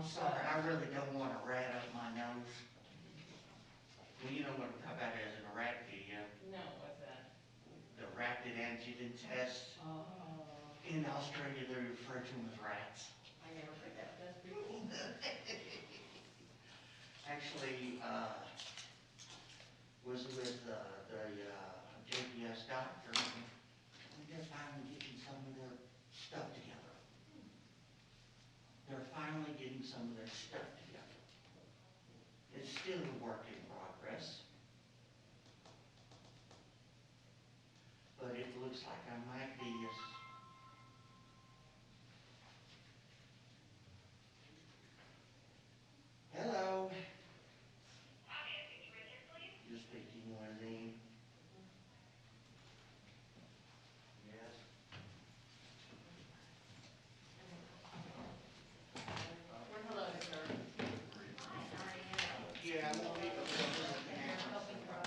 I'm sorry, I really don't want a rat up my nose. Well, you know what I'm talking about as in a rat video. No, what's that? The rapid antigen tests. Oh. In Australia, they refer to them as rats. I never heard that, that's pretty cool. Actually, was with the JPS doctor, and they're finally getting some of their stuff together. They're finally getting some of their stuff together. It's still a work in progress, but it looks like I might be Hello. Hi, may I speak to Richard, please? You're speaking with him. Yes. Well, hello, sir. Yeah, we'll be able Helping her,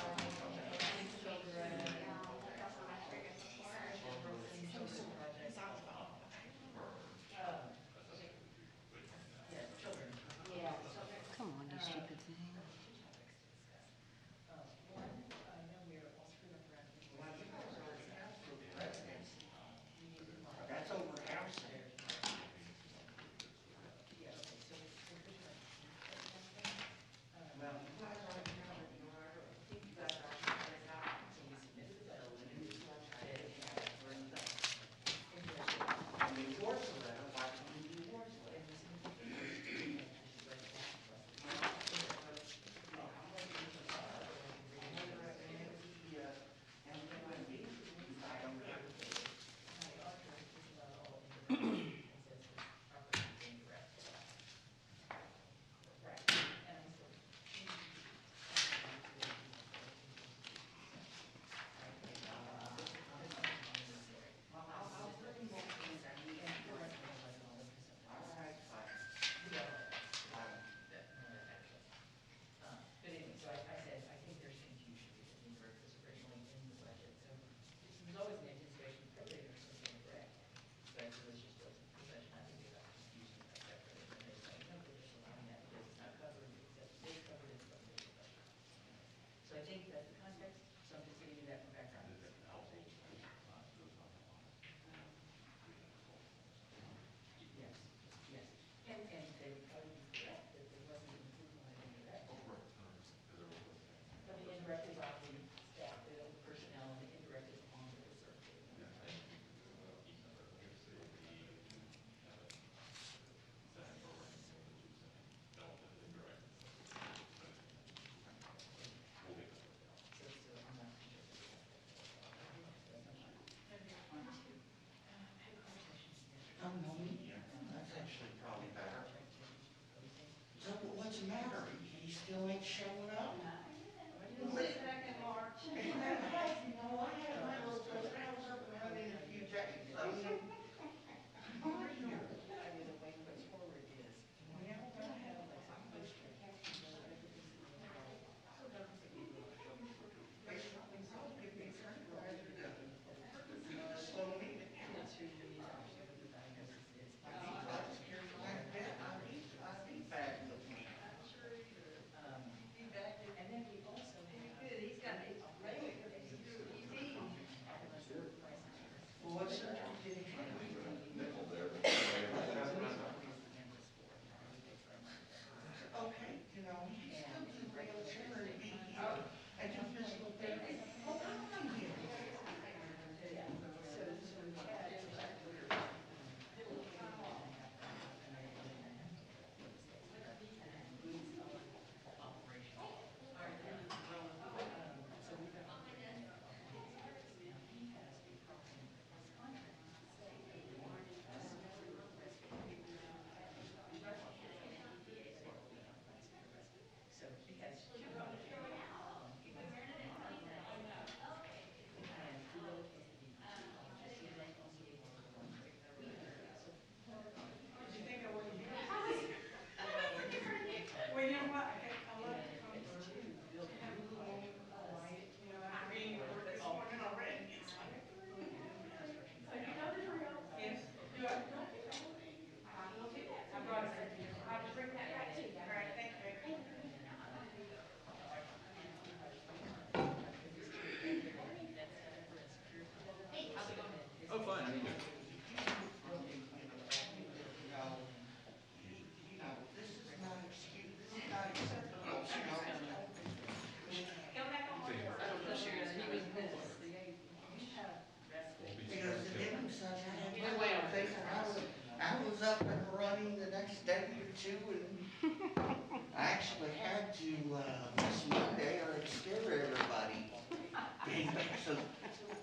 so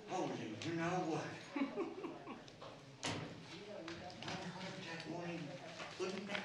holy, you know what? My heart attack won't even put me down.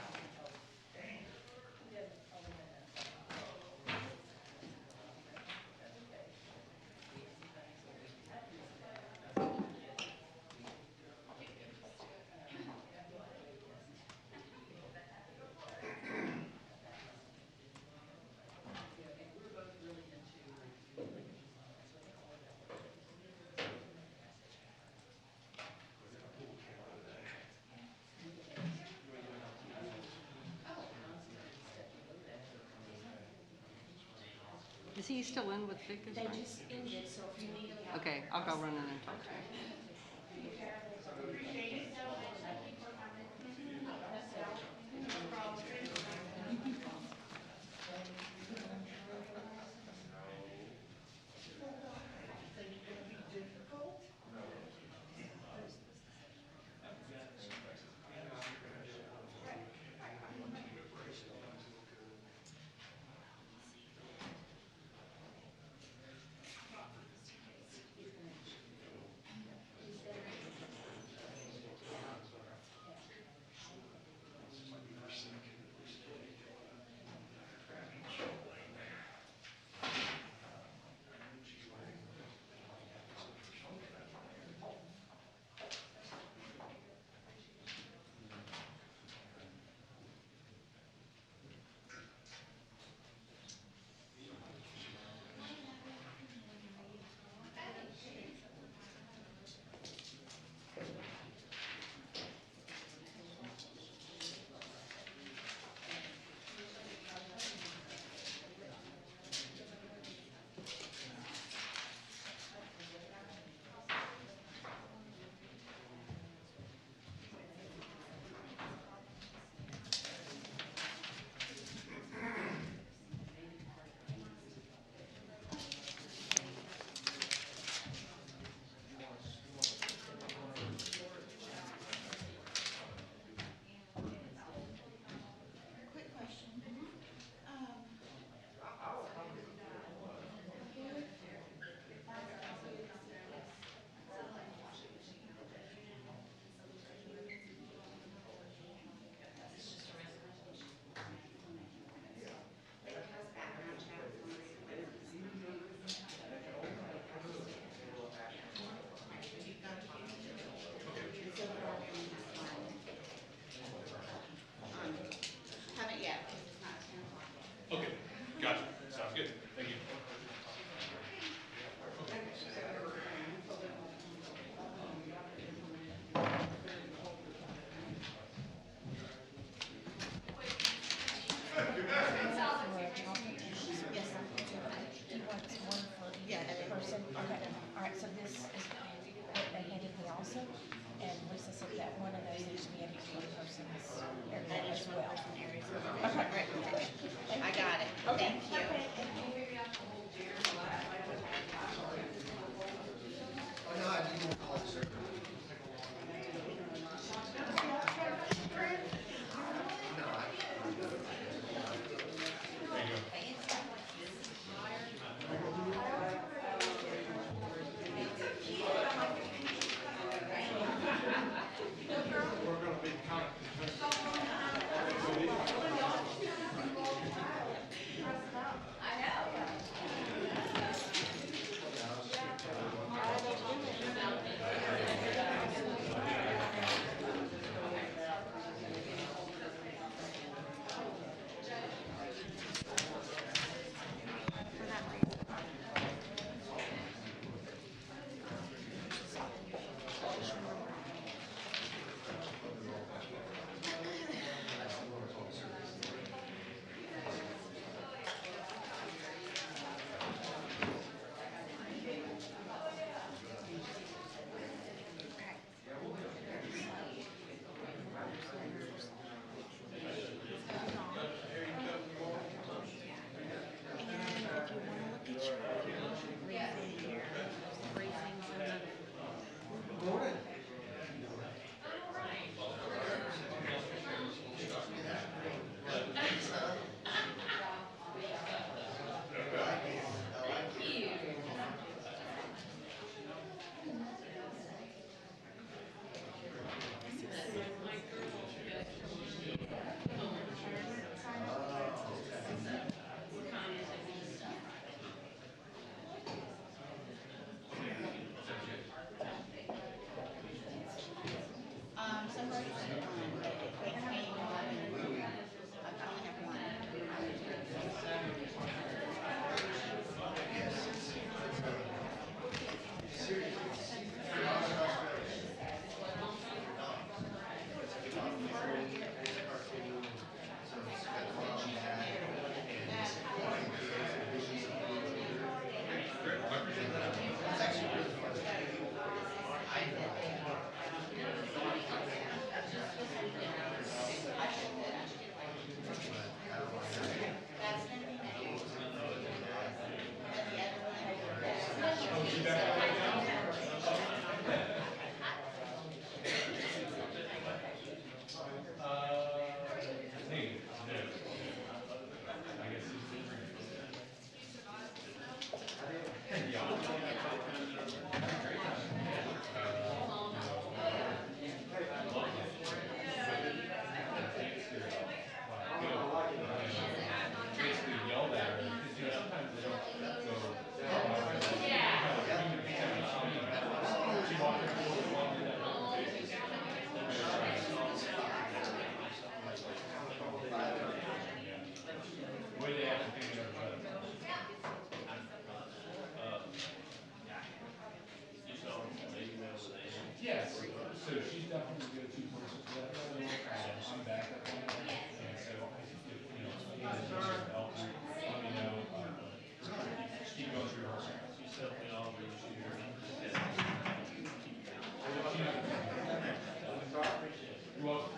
Is he still in with Vic? They just ended, so if you need a. Okay, I'll go run in and talk to him. Quick question. Haven't yet, because it's not 10 o'clock yet. Okay, gotcha. Sounds good. Thank you. Yes, I'm. He wants one for Yeah, each and then- person. Okay, all right, so this is what they handed me also. And Lisa said that one of those needs to be at each one person's area That as is one well. person areas. Okay, great. I got it. Thank you. Okay, thank you. Yes, so she's definitely a go-to person for that. So I'm back up on it, and so if you know, if you need to help, let me know. Keep going through her. She's helping all these years. You're welcome.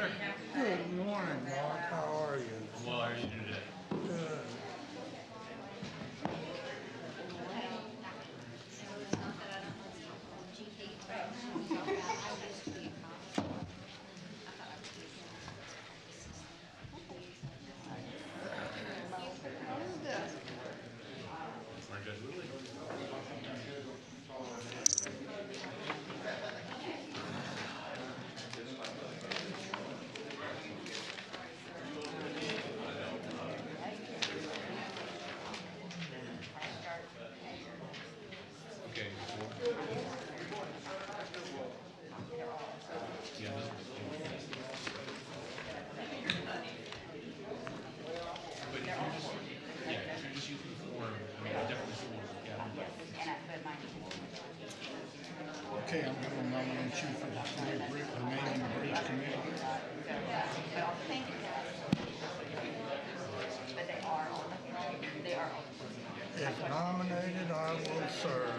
Good morning, Mark. How are you? Well, how are you doing today? Good. Aren't you guys really? Okay, before. Yeah, this was. But if you're just, yeah, if you're just using the form, I mean, I definitely still want to look at it. Okay, I'm going to nominate you for the remaining bridge committee. If nominated, I will serve.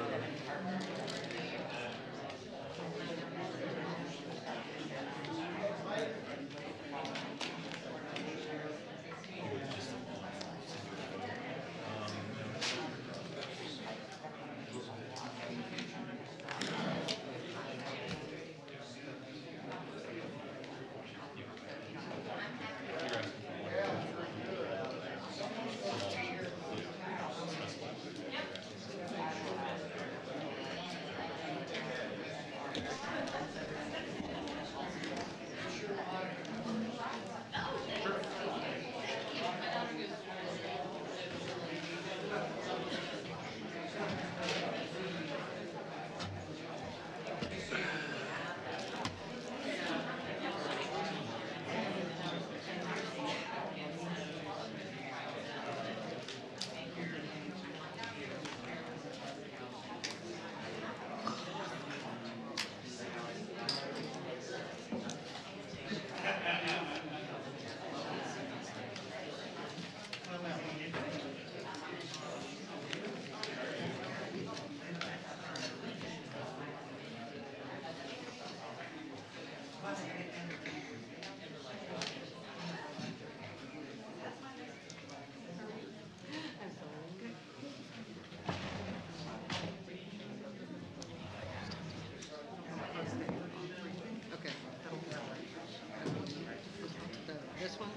Okay. This one?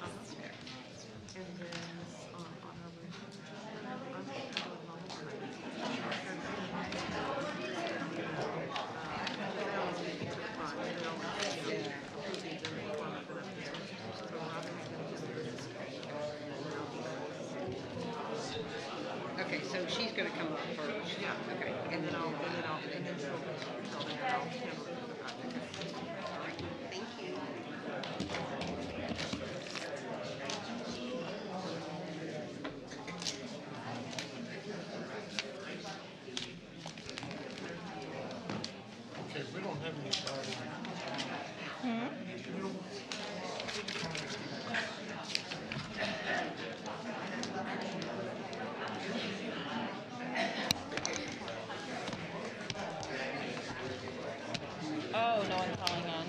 And then okay, so she's gonna come up first. Yeah. Okay. And then she'll tell me how. Thank you. Okay, we don't have anybody. Oh, no one's calling on.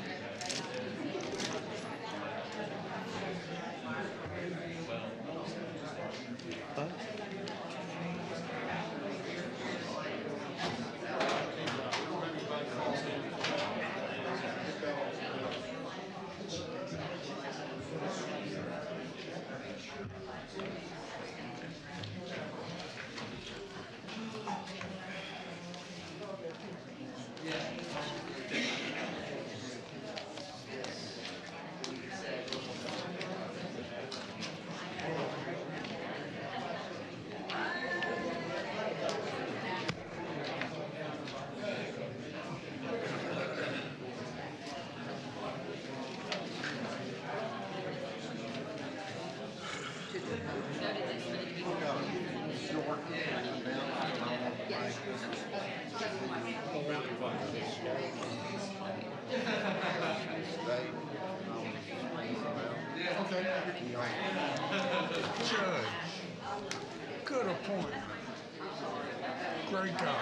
Judge, good appointment. Great job.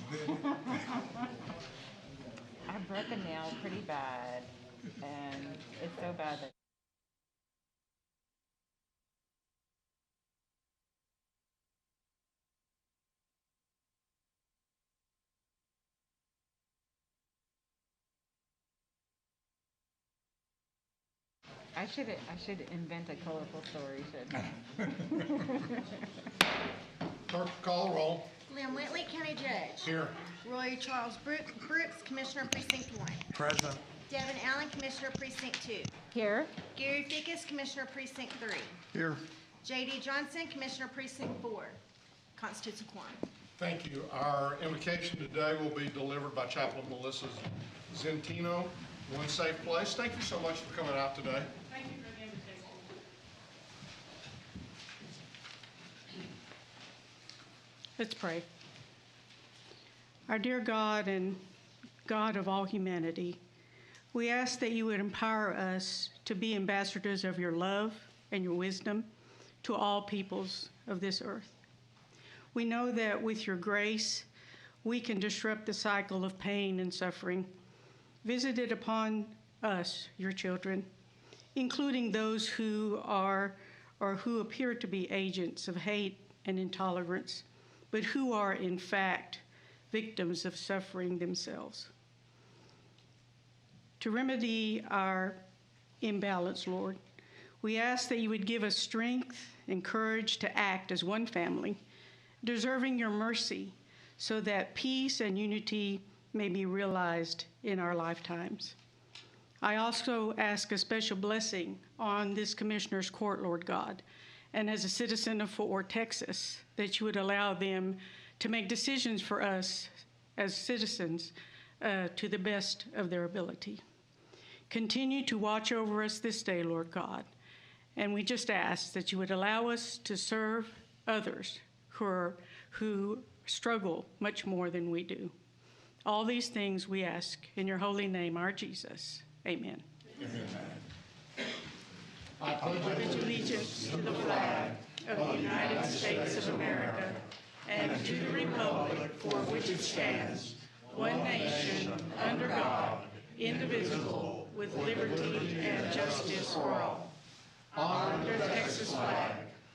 I broke a nail pretty bad, and it's so bad that I should invent a colorful story, shouldn't I? Clerk, call the roll. Lynn Whitley, County Judge. Here. Roy Charles Brooks, Commissioner Precinct 1. Present. Devin Allen, Commissioner Precinct 2. Here. Gary Fickus, Commissioner Precinct 3. Here. J.D. Johnson, Commissioner Precinct 4. Constitutes a quorum. Thank you. Our invocation today will be delivered by Chaplain Melissa Zentino. One safe place. Thank you so much for coming out today. Thank you for the invitation. Let's pray. Our dear God and God of all humanity, we ask that you would empower us to be ambassadors of your love and your wisdom to all peoples of this earth. We know that with your grace, we can disrupt the cycle of pain and suffering visited upon us, your children, including those who are or who appear to be agents of hate and intolerance, but who are in fact victims of suffering themselves. To remedy our imbalance, Lord, we ask that you would give us strength and courage to act as one family, deserving your mercy, so that peace and unity may be realized in our lifetimes. I also ask a special blessing on this Commissioner's Court, Lord God, and as a citizen of Fort Worth, Texas, that you would allow them to make decisions for us as citizens to the best of their ability. Continue to watch over us this day, Lord God, and we just ask that you would allow us to serve others who struggle much more than we do. All these things we ask in your holy name, our Jesus. Amen. Amen. I pledge allegiance to the flag of the United States of America and to the republic for which it stands, one nation, under God, indivisible, with liberty and justice for all. Honor the Texas flag.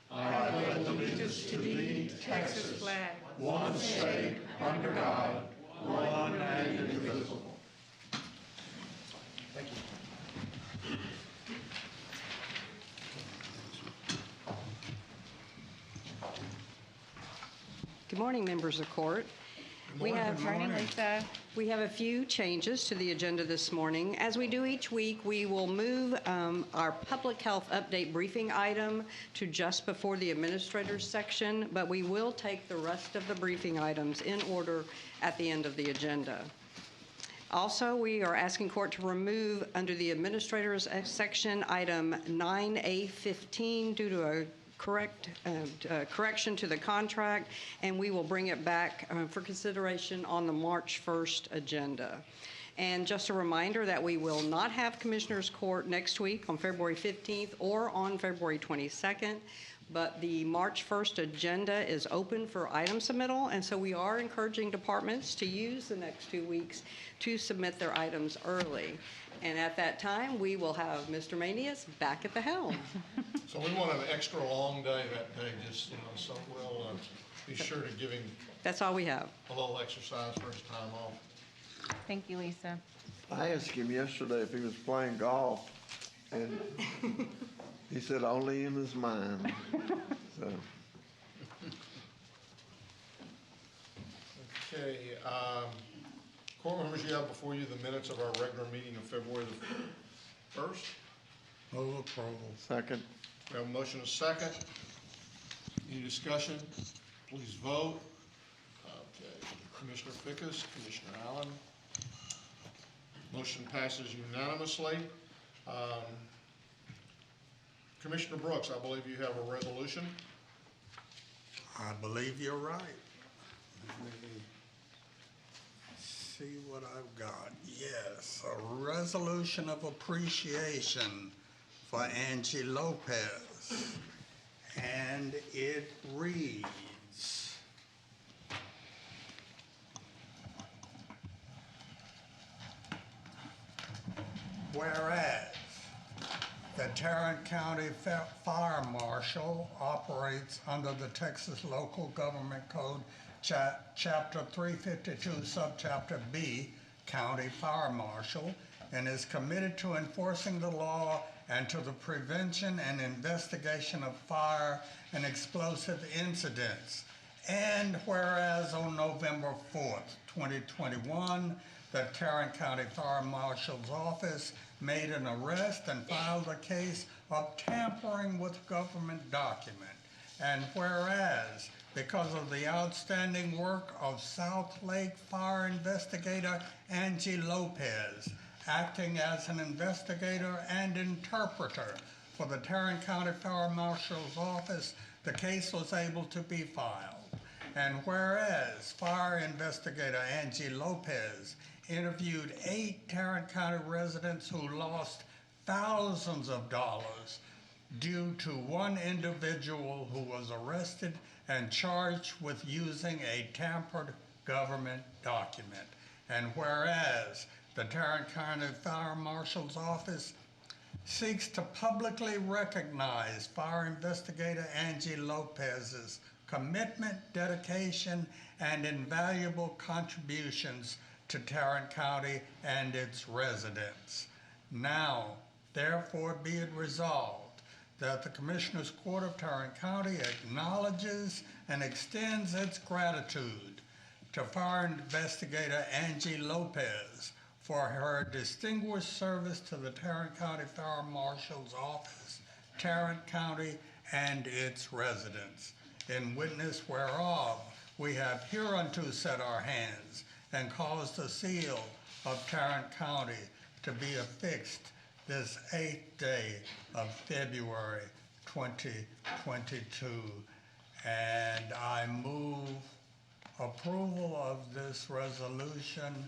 I pledge allegiance to thee, Texas flag, one state, under God, one and indivisible. Thank you. Good morning, members of court. Good morning. Lisa. We have a few changes to the agenda this morning. As we do each week, we will move our public health update briefing item to just before the administrator's section, but we will take the rest of the briefing items in order at the end of the agenda. Also, we are asking court to remove under the administrator's section item 9A15 due to a correction to the contract, and we will bring it back for consideration on the March 1st agenda. And just a reminder that we will not have Commissioners Court next week on February 15th or on February 22nd, but the March 1st agenda is open for item submittal, and so we are encouraging departments to use the next 2 weeks to submit their items early. And at that time, we will have Mr. Manius back at the helm. So we want an extra long day that day, just, so we'll be sure to give him That's all we have. a little exercise for his time off. Thank you, Lisa. I asked him yesterday if he was playing golf, and he said only in his mind. So. Okay, court members, you have before you the minutes of our regular meeting of February the 1st. Move approval. Second. We have a motion and a second. Any discussion? Please vote. Okay, Commissioner Fickus, Commissioner Allen. Motion passes unanimously. Commissioner Brooks, I believe you have a resolution. I believe you're right. Let me see what I've got. Yes, a resolution of appreciation for Angie Lopez. And it reads, whereas the Tarrant County Fire Marshal operates under the Texas Local Government Code, Chapter 352, Subchapter B, County Fire Marshal, and is committed to enforcing the law and to the prevention and investigation of fire and explosive incidents. And whereas on November 4th, 2021, the Tarrant County Fire Marshal's Office made an arrest and filed a case of tampering with government document. And whereas, because of the outstanding work of South Lake Fire Investigator Angie Lopez, acting as an investigator and interpreter for the Tarrant County Fire Marshal's Office, the case was able to be filed. And whereas Fire Investigator Angie Lopez interviewed 8 Tarrant County residents who lost thousands of dollars due to one individual who was arrested and charged with using a tampered government document. And whereas the Tarrant County Fire Marshal's Office seeks to publicly recognize Fire Investigator Angie Lopez's commitment, dedication, and invaluable contributions to Tarrant County and its residents. Now, therefore, be it resolved that the Commissioners Court of Tarrant County acknowledges and extends its gratitude to Fire Investigator Angie Lopez for her distinguished service to the Tarrant County Fire Marshal's Office, Tarrant County, and its residents. In witness whereof, we have hereunto set our hands and caused the seal of Tarrant County to be affixed this 8th day of February 2022. And I move approval of this resolution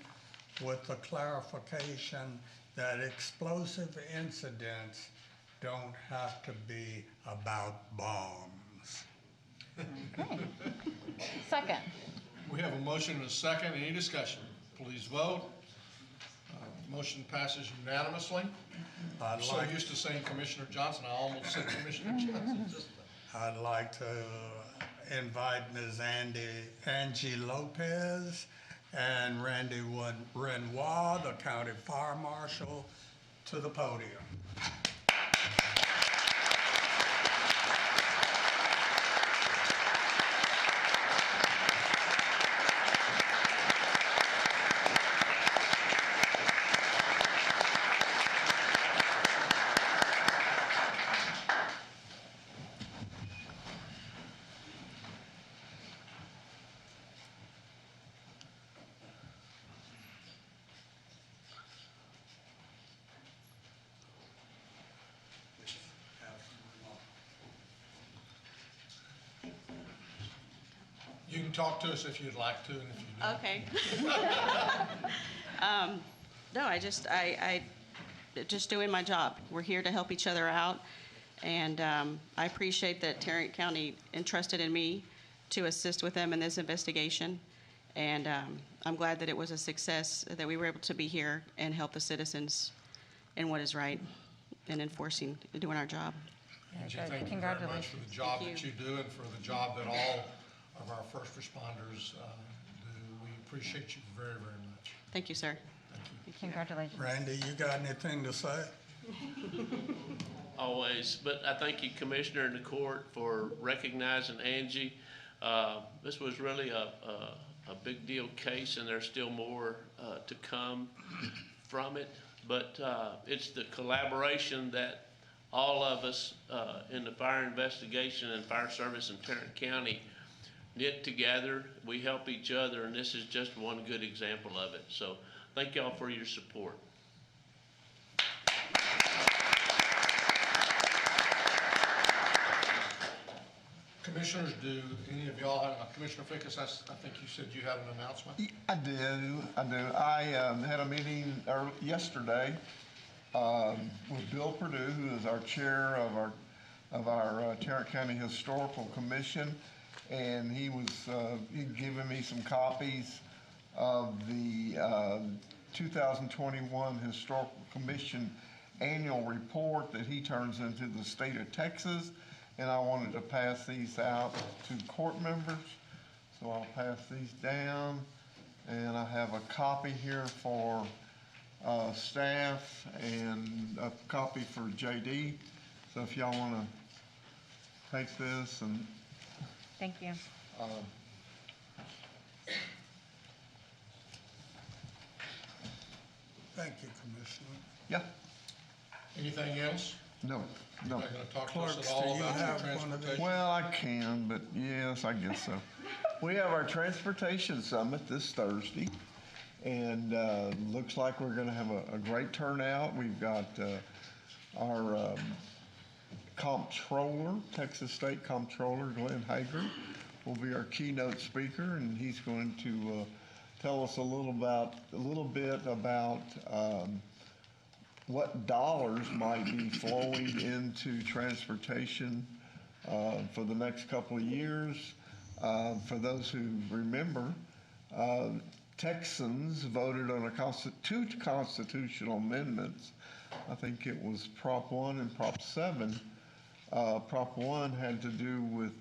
with the clarification that explosive incidents don't have to be about bombs. Second. We have a motion and a second. Any discussion? Please vote. Motion passes unanimously. I'm so used to saying Commissioner Johnson, I almost said Commissioner Johnson. I'd like to invite Ms. Angie Lopez and Randy Renoir, the County Fire Marshal, to the podium. You can talk to us if you'd like to, and if you don't. Okay. No, I just doing my job. We're here to help each other out, and I appreciate that Tarrant County entrusted in me to assist with them in this investigation, and I'm glad that it was a success, that we were able to be here and help the citizens in what is right and enforcing, doing our job. Angie, thank you very much for the job that you do and for the job that all of our first responders do. We appreciate you very, very much. Thank you, sir. Thank you. Congratulations. Randy, you got anything to say? Always, but I thank you, Commissioner, and the court for recognizing Angie. This was really a big deal case, and there's still more to come from it. But it's the collaboration that all of us in the fire investigation and fire service in Tarrant County knit together. We help each other, and this is just one good example of it. So thank y'all for your support. Commissioners, do any of y'all have, Commissioner Fickus, I think you said you had an announcement? I do. I had a meeting yesterday with Bill Perdue, who is our chair of our Tarrant County Historical Commission, and he'd given me some copies of the 2021 Historical Commission annual report that he turns into the state of Texas. And I wanted to pass these out to court members. So I'll pass these down. And I have a copy here for staff and a copy for JD. So if y'all want to take this and Thank you. Thank you, Commissioner. yeah, Anything else? no. You're not gonna talk to us Clerks, at all do you about have your one of these? transportation? Well, I can, but yes, I guess so. We have our Transportation Summit this Thursday, and looks like we're going to have a great turnout. We've got our comptroller, Texas State Comptroller Glenn Hager, will be our keynote speaker, and he's going to tell us a little bit about what dollars might be flowing into transportation for the next couple of years. For those who remember, Texans voted on two constitutional amendments. I think it was Prop 1 and Prop 7. Prop 1 had to do with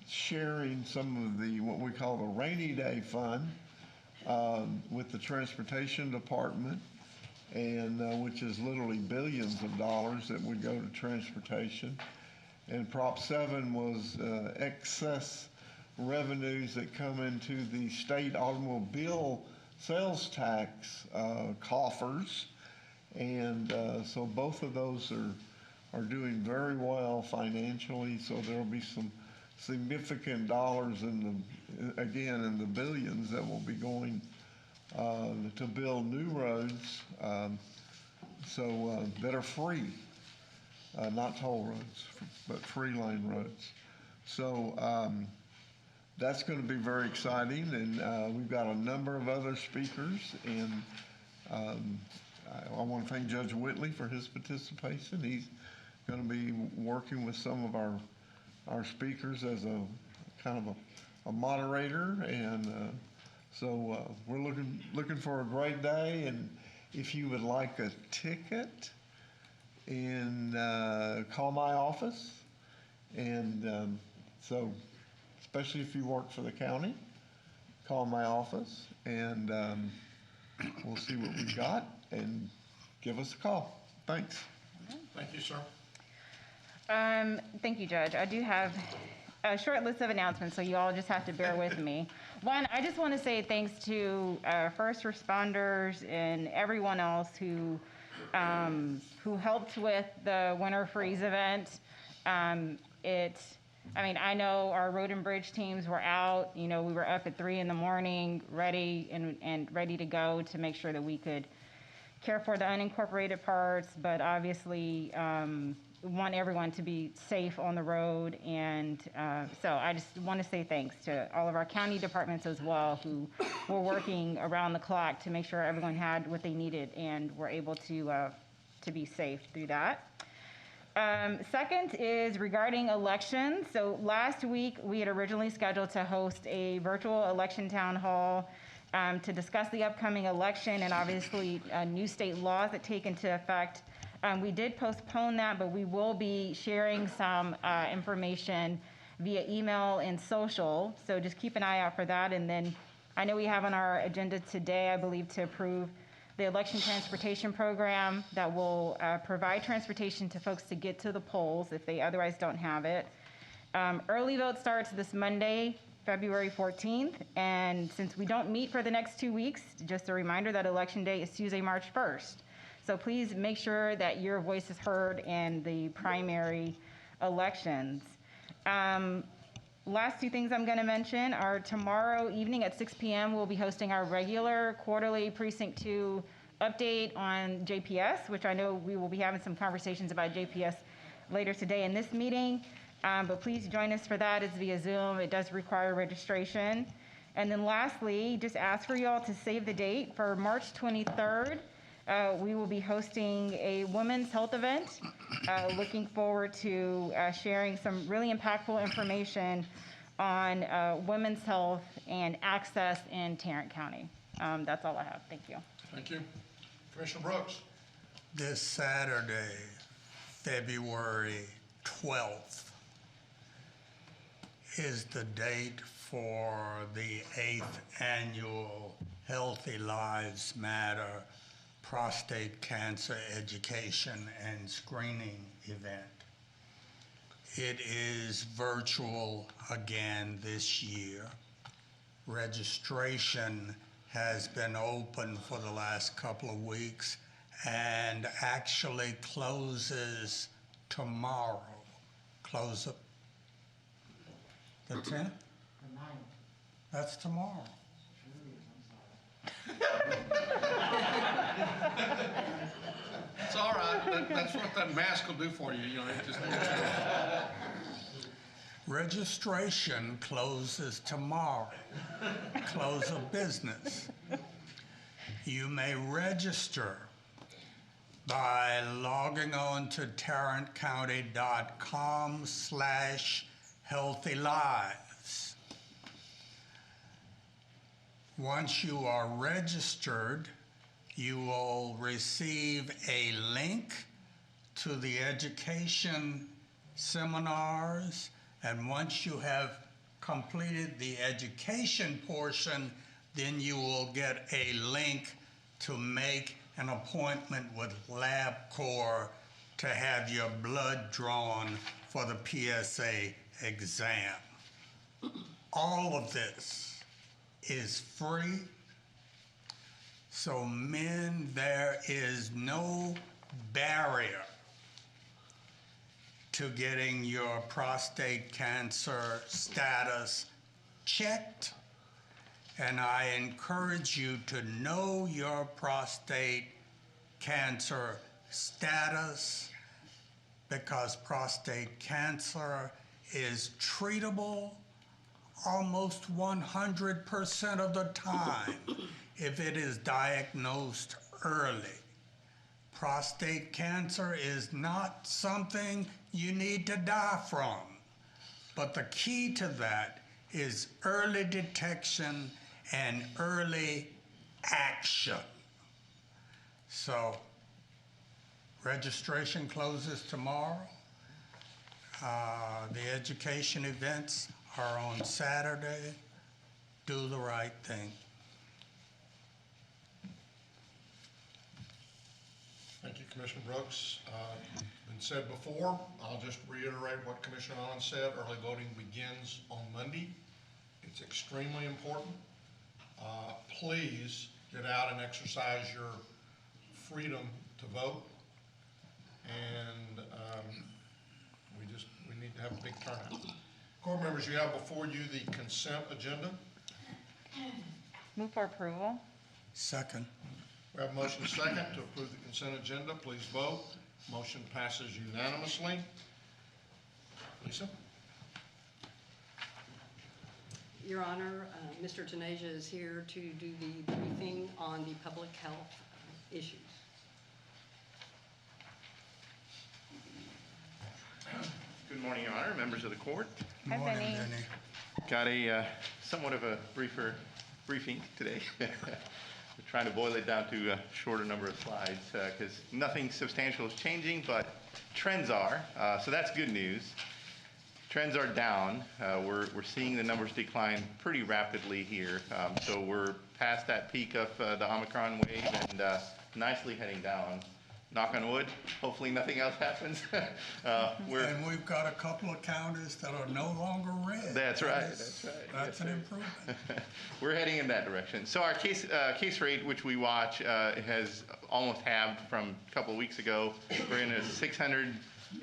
sharing some of the, what we call the rainy day fund with the Transportation Department, and which is literally billions of dollars that would go to transportation. And Prop 7 was excess revenues that come into the state automobile sales tax coffers. And so both of those are doing very well financially, so there'll be some significant dollars in the billions that will be going to build new roads that are free, not toll roads, but free lane roads. So that's going to be very exciting, and we've got a number of other speakers, and I want to thank Judge Whitley for his participation. He's going to be working with some of our speakers as a kind of a moderator, and so we're looking for a great day. And if you would like a ticket, and call my office, and so especially if you work for the county, call my office, and we'll see what we've got, and give us a call. Thanks. Thank you, sir. Thank you, Judge. I do have a short list of announcements, so you all just have to bear with me. One, I just want to say thanks to first responders and everyone else who helped with the Winter Freeze event. I know our road and bridge teams were out. We were up at 3 a.m, ready and ready to go to make sure that we could care for the unincorporated parts, but obviously want everyone to be safe on the road. And so I just want to say thanks to all of our county departments as well, who were working around the clock to make sure everyone had what they needed and were able to be safe through that. Second is regarding elections. So last week we had originally scheduled to host a virtual election town hall to discuss the upcoming election and obviously new state laws that take into effect. We did postpone that, but we will be sharing some information via email and social. So just keep an eye out for that. And then I know we have on our agenda today, I believe, to approve the election transportation program that will provide transportation to folks to get to the polls if they otherwise don't have it. Early vote starts this Monday, February 14th. And since we don't meet for the next 2 weeks, just a reminder that Election Day is Tuesday, March 1st. So please make sure that your voice is heard in the primary elections. Last two things I'm going to mention are tomorrow evening at 6 p.m. we'll be hosting our regular quarterly Precinct 2 update on JPS, which I know we will be having some conversations about JPS later today in this meeting. But please join us for that. It's via Zoom. It does require registration. And then lastly, just ask for you all to save the date for March 23rd. We will be hosting a women's health event. Looking forward to sharing some really impactful information on women's health and access in Tarrant County. That's all I have. Thank you. Thank you. Commissioner Brooks. this Saturday, February 12th, is the date for the 8th annual Healthy Lives Matter Prostate Cancer Education and Screening event. It is virtual again this year. Registration has been open for the last couple of weeks and actually closes tomorrow. Close up the 10th? The 9th. That's tomorrow. It's all right. That's what that mask will do for you, you know, it just. Registration closes tomorrow, close of business. You may register by logging on to tarrantcounty.com/healthylives. Once you are registered, you will receive a link to the education seminars, and once you have completed the education portion, then you will get a link to make an appointment with LabCorp to have your blood drawn for the PSA exam. All of this is free. So men, there is no barrier to getting your prostate cancer status checked, and I encourage you to know your prostate cancer status, because prostate cancer is treatable almost 100% of the time if it is diagnosed early. Prostate cancer is not something you need to die from, but the key to that is early detection and early action. So, registration closes tomorrow. The education events are on Saturday. Do the right thing. Thank you, Commissioner Brooks. Been said before, I'll just reiterate what Commissioner Allen said. Early voting begins on Monday. It's extremely important. Please get out and exercise your freedom to vote. And we need to have a big turnout. Board members, you have before you the consent agenda. Move for approval. Second. We have a motion second to approve the consent agenda. Please vote. Motion passes unanimously. Lisa? Your Honor, Mr. Tenasia is here to do the briefing on the public health issues. Good morning, Your Honor, members of the court. Hi, Benny. Got a somewhat of a briefing today. We're trying to boil it down to a shorter number of slides because nothing substantial is changing, but trends are. So that's good news. Trends are down. We're seeing the numbers decline pretty rapidly here. So we're past that peak of the Omicron wave and nicely heading down. Knock on wood, hopefully nothing else happens. And we've got a couple of counties that are no longer red. That's right. That's an improvement. We're heading in that direction. So our case rate, which we watch, has almost halved from a couple of weeks ago. We're in a 600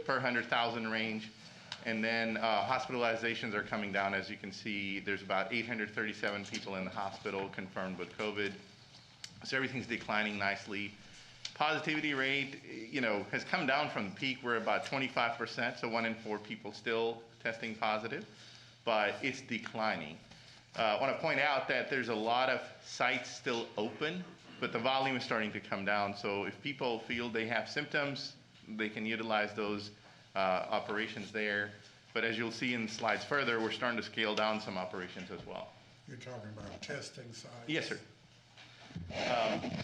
per 100,000 range. And then hospitalizations are coming down. As you can see, there's about 837 people in the hospital confirmed with COVID. So everything's declining nicely. Positivity rate, has come down from the peak. We're about 25%, so 1 in 4 people still testing positive, but it's declining. I want to point out that there's a lot of sites still open, but the volume is starting to come down. So if people feel they have symptoms, they can utilize those operations there. But as you'll see in slides further, we're starting to scale down some operations as well. You're talking about testing sites? Yes, sir.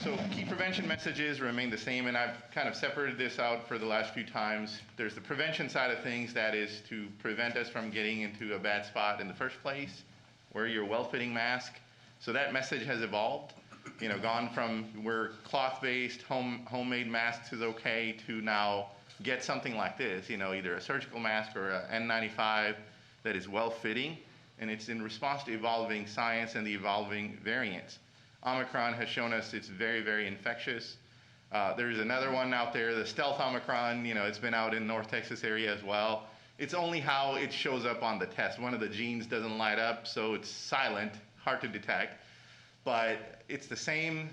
So key prevention messages remain the same, and I've kind of separated this out for the last few times. There's the prevention side of things, that is to prevent us from getting into a bad spot in the first place. Wear your well-fitting mask. So that message has evolved, gone from where cloth-based, homemade masks is okay to now get something like this, either a surgical mask or an N95 that is well-fitting, and it's in response to evolving science and the evolving variants. Omicron has shown us it's very, very infectious. There's another one out there, the stealth Omicron, it's been out in North Texas area as well. It's only how it shows up on the test. One of the genes doesn't light up, so it's silent, hard to detect. But it's the same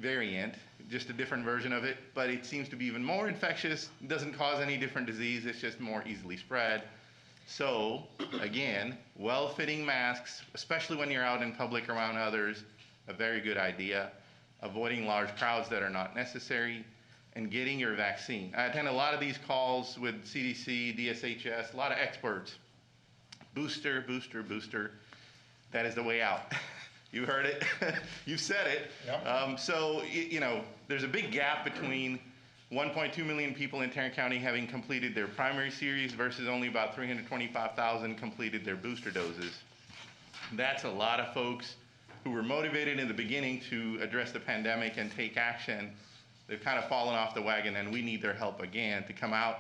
variant, just a different version of it, but it seems to be even more infectious, doesn't cause any different disease, it's just more easily spread. So, again, well-fitting masks, especially when you're out in public around others, a very good idea. Avoiding large crowds that are not necessary, and getting your vaccine. I attend a lot of these calls with CDC, DSHS, a lot of experts. Booster, booster, booster. That is the way out. You heard it. You've said it. Yep. So, there's a big gap between 1.2 million people in Tarrant County having completed their primary series versus only about 325,000 completed their booster doses. That's a lot of folks who were motivated in the beginning to address the pandemic and take action. They've kind of fallen off the wagon, and we need their help again to come out,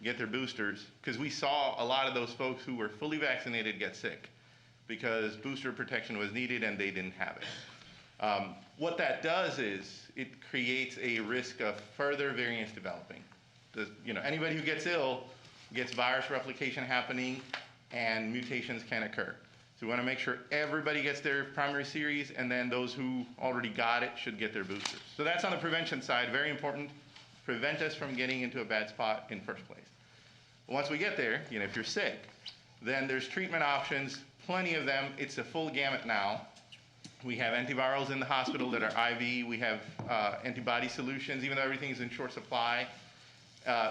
get their boosters, because we saw a lot of those folks who were fully vaccinated get sick because booster protection was needed and they didn't have it. What that does is it creates a risk of further variants developing. Anybody who gets ill gets virus replication happening, and mutations can occur. So we want to make sure everybody gets their primary series, and then those who already got it should get their boosters. So that's on the prevention side, very important. Prevent us from getting into a bad spot in first place. Once we get there, if you're sick, then there's treatment options, plenty of them. It's a full gamut now. We have antivirals in the hospital that are IV. We have antibody solutions, even though everything's in short supply.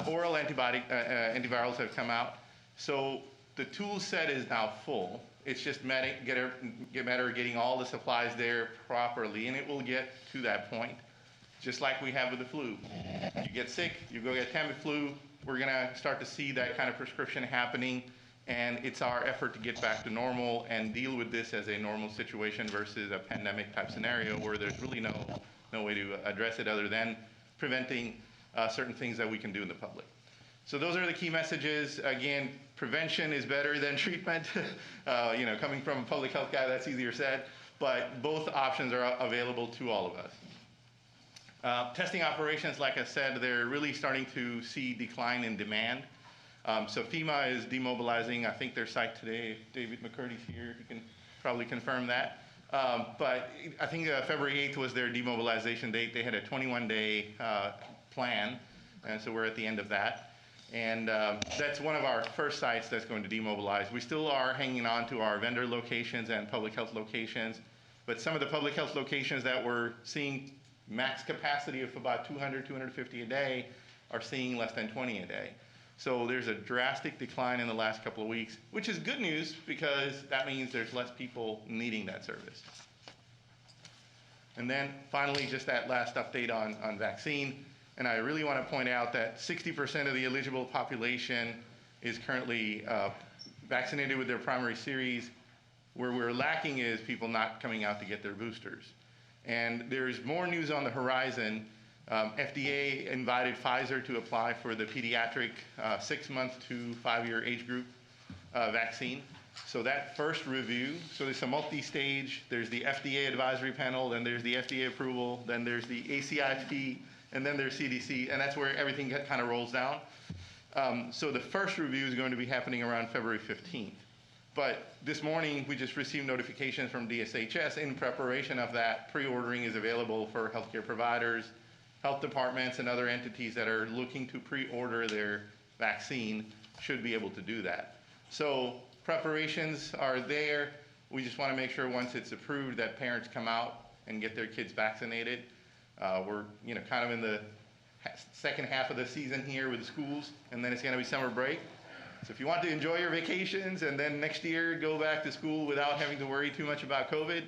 Oral antivirals have come out. So the tool set is now full. It's just a matter of getting all the supplies there properly, and it will get to that point, just like we have with the flu. You get sick, you go get Tamiflu. We're going to start to see that kind of prescription happening, and it's our effort to get back to normal and deal with this as a normal situation versus a pandemic type scenario where there's really no way to address it other than preventing certain things that we can do in the public. So those are the key messages. Again, prevention is better than treatment. Coming from a public health guy, that's easier said, but both options are available to all of us. Testing operations, like I said, they're really starting to see decline in demand. So FEMA is demobilizing, I think, their site today. If David McCurdy's here, he can probably confirm that. But I think February 8th was their demobilization date. They had a 21-day plan, and so we're at the end of that. And that's one of our first sites that's going to demobilize. We still are hanging on to our vendor locations and public health locations, but some of the public health locations that were seeing max capacity of about 200, 250 a day are seeing less than 20 a day. So there's a drastic decline in the last couple of weeks, which is good news because that means there's less people needing that service. And then finally, just that last update on vaccine. And I really want to point out that 60% of the eligible population is currently vaccinated with their primary series. Where we're lacking is people not coming out to get their boosters. And there's more news on the horizon. FDA invited Pfizer to apply for the pediatric 6-month to 5-year age group vaccine. So that first review, so there's a multi-stage, there's the FDA advisory panel, then there's the FDA approval, then there's the ACIP, and then there's CDC, and that's where everything kind of rolls down. So the first review is going to be happening around February 15th. But this morning, we just received notifications from DSHS in preparation of that. Pre-ordering is available for healthcare providers, health departments, and other entities that are looking to pre-order their vaccine should be able to do that. So preparations are there. We just want to make sure once it's approved that parents come out and get their kids vaccinated. We're kind of in the second half of the season here with the schools, and then it's going to be summer break. So if you want to enjoy your vacations and then next year go back to school without having to worry too much about COVID,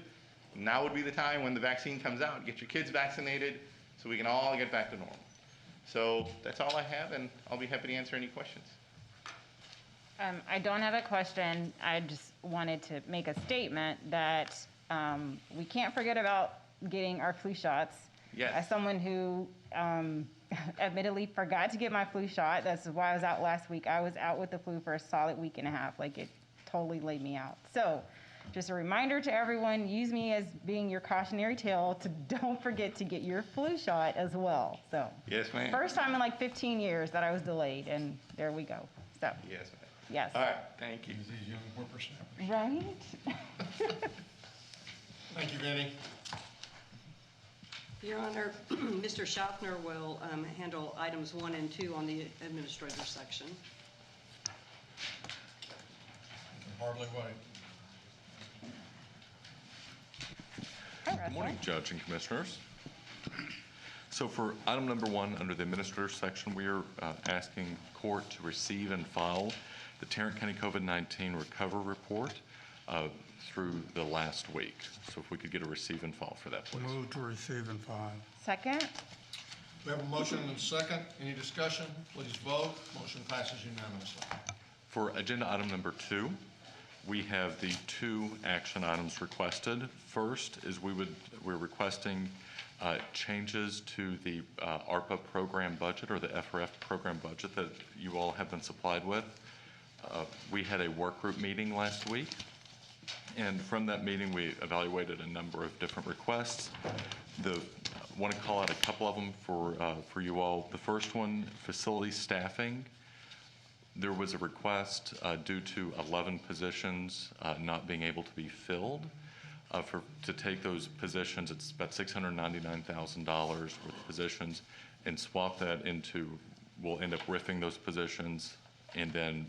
Now would be the time when the vaccine comes out, get your kids vaccinated, so we can all get back to normal. So that's all I have, and I'll be happy to answer any questions. I don't have a question. I just wanted to make a statement that we can't forget about getting our flu shots. Yes. As someone who admittedly forgot to get my flu shot, that's why I was out last week. I was out with the flu for a solid week and a half. Like, it totally laid me out. So just a reminder to everyone, use me as being your cautionary tale to don't forget to get your flu shot as well. So Yes, ma'am. first time in like 15 years that I was delayed, and there we go. So Yes, ma'am. yes. All right, thank you. These young whippersnappers. Right? Thank you, Vinnie. Your Honor, Mr. Schaffner will handle items 1 and 2 on the administrator section. Can hardly wait. Good morning, Judge and Commissioners. So for item number 1, under the Administrator section, we are asking court to receive and file the Tarrant County COVID-19 Recovery Report through the last week. So if we could get a receive and file for that, please. Move to receive and file. Second? We have a motion and a second. Any discussion? Please vote. Motion passes unanimously. For agenda item number 2, we have the 2 action items requested. First is we're requesting changes to the Arpa program budget, or the FRF program budget that you all have been supplied with. We had a work group meeting last week, and from that meeting we evaluated a number of different requests. I want to call out a couple of them for you all. The first one, facility staffing. There was a request due to 11 positions not being able to be filled. To take those positions, it's about $699,000 worth of positions, and swap that into, we'll end up riffing those positions and then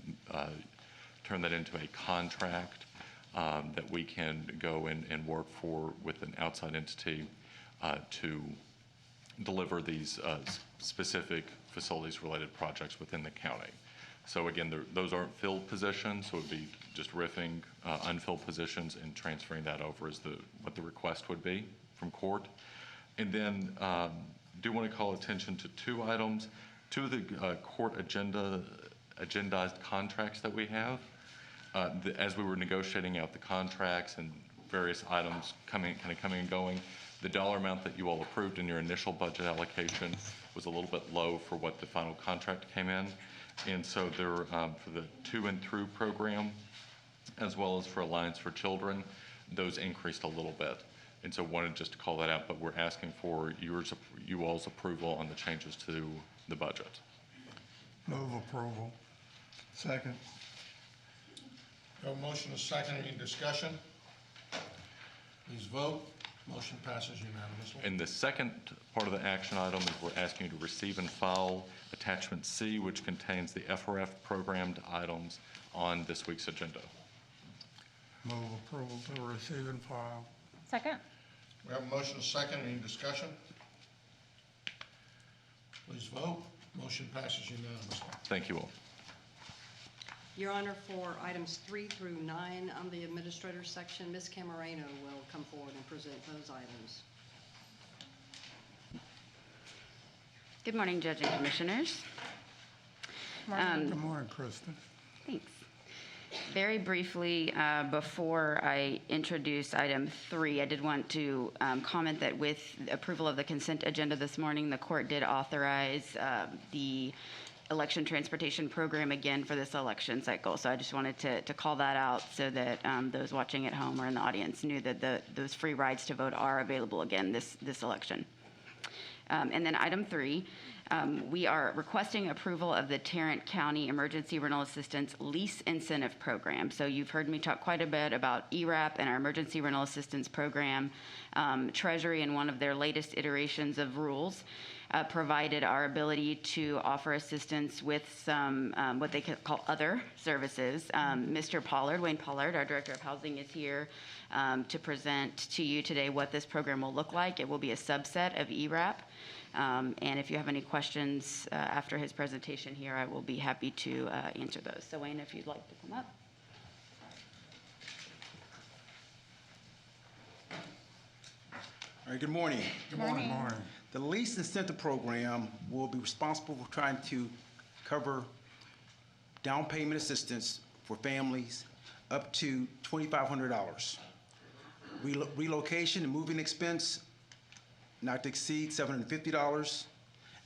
turn that into a contract that we can go and work for with an outside entity to deliver these specific facilities-related projects within the county. So again, those aren't filled positions, so it would be just riffing unfilled positions and transferring that over as what the request would be from court. And then do want to call attention to 2 items. 2 of the court agendized contracts that we have. As we were negotiating out the contracts and various items coming and going, the dollar amount that you all approved in your initial budget allocation was a little bit low for what the final contract came in. And so there, for the To and Through program, as well as for Alliance for Children, those increased a little bit. And so wanted just to call that out, but we're asking for you all's approval on the changes to the budget. Move approval. Second. We have a motion and a second. Any discussion? Please vote. Motion passes unanimously. And the second part of the action item is we're asking you to receive and file Attachment C, which contains the FRF programmed items on this week's agenda. Move approval to receive and file. Second? We have a motion and a second. Any discussion? Please vote. Motion passes unanimously. Thank you all. Your Honor, for items 3 through 9 on the administrator section, Ms. Camareno will come forward and present those items. Good morning, Judge and Commissioners. Good morning, Kristen. Thanks. Very briefly, before I introduce item 3, I did want to comment that with approval of the consent agenda this morning, the court did authorize the election transportation program again for this election cycle. So I just wanted to call that out so that those watching at home or in the audience knew that those free rides to vote are available again this election. And then item 3, we are requesting approval of the Tarrant County Emergency Rental Assistance Lease Incentive Program. So you've heard me talk quite a bit about ERAP and our Emergency Rental Assistance Program. Treasury, in one of their latest iterations of rules, provided our ability to offer assistance with some what they call other services. Mr. Pollard, Wayne Pollard, our Director of Housing, is here to present to you today what this program will look like. It will be a subset of ERAP. And if you have any questions after his presentation here, I will be happy to answer those. So Wayne, if you'd like to come up. All right, good morning. Good morning. Good morning. The Lease Incentive Program will be responsible for trying to cover down payment assistance for families up to $2,500. Relocation and moving expense not to exceed $750.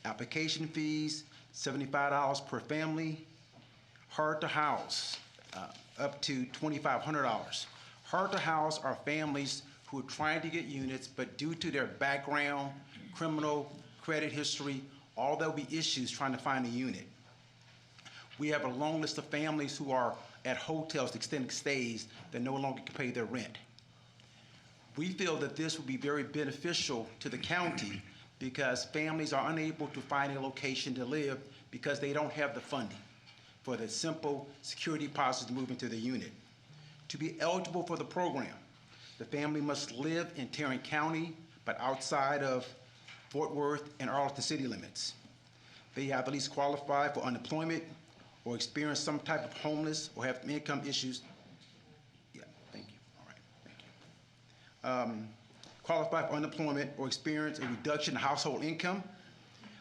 Application fees, $75 per family. Hard to house, up to $2,500. Hard to house are families who are trying to get units, but due to their background, criminal, credit history, all there'll be issues trying to find a unit. We have a long list of families who are at hotels, extended stays, that no longer can pay their rent. We feel that this would be very beneficial to the county because families are unable to find a location to live because they don't have the funding for the simple security deposit to move into the unit. To be eligible for the program, the family must live in Tarrant County, but outside of Fort Worth and Arlington city limits. They have at least qualified for unemployment or experience some type of homeless or have income issues. Yeah, thank you. All right, thank you. Qualify for unemployment or experience a reduction in household income,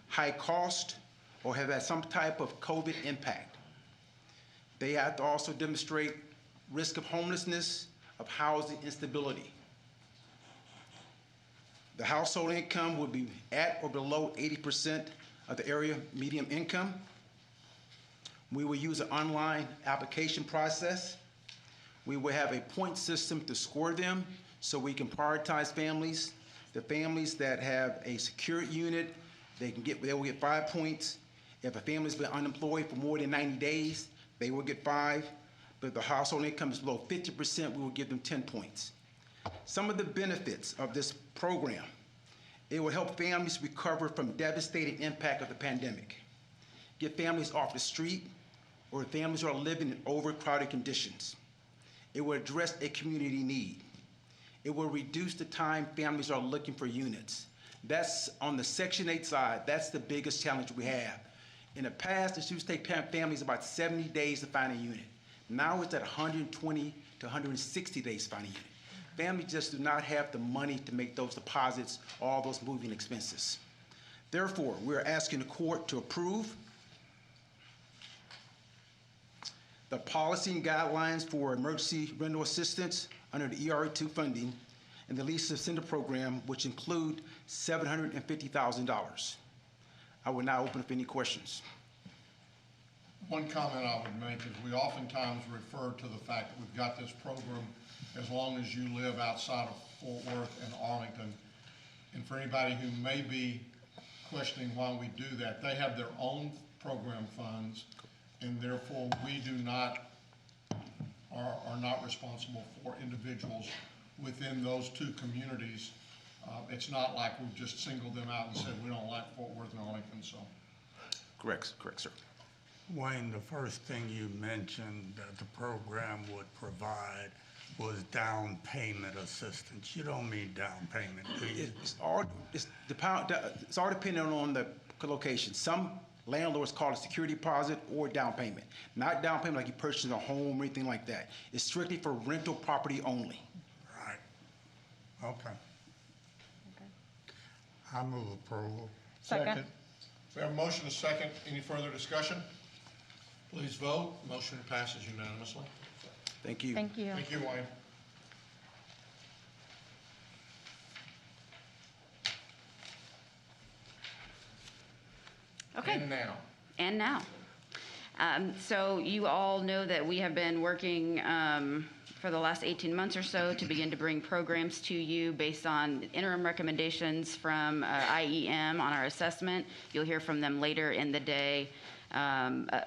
high cost, or have had some type of COVID impact. They have to also demonstrate risk of homelessness, of housing instability. The household income will be at or below 80% of the area median income. We will use an online application process. We will have a point system to score them so we can prioritize families. The families that have a secure unit, they will get 5 points. If a family's been unemployed for more than 90 days, they will get 5. But if the household income is below 50%, we will give them 10 points. Some of the benefits of this program: it will help families recover from devastating impact of the pandemic, get families off the street, or families who are living in overcrowded conditions. It will address a community need. It will reduce the time families are looking for units. That's on the Section 8 side, that's the biggest challenge we have. In the past, it used to take families about 70 days to find a unit. Now it's at 120 to 160 days to find a unit. Families just do not have the money to make those deposits, all those moving expenses. Therefore, we're asking the court to approve the policy and guidelines for emergency rental assistance under the ERA2 funding and the Lease Incentive Program, which include $750,000. I will now open up any questions. One comment I would make is we oftentimes refer to the fact that we've got this program as long as you live outside of Fort Worth and Arlington. And for anybody who may be questioning why we do that, they have their own program funds, and therefore we are not responsible for individuals within those two communities. It's not like we've just singled them out and said we don't like Fort Worth and Arlington, so. Correct, sir. Wayne, the first thing you mentioned that the program would provide was down payment assistance. You don't mean down payment, do you? It's all dependent on the location. Some landlords call it security deposit or down payment. Not down payment like you purchase a home or anything like that. It's strictly for rental property only. Right. Okay. I move approval. Second. We have a motion and a second. Any further discussion? Please vote. Motion passes unanimously. Thank you. Thank you. Thank you, Wayne. Okay. And now. So you all know that we have been working for the last 18 months or so to begin to bring programs to you based on interim recommendations from IEM on our assessment. You'll hear from them later in the day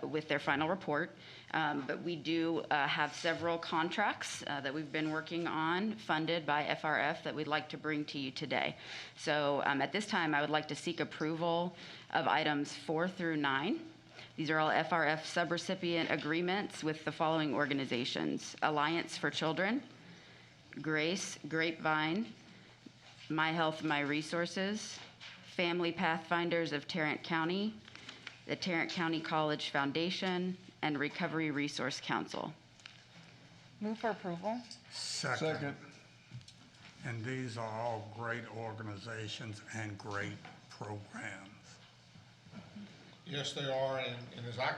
with their final report. But we do have several contracts that we've been working on, funded by FRF, that we'd like to bring to you today. So at this time, I would like to seek approval of items 4 through 9. These are all FRF subrecipient agreements with the following organizations: Alliance for Children, Grace, Grapevine, My Health, My Resources, Family Pathfinders of Tarrant County, the Tarrant County College Foundation, and Recovery Resource Council. Move for approval. Second. And these are all great organizations and great programs. Yes, they are, and as I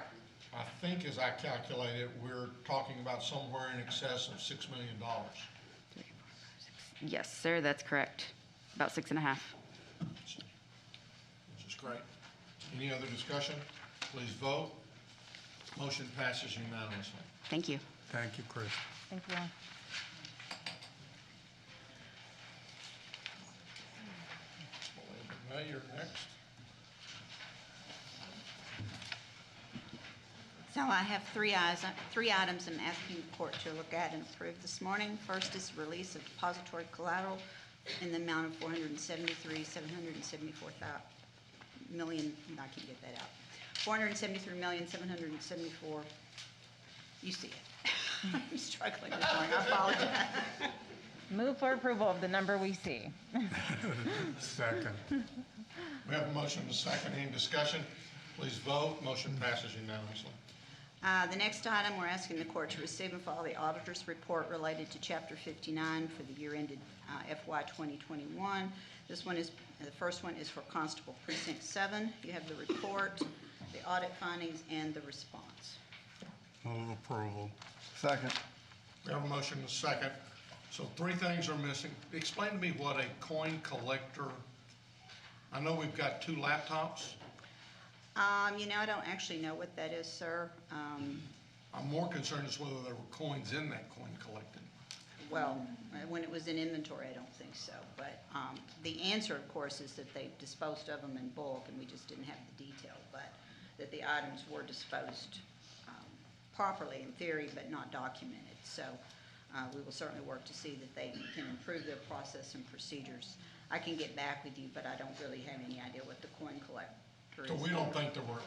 think as I calculated, we're talking about somewhere in excess of $6 million. Yes, sir, that's correct. About 6.5. Which is great. Any other discussion? Please vote. Motion passes unanimously. Thank you. Thank you, Chris. Thank you. Mayor, next. So I have three items I'm asking the court to look at and approve this morning. First is release of depository collateral in the amount of $473,774 million, I can't get that out. $473,774,000, you see it. I'm struggling this morning, I apologize. Move for approval of the number we see. Second. We have a motion and a second. Any discussion? Please vote. Motion passes unanimously. The next item, we're asking the court to receive and file the auditor's report related to Chapter 59 for the year ended FY 2021. The first one is for Constable Precinct 7. You have the report, the audit findings, and the response. Move approval. Second. We have a motion and a second. So 3 things are missing. Explain to me what a coin collector, I know we've got 2 laptops. I don't actually know what that is, sir. I'm more concerned as whether there were coins in that coin collected. Well, when it was in inventory, I don't think so. But the answer, of course, is that they disposed of them in bulk, and we just didn't have the detail, but that the items were disposed properly in theory, but not documented. So we will certainly work to see that they can improve their process and procedures. I can get back with you, but I don't really have any idea what the coin collector is. So we don't think there were,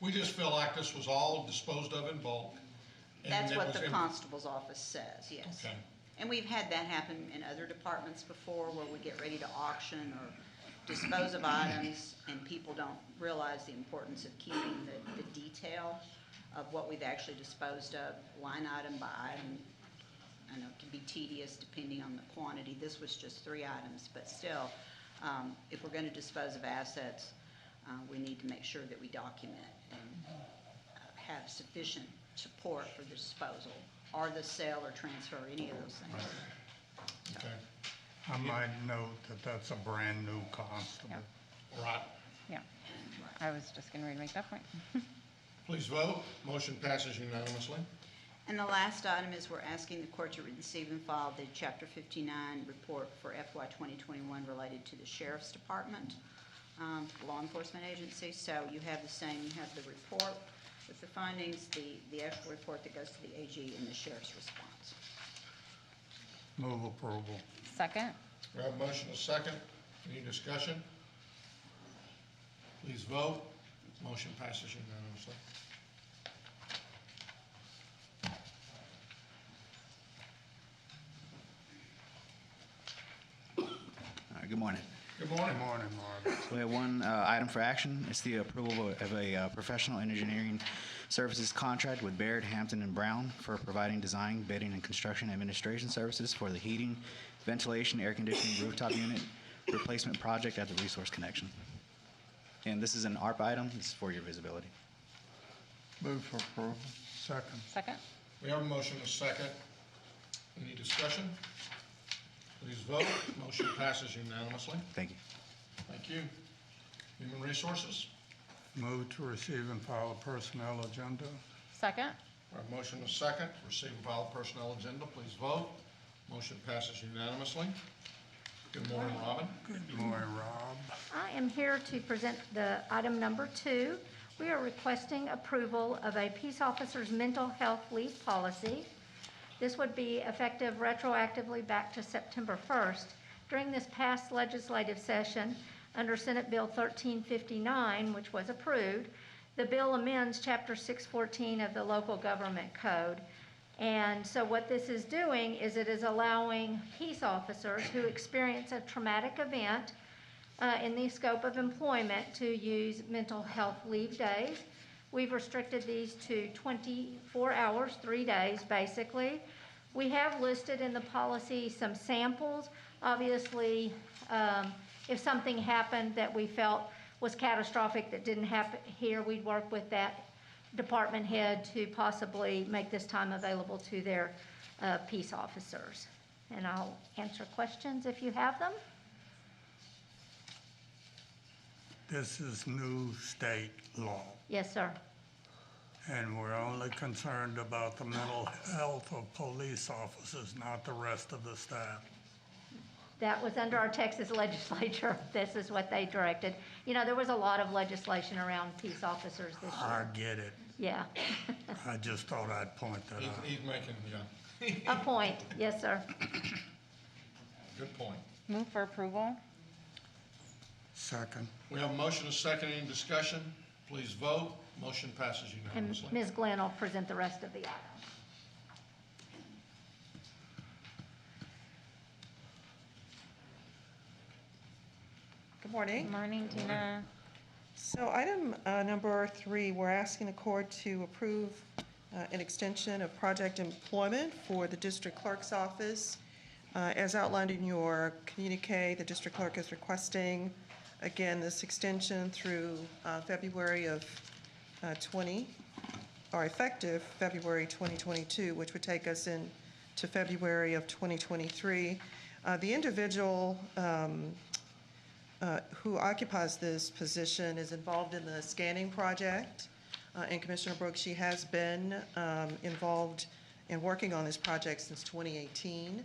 we just feel like this was all disposed of in bulk. and That's it what was the in- constable's office says, yes. Okay. And we've had that happen in other departments before, where we get ready to auction or dispose of items, and people don't realize the importance of keeping the detail of what we've actually disposed of, line item by item. I know it can be tedious depending on the quantity. This was just 3 items, but still, if we're gonna dispose of assets, we need to make sure that we document and have sufficient support for the disposal, or the sale or transfer, any of those things. Okay. I might note that that's a brand-new constable. Right. Yeah, I was just getting ready to make that point. Please vote. Motion passes unanimously. And the last item is we're asking the court to receive and file the Chapter 59 report for FY 2021 related to the Sheriff's Department, law enforcement agency. So you have the same, you have the report with the findings, the actual report that goes to the AG, and the Sheriff's response. Move approval. Second? We have a motion and a second. Any discussion? Please vote. Motion passes unanimously. Good morning. Good morning. Good morning, Marvin. So we have one item for action. It's the approval of a professional engineering services contract with Baird, Hampton, and Brown for providing design, bidding, and construction administration services for the heating, ventilation, air conditioning rooftop unit replacement project at the resource connection. And this is an ARP item. This is for your visibility. Move for approval. Second. Second? We have a motion and a second. Any discussion? Please vote. Motion passes unanimously. Thank you. Thank you. Human Resources. Move to receive and file a personnel agenda. Second? We have a motion and a second. Receive and file personnel agenda. Please vote. Motion passes unanimously. Good morning, Robin. Good morning, Rob. I am here to present the item number 2. We are requesting approval of a peace officer's mental health leave policy. This would be effective retroactively back to September 1st. During this past legislative session, under Senate Bill 1359, which was approved, the bill amends Chapter 614 of the Local Government Code. And so what this is doing is it is allowing peace officers who experience a traumatic event in the scope of employment to use mental health leave days. We've restricted these to 24 hours, 3 days basically, We have listed in the policy some samples. Obviously, if something happened that we felt was catastrophic that didn't happen here, we'd work with that department head to possibly make this time available to their peace officers. And I'll answer questions if you have them. This is new state law, Yes, sir. and we're only concerned about the mental health of police officers, not the rest of the staff. That was under our Texas legislature. This is what they directed. You know, there was a lot of legislation around peace officers this I year. get it. Yeah. I just thought I'd point that out. He's making, A point, yes, sir. good point. Move for approval. Second. We have a motion, a second, any discussion? Please vote. Motion passes And unanimously. Ms. Glenn will present the rest of the item. Good morning. Good morning, Tina. So item number 3, we're asking the court to approve an extension of project employment for the district clerk's office. As outlined in your communique, the district clerk is requesting, again, this extension through February of 20, or effective February 2022, which would take us into February of 2023. The individual who occupies this position is involved in the scanning project. And Commissioner Brooks, she has been involved in working on this project since 2018.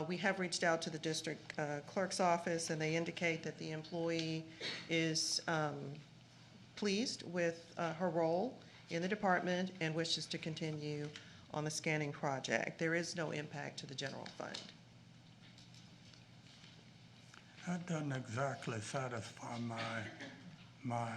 We have reached out to the district clerk's office, and they indicate that the employee is pleased with her role in the department and wishes to continue on the scanning project. There is no impact to the general fund. That doesn't exactly satisfy my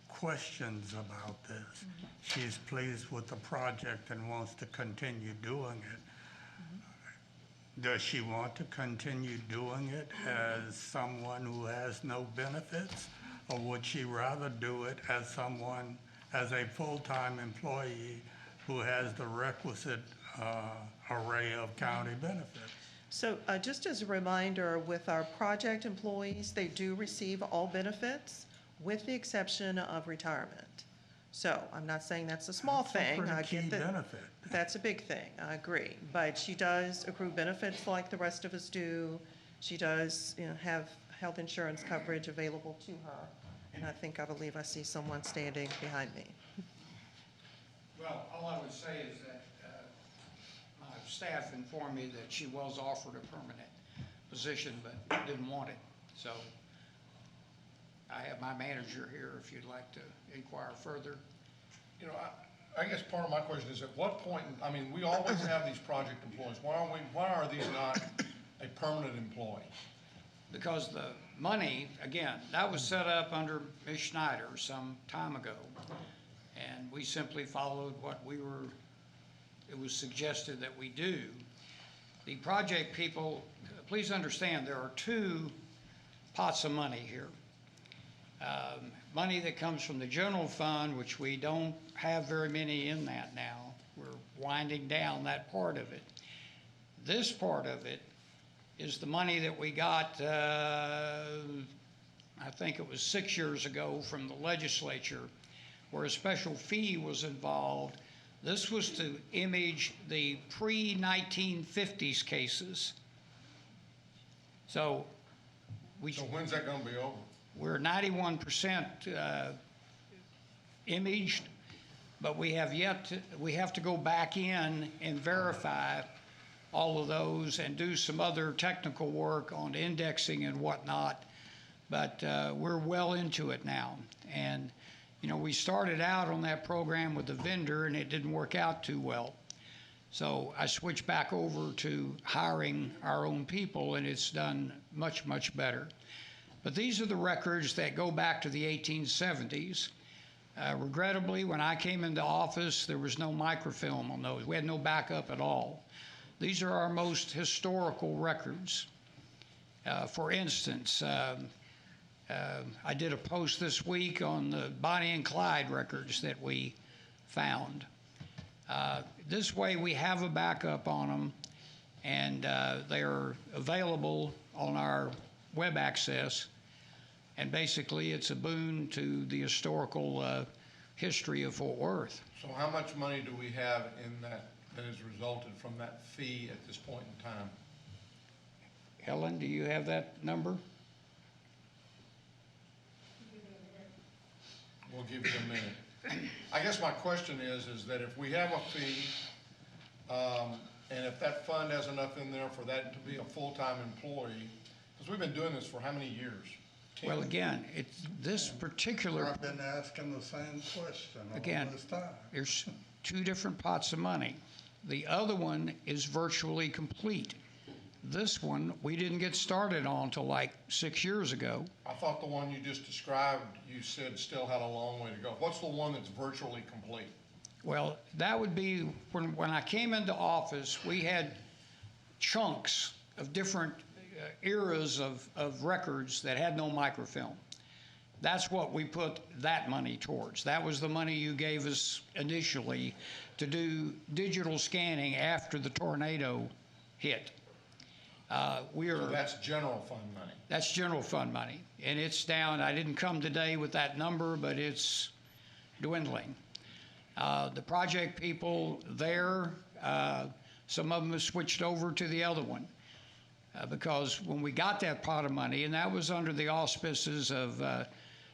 questions about this. She's pleased with the project and wants to continue doing it. Does she want to continue doing it as someone who has no benefits? Or would she rather do it as someone, as a full-time employee who has the requisite array of county benefits? So just as a reminder, with our project employees, they do receive all benefits with the exception of retirement. So I'm not saying that's a small thing. That's a I pretty get key that. benefit. That's a big thing, I agree. But she does accrue benefits like the rest of us do. She does, have health insurance coverage available to her. And I believe I see someone standing behind me. Well, all I would say is that my staff informed me that she was offered a permanent position, but didn't want it. So I have my manager here if you'd like to inquire further. I guess part of my question is, at what point, we always have these project employees. Why are these not a permanent employee? Because the money, again, that was set up under Ms. Schneider some time ago. And we simply followed what it was suggested that we do. The project people, please understand, there are 2 pots of money here. Money that comes from the general fund, which we don't have very many in that now. We're winding down that part of it. This part of it is the money that we got, I think it was 6 years ago from the legislature, where a special fee was involved. This was to image the pre-1950s cases. So when's that gonna be over? We're 91% imaged, but we have to go back in and verify all of those and do some other technical work on indexing and whatnot. But we're well into it now. And, we started out on that program with a vendor and it didn't work out too well. So I switched back over to hiring our own people, and it's done much, much better. But these are the records that go back to the 1870s. Regrettably, when I came into office, there was no microfilm on those. We had no backup at all. These are our most historical records. For instance, I did a post this week on the Bonnie and Clyde records that we found. This way, we have a backup on them, and they are available on our web access. And basically, it's a boon to the historical history of Fort Worth. So how much money do we have in that has resulted from that fee at this point in time? Helen, do you have that number? We'll give you a minute. I guess my question is that if we have a fee, and if that fund has enough in there for that to be a full-time employee, because we've been doing this for how many years? 10? Well, again, it's this particular. I've been asking the same question all Again, this time. there's two different pots of money. The other one is virtually complete. This one, we didn't get started on till like 6 years ago. I thought the one you just described, you said still had a long way to go. What's the one that's virtually complete? Well, that would be, when I came into office, we had chunks of different eras of records that had no microfilm. That's what we put that money towards. That was the money you gave us initially to do digital scanning after the tornado hit. So that's general fund money. That's general fund money, and it's down. I didn't come today with that number, but it's dwindling. The project people there, some of them have switched over to the other one. Because when we got that pot of money, and that was under the auspices of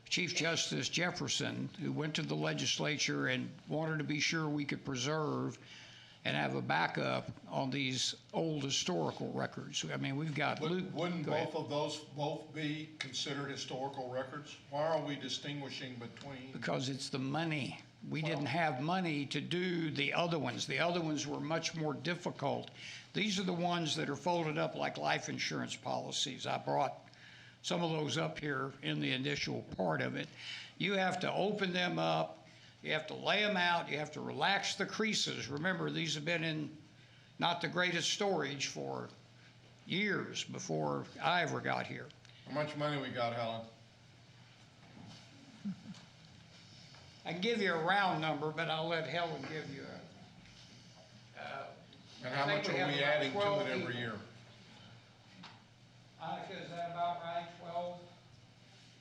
Chief Justice Jefferson, who went to the legislature and wanted to be sure we could preserve and have a backup on these old historical records. I mean, we've got Luke. Wouldn't both of those both be considered historical records? Why are we distinguishing between? Because it's the money. We didn't have money to do the other ones. The other ones were much more difficult. These are the ones that are folded up like life insurance policies. I brought some of those up here in the initial part of it. You have to open them up. You have to lay them out. You have to relax the creases. Remember, these have been in not the greatest storage for years before I ever got here. How much money we got, Helen? I can give you a round number, but I'll let Helen give you a. And how much are we adding to it every year? Is that about right? 12?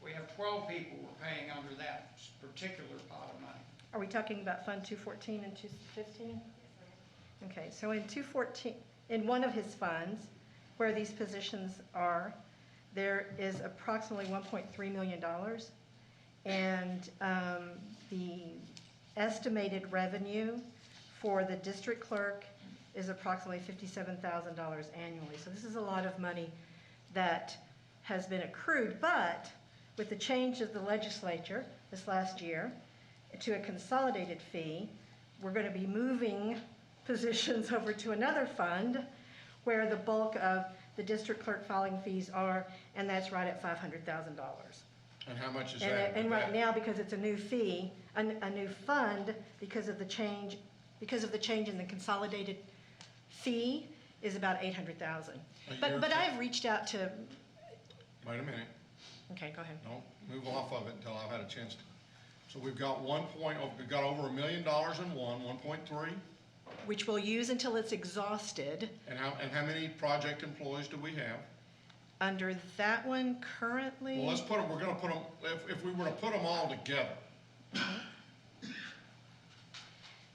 We have 12 people we're paying under that particular pot of money. Are we talking about Fund 214 and 215? Okay, so in 214, in one of his funds, where these positions are, there is approximately $1.3 million. And the estimated revenue for the district clerk is approximately $57,000 annually. So this is a lot of money that has been accrued, but with the change of the legislature this last year to a consolidated fee, we're going to be moving positions over to another fund where the bulk of the district clerk filing fees are, and that's right at $500,000. And how much is that? And right now, because it's a new fee, a new fund, because of the change in the consolidated fee, is about $800,000. But I've reached out to. Wait a minute. Okay, go ahead. Don't move off of it until I've had a chance to. So we've got we've got over $1 million in 1.3. Which we'll use until it's exhausted. And how many project employees do we have? Under that one currently. Well, let's put them. We're going to put them. If we were to put them all together.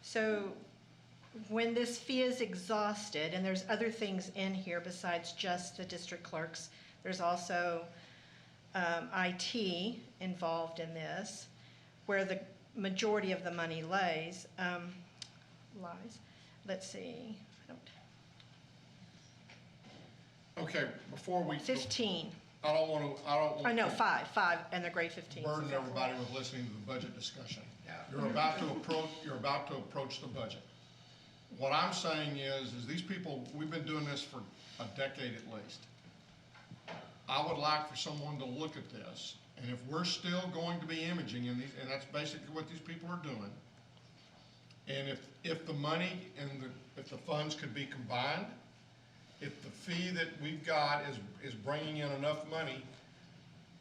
So when this fee is exhausted, and there's other things in here besides just the district clerks, there's also IT involved in this, where the majority of the money lies. Let's see. Okay, before we. 15. I don't want to. No, five, and they're grade 15. Burden everybody with listening to the budget discussion. You're about to approach the budget. What I'm saying is these people, we've been doing this for a decade at least. I would like for someone to look at this, and if we're still going to be imaging in these, and that's basically what these people are doing, and if the money and if the funds could be combined, if the fee that we've got is bringing in enough money,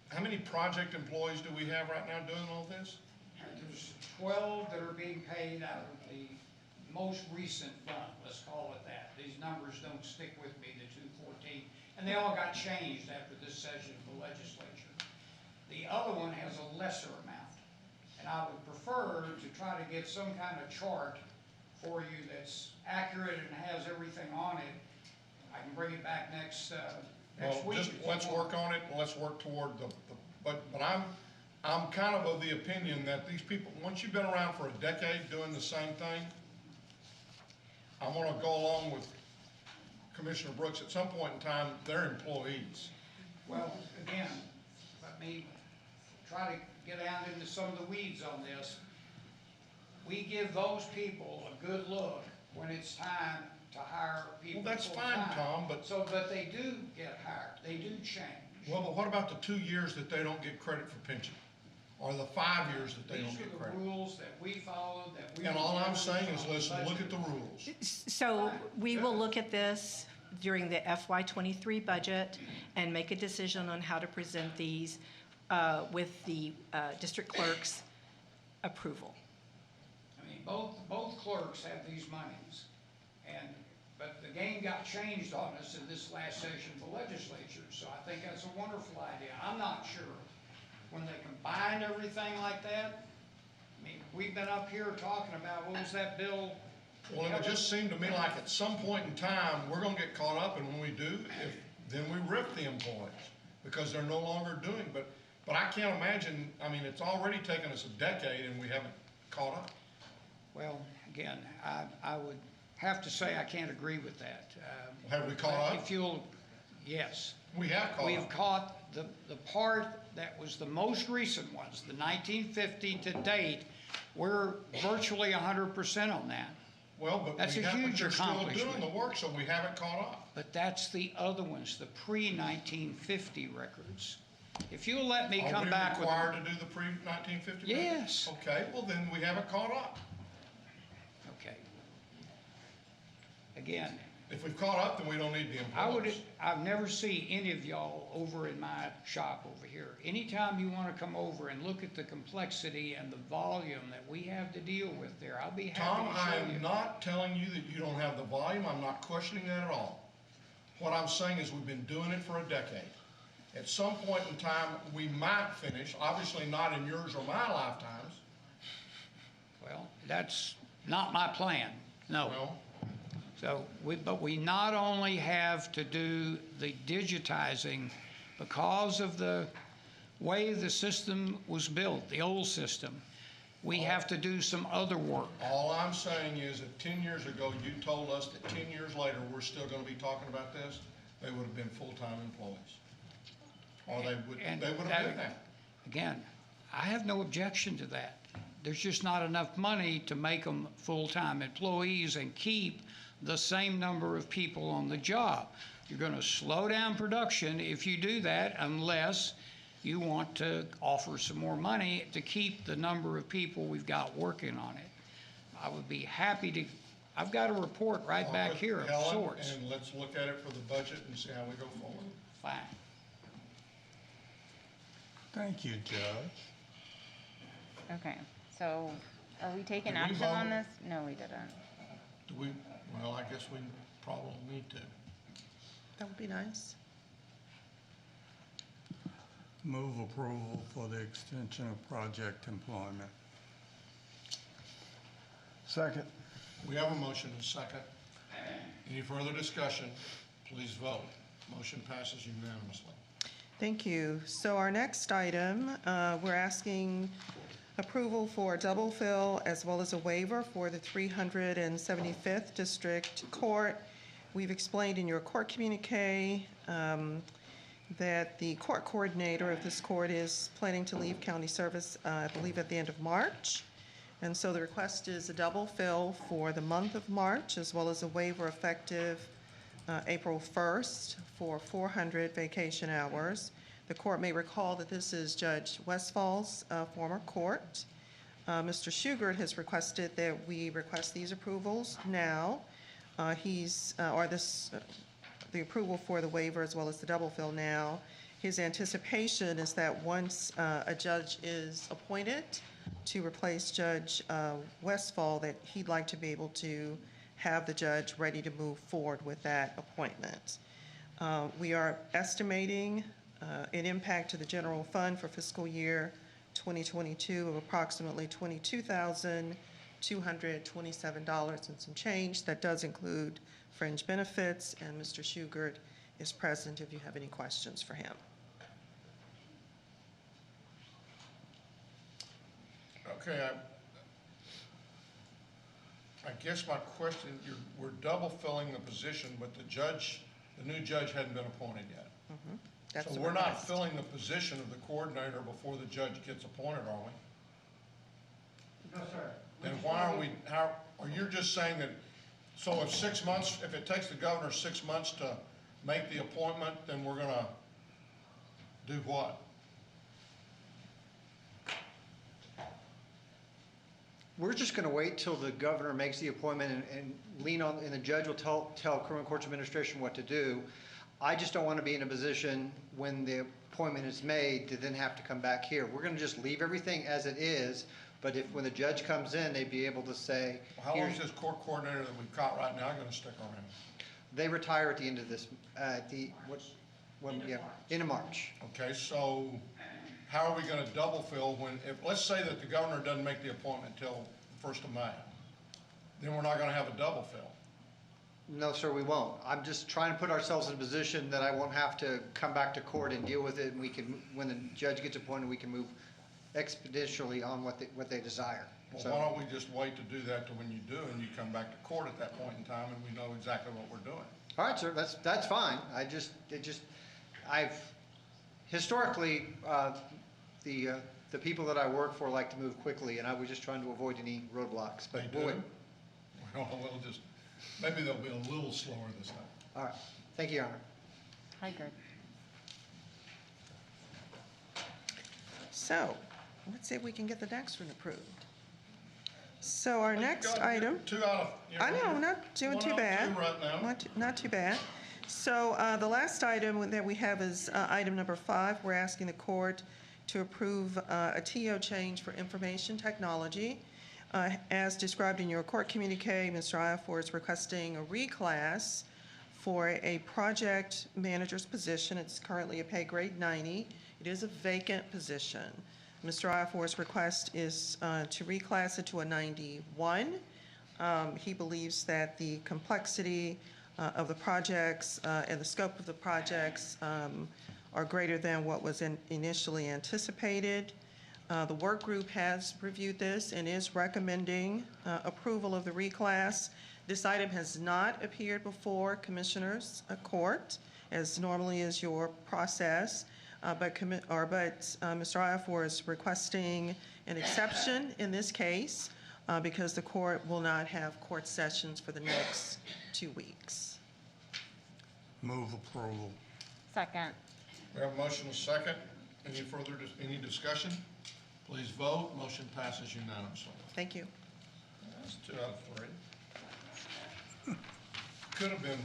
how many project employees do we have right now doing all this? There's 12 that are being paid out of the most recent fund, let's call it that. These numbers don't stick with me, the 214, and they all got changed after this session of the legislature. The other one has a lesser amount, and I would prefer to try to get some kind of chart for you that's accurate and has everything on it. I can bring it back next week. Just let's work on it, and let's work toward but I'm kind of the opinion that these people, once you've been around for a decade doing the same thing, I want to go along with Commissioner Brooks. At some point in time, they're employees. Well, again, let me try to get down into some of the weeds on this. We give those people a good look when it's time to hire people. Well, that's fine, Tom, but they do get hired. They do change. Well, but what about the 2 years that they don't get credit for pension? Or the 5 years that they don't get credit? These are the rules that we followed, that we. And all I'm saying is, listen, look at the rules. So we will look at this during the FY23 budget and make a decision on how to present these with the district clerk's approval. I mean, both clerks have these monies, but the game got changed on us in this last session of the legislature, so I think that's a wonderful idea. I'm not sure when they combine everything like that. I mean, we've been up here talking about, what was that bill? Well, it just seemed to me like at some point in time, we're gonna get caught up, and when we do, then we rip the employees, because they're no longer doing, but I can't imagine, I mean, it's already taken us a decade and we haven't caught up. Well, again, I would have to say I can't agree with that. Have we caught up? If you'll, yes. We have caught up. We've caught the part that was the most recent ones, the 1950 to date. We're virtually 100% on that. Well, but that's a huge you're still accomplishment. doing the work, so we haven't caught up. But that's the other ones, the pre-1950 records. If you'll let me come back with. Are we required to do the pre-1950? Yes. Okay, well then we haven't caught up. Okay. Again. If we've caught up, then we don't need the employees. I've never seen any of y'all over in my shop over here. Anytime you want to come over and look at the complexity and the volume that we have to deal with there, I'll be happy Tom, to show I you. am not telling you that you don't have the volume. I'm not questioning that at all. What I'm saying is we've been doing it for a decade. At some point in time, we might finish, obviously not in yours or my lifetimes. Well, that's not my plan, no. Well, So, but we not only have to do the digitizing because of the way the system was built, the old system, we have to do some other work. all I'm saying is that 10 years ago, you told us that 10 years later, we're still gonna be talking about this, they would have been full-time employees. Or they would have been that. Again, I have no objection to that. There's just not enough money to make them full-time employees and keep the same number of people on the job. You're going to slow down production if you do that, unless you want to offer some more money to keep the number of people we've got working on it. I would be happy to. I've got a report right back here of Helen, sorts. and let's look at it for the budget and see how we go forward. Fine. Thank you, Judge. Okay, so are we taking Did we action on vote? this? No, we didn't. Do we, well, I guess we probably need to. That would be nice. Move approval for the extension of project employment. Second. We have a motion and a second. Any further discussion? Please vote. Motion passes unanimously. Thank you. So our next item, we're asking approval for double fill as well as a waiver for the 375th District Court. We've explained in your court communique that the court coordinator of this court is planning to leave county service, I believe, at the end of March. And so the request is a double fill for the month of March as well as a waiver effective April 1st for 400 vacation hours. The court may recall that this is Judge Westfall's former court. Mr. Shugart has requested that we request these approvals now. The approval for the waiver as well as the double fill now. his anticipation is that once a judge is appointed to replace Judge Westfall, that he'd like to be able to have the judge ready to move forward with that appointment. We are estimating an impact to the general fund for fiscal year 2022 of approximately $22,227 and some change. That does include fringe benefits, and Mr. Shugart is present if you have any questions for him. Okay, I guess my question, we're double filling the position, but the new judge hadn't been appointed yet. That's So the we're not request. filling the position of the coordinator before the judge gets appointed, are we? No, sir. Then why are we, or you're just saying that, so if 6 months, if it takes the governor 6 months to make the appointment, then we're gonna do what? We're just going to wait till the governor makes the appointment and lean on, and the judge will tell criminal courts administration what to do. I just don't want to be in a position when the appointment is made to then have to come back here. We're going to just leave everything as it is, but if when the judge comes in, they'd be able to say. How long is this court coordinator that we've got right now gonna stick around? They retire at the end of this, end of March. Okay, so how are we gonna double fill when, let's say that the governor doesn't make the appointment till the 1st of May, then we're not gonna have a double fill. No, sir, we won't. I'm just trying to put ourselves in a position that I won't have to come back to court and deal with it, and we can, when the judge gets appointed, we can move expeditiously on what they desire. Well, So- why don't we just wait to do that till when you do, and you come back to court at that point in time, and we know exactly what we're doing. All right, sir, that's fine. I've, historically, the people that I work for like to move quickly, and I was just trying to avoid any roadblocks, but They we'll do? wait. Well, we'll just, maybe they'll be a little slower this time. All right, thank you, Your Honor. Hi, good. So, let's see if we can get the next one approved. So our next item. I know, not doing too bad. Not too bad. So the last item that we have is item number 5. We're asking the court to approve a TO change for information technology. As described in your court communique, Mr. Iafor is requesting a reclass for a project manager's position. It's currently a pay grade 90. It is a vacant position. Mr. Iafor's request is to reclass it to a 91. He believes that the complexity of the projects and the scope of the projects are greater than what was initially anticipated. The work group has reviewed this and is recommending approval of the reclass. This item has not appeared before Commissioners Court, as normally is your process. But Mr. Iafor is requesting an exception in this case because the court will not have court sessions for the next 2 weeks. Move approval. Second. We have a motion and a second. Any discussion? Please vote. Motion passes unanimously. Thank you. That's 2 out of 3. Could have been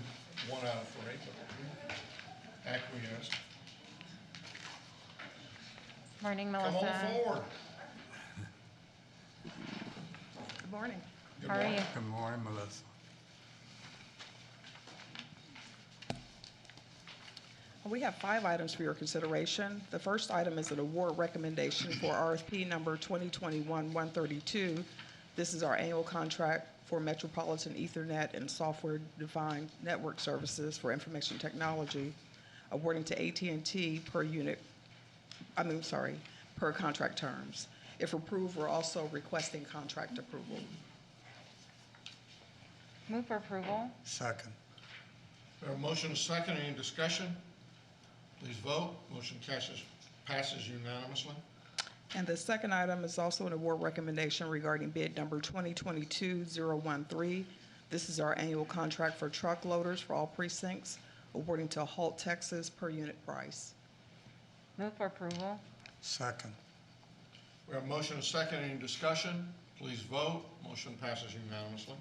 1 out of 3, but acquiesced. Morning, Melissa. Come on forward. Good morning. How are you? Good morning, Melissa. We have 5 items for your consideration. The first item is an award recommendation for RFP number 2021-132. This is our annual contract for Metropolitan Ethernet and software-defined network services for information technology, awarding to AT&T per contract terms. If approved, we're also requesting contract approval. Move for approval. Second. We have a motion and a second. Any discussion? Please vote. Motion passes unanimously. And the second item is also an award recommendation regarding bid number 2022-013. This is our annual contract for truck loaders for all precincts, awarding to Halt, Texas per unit price. Move for approval. Second. We have a motion and a second. Any discussion? Please vote. Motion passes unanimously.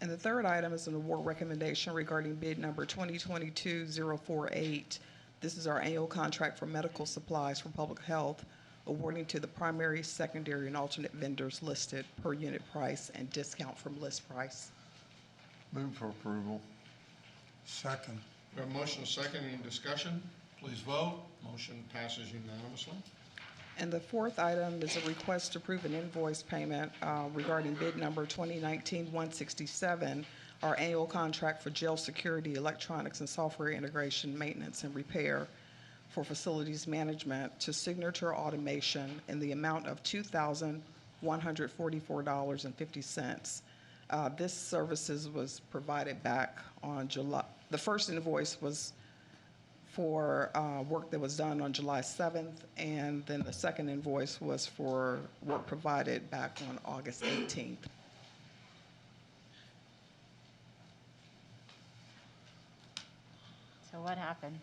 And the third item is an award recommendation regarding bid number 2022-048. This is our annual contract for medical supplies for public health, awarding to the primary, secondary, and alternate vendors listed per unit price and discount from list price. Move for approval. Second. We have a motion and a second. Any discussion? Please vote. Motion passes unanimously. And the fourth item is a request to approve an invoice payment regarding bid number 2019-167, our annual contract for jail security, electronics and software integration, maintenance, and repair for facilities management to Signature Automation in the amount of $2,144.50. This services was provided back on July. The first invoice was for work that was done on July 7th, and then the second invoice was for work provided back on August 18th. So what happened?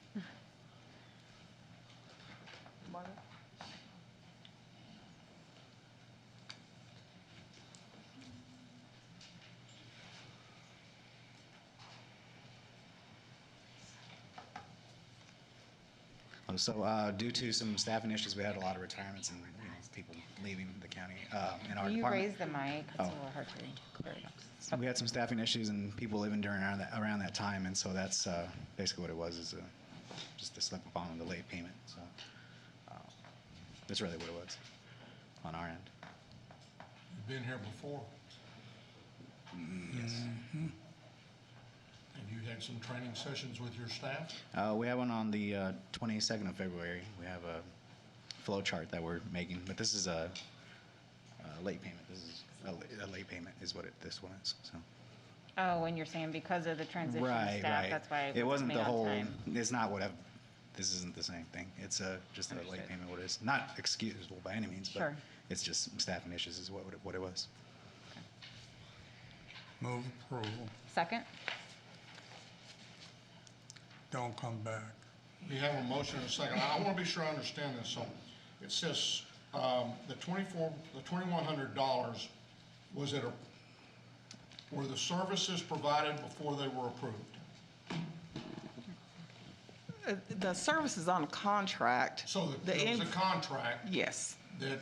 So due to some staffing issues, we had a lot of retirements and people leaving the county in our You department. raised the mic. It's a little hard to clear it up. So we had some staffing issues and people leaving around that time, and so that's basically what it was, is just a slip up on the late payment. So that's really what it was on our end. You've been here before. Yes. And you had some training sessions with your staff? We have one on the 22nd of February. We have a flow chart that we're making, but this is a late payment. This is a late payment is what this one is. So. Oh, when you're saying because of the transition Right, staff, right. that's why it wasn't made the on whole. time. It's not what I've. This isn't the same thing. It's just a late payment. What it is not excusable by any means, but Sure. it's just staffing issues is what it was. Move approval. Second? Don't come back. We have a motion and a second. I want to be sure I understand this. So it says the $2,100, were the services provided before they were approved? The service is on a contract. So there was a contract. Yes. That,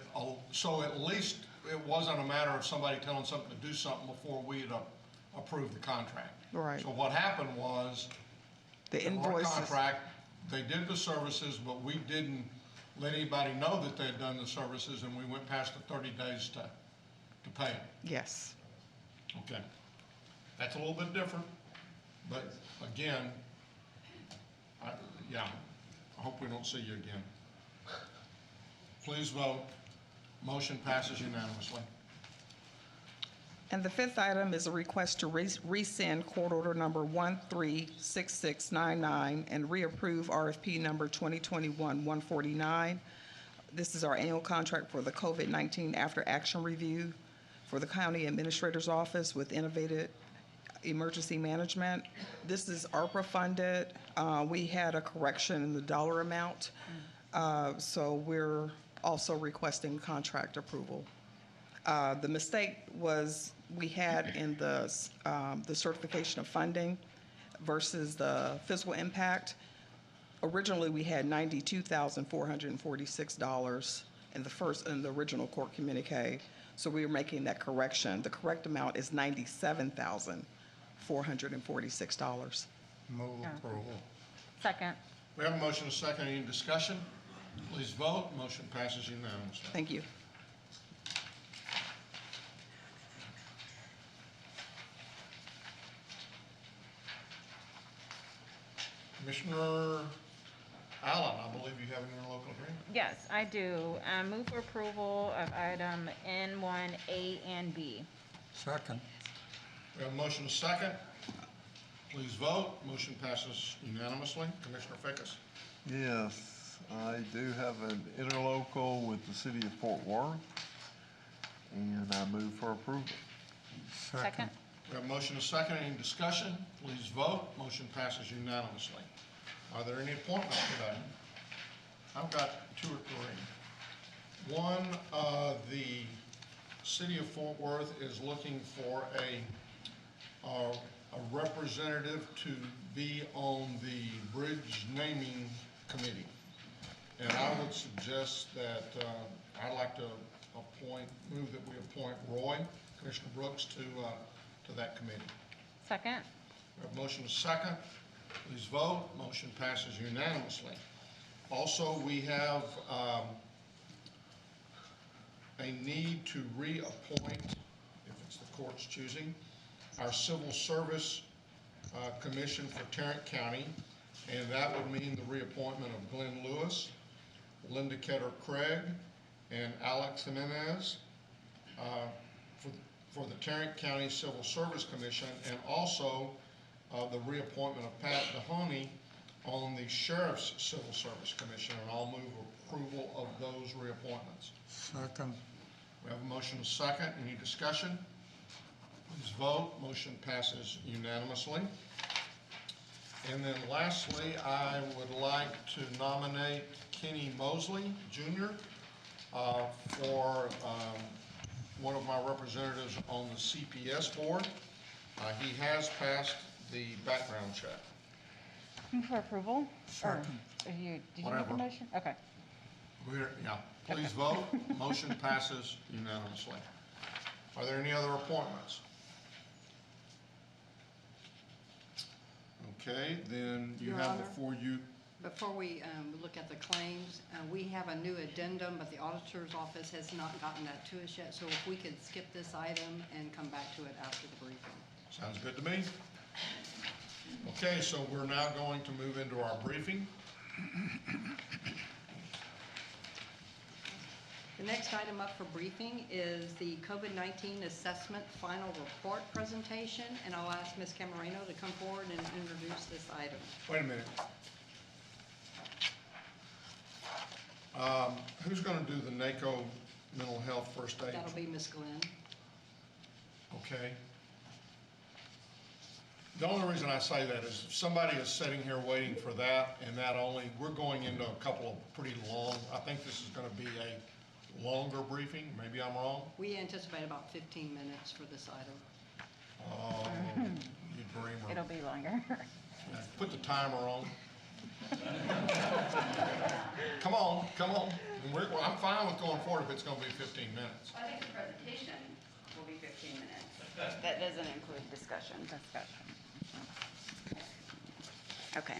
so at least it wasn't a matter of somebody telling something to do something before we had approved the contract. Right. So what happened was, The our invoices. contract, they did the services, but we didn't let anybody know that they had done the services, and we went past the 30 days to pay them. Yes. Okay. That's a little bit different, but again, I hope we don't see you again. Please vote. Motion passes unanimously. And the fifth item is a request to rescind court order number 136699 and reapprove RFP number 2021-149. This is our annual contract for the COVID-19 After Action Review for the County Administrator's Office with Innovative Emergency Management. This is ARPA funded. We had a correction in the dollar amount, so we're also requesting contract approval. The mistake was we had in the certification of funding versus the fiscal impact. Originally, we had $92,446 in the original court communique. So we were making that correction. The correct amount is $97,446. Move approval. Second. We have a motion and a second. Any discussion? Please vote. Motion passes unanimously. Thank you. Commissioner Allen, I believe you have an interlocal agreement. Yes, I do. Move for approval of item N1A and B. Second. We have a motion and a second. Please vote. Motion passes unanimously. Commissioner Fickus. Yes, I do have an interlocal with the city of Fort Worth, and I move for approval. Second. We have a motion and a second. Any discussion? Please vote. Motion passes unanimously. Are there any appointments today? I've got two or three. One, the city of Fort Worth is looking for a representative to be on the bridge naming committee. And I would suggest that, I'd like to move that we appoint Roy, Commissioner Brooks, to that committee. Second? We have a motion to second. Please vote. Motion passes unanimously. Also, we have a need to reappoint, if it's the court's choosing, our Civil Service Commission for Tarrant County, and that would mean the reappointment of Glenn Lewis, Linda Ketter-Craig, and Alex Jimenez for the Tarrant County Civil Service Commission, and also the reappointment of Pat Mahoney on the Sheriff's Civil Service Commission, and I'll move approval of those reappointments. Second. We have a motion to second. Any discussion? Please vote. Motion passes unanimously. And then lastly, I would like to nominate Kenny Mosley, Jr., for one of my representatives on the CPS board. He has passed the background check. Looking for approval? Second. Did you make Whatever. a motion? Okay. Please vote. Motion passes unanimously. Are there any other appointments? Okay, then you Your have Honor. before you, Before we look at the claims, we have a new addendum, but the auditor's office has not gotten that to us yet. So if we could skip this item and come back to it after the briefing. sounds good to me. Okay, so we're now going to move into our briefing. The next item up for briefing is the COVID-19 assessment final report presentation, and I'll ask Ms. Camarino to come forward and introduce this item. Wait a minute. Who's going to do the Naco mental health first aid? That'll be Ms. Glenn. Okay. The only reason I say that is if somebody is sitting here waiting for that and that only, we're going into a couple of pretty long, I think this is going to be a longer briefing. Maybe I'm wrong. We anticipate about 15 minutes for this item. Oh, you dreamer. It'll be longer. Yeah, put the timer on. Come on. I'm fine with going forward if it's going to be 15 minutes. I think the presentation will be 15 minutes. That doesn't include discussion. Okay.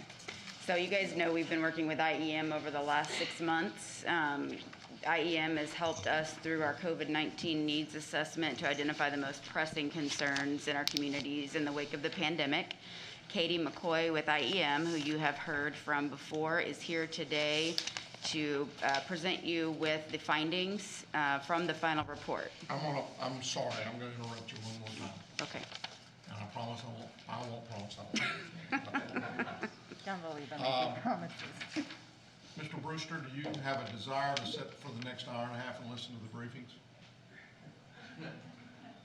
So you guys know we've been working with IEM over the last 6 months. IEM has helped us through our COVID-19 needs assessment to identify the most pressing concerns in our communities in the wake of the pandemic. Katie McCoy with IEM, who you have heard from before, is here today to present you with the findings from the final report. I'm sorry, I'm going to interrupt you one more time. Okay. And I promise I won't promise I won't. Don't believe I'm making promises. Mr. Brewster, do you have a desire to sit for the next hour and a half and listen to the briefings?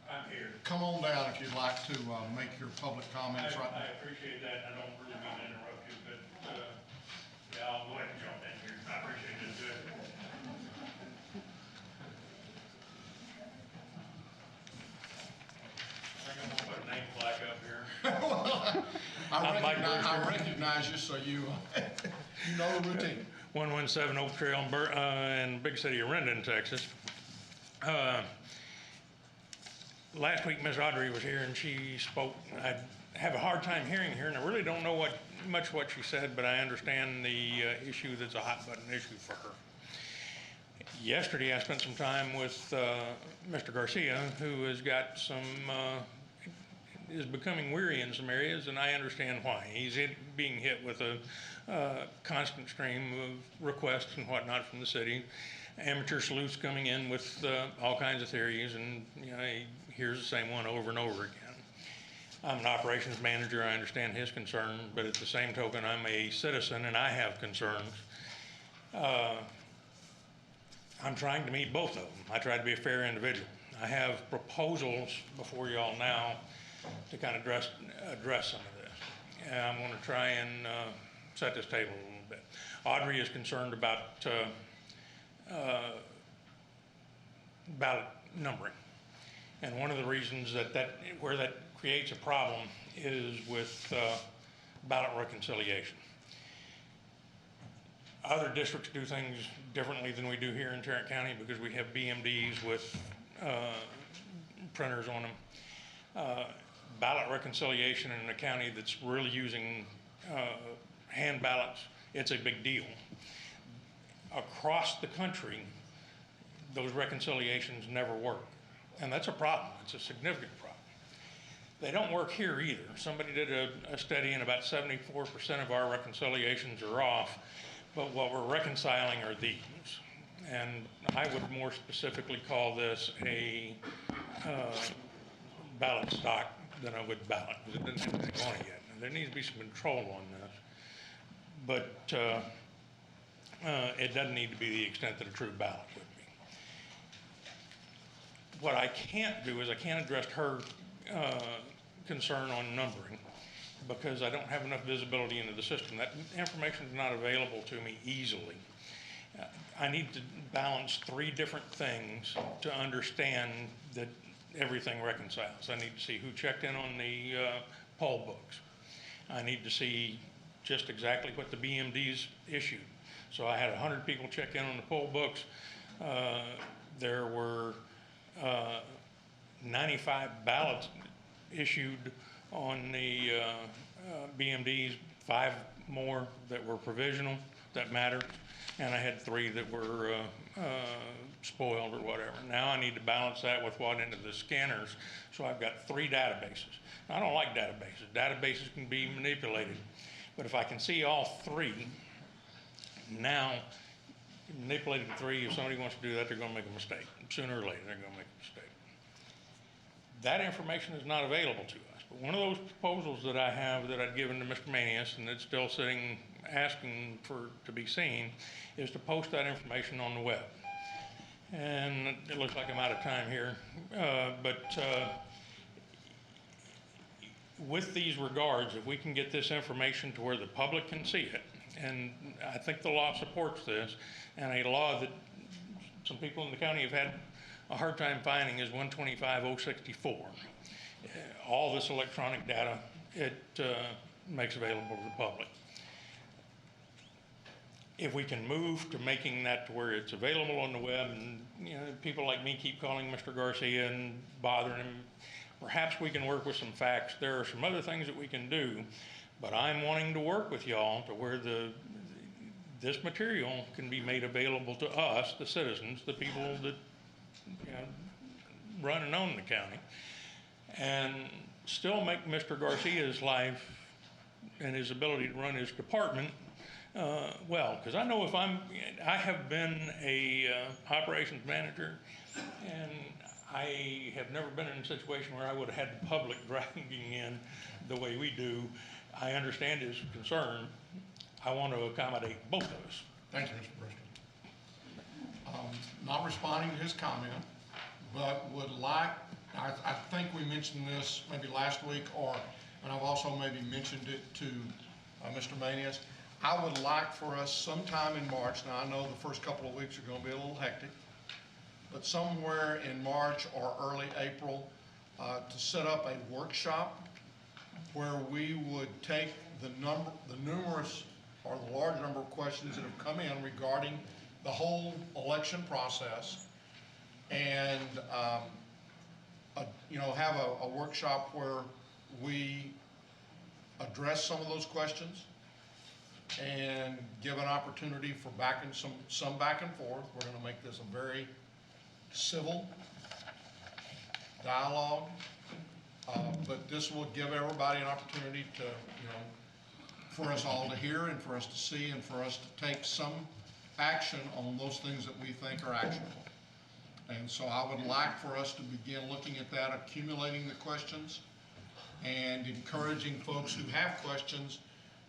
I'm here. Come on down if you'd like to make your public comments right now. I appreciate that. I don't really mean to interrupt you, but, yeah, I'll go ahead and jump in here. I appreciate it. I think I'm gonna put a name flag up here. I recognize you, so you know the routine. 117 Oak Trail in the big city of Rendon, Texas. Last week, Ms. Audrey was here and she spoke. I have a hard time hearing her, and I really don't know much what she said, but I understand the issue that's a hot button issue for her. Yesterday, I spent some time with Mr. Garcia, who has got is becoming weary in some areas, and I understand why. He's being hit with a constant stream of requests and whatnot from the city. Amateur sleuths coming in with all kinds of theories, and he hears the same one over and over again. I'm an operations manager. I understand his concern, but at the same token, I'm a citizen and I have concerns. I'm trying to meet both of them. I try to be a fair individual. I have proposals before you all now to kind of address some of this. And I'm going to try and set this table a little bit. Audrey is concerned about ballot numbering. And one of the reasons where that creates a problem is with ballot reconciliation. Other districts do things differently than we do here in Tarrant County because we have BMDs with printers on them. Ballot reconciliation in a county that's really using hand ballots, it's a big deal. Across the country, those reconciliations never work. And that's a problem. It's a significant problem. They don't work here either. Somebody did a study and about 74% of our reconciliations are off, but what we're reconciling are these. And I would more specifically call this a ballot stock than I would ballot, because it doesn't have anything on it yet. And there needs to be some control on this. But it doesn't need to be the extent that a true ballot would be. What I can't do is I can't address her concern on numbering because I don't have enough visibility into the system. That information is not available to me easily. I need to balance 3 different things to understand that everything reconciles. I need to see who checked in on the poll books. I need to see just exactly what the BMDs issued. So I had 100 people check in on the poll books. There were 95 ballots issued on the BMDs, 5 more that were provisional that mattered, and I had 3 that were spoiled or whatever. Now I need to balance that with what into the scanners, so I've got 3 databases. Now, I don't like databases. Databases can be manipulated, but if I can see all 3, now manipulating 3, if somebody wants to do that, they're going to make a mistake. Sooner or later, they're going to make a mistake. That information is not available to us. But one of those proposals that I have that I'd given to Mr. Manius, and it's still sitting asking to be seen, is to post that information on the web. And it looks like I'm out of time here, but with these regards, if we can get this information to where the public can see it, and I think the law supports this, and a law that some people in the county have had a hard time finding is 125.064. All this electronic data, it makes available to the public. If we can move to making that to where it's available on the web, and people like me keep calling Mr. Garcia and bothering him, perhaps we can work with some facts. There are some other things that we can do, but I'm wanting to work with y'all to where this material can be made available to us, the citizens, the people that run and own the county, and still make Mr. Garcia's life and his ability to run his department well. Because I know I have been a operations manager, and I have never been in a situation where I would have had the public dragging in the way we do. I understand his concern. I want to accommodate both of us. Thank you, Mr. Bristol. Not responding to his comment, but would like, I think we mentioned this maybe last week, and I've also maybe mentioned it to Mr. Manius. I would like for us sometime in March, now I know the first couple of weeks are going to be a little hectic, but somewhere in March or early April to set up a workshop where we would take the numerous or the large number of questions that have come in regarding the whole election process and have a workshop where we address some of those questions and give an opportunity for some back and forth. We're going to make this a very civil dialogue, but this will give everybody an opportunity to, for us all to hear and for us to see and for us to take some action on those things that we think are actionable. And so I would like for us to begin looking at that, accumulating the questions and encouraging folks who have questions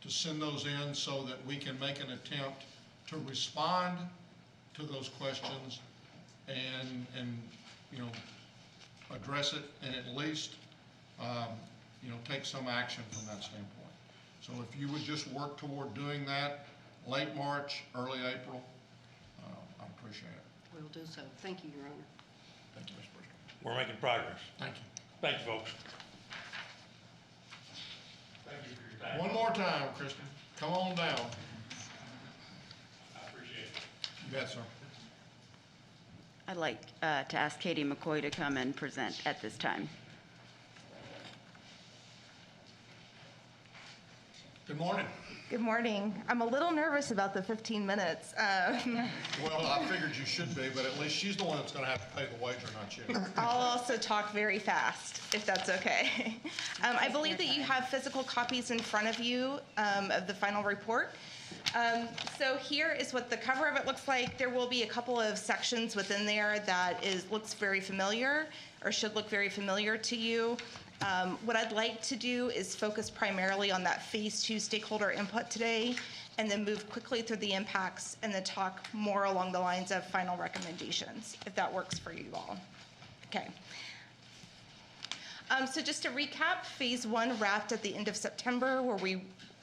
to send those in so that we can make an attempt to respond to those questions and address it and at least take some action from that standpoint. So if you would just work toward doing that late March, early April, I appreciate it. We'll do so. Thank you, Your Honor. Thank you, Mr. Bristol. We're making progress. Thank you. Thank you, folks. Thank you for your time. One more time, Kristen. Come on down. Yes, sir. I'd like to ask Katie McCoy to come and present at this time. Good morning. Good morning. I'm a little nervous about the 15 minutes. Well, I figured you should be, but at least she's the one that's going to have to pay the wager, not you. I'll also talk very fast, if that's okay. I believe that you have physical copies in front of you of the final report. So here is what the cover of it looks like. There will be a couple of sections within there that looks very familiar, or should look very familiar to you. What I'd like to do is focus primarily on that phase 2 stakeholder input today, and then move quickly through the impacts, and then talk more along the lines of final recommendations, if that works for you all. Okay. So just to recap, phase 1 wrapped at the end of September,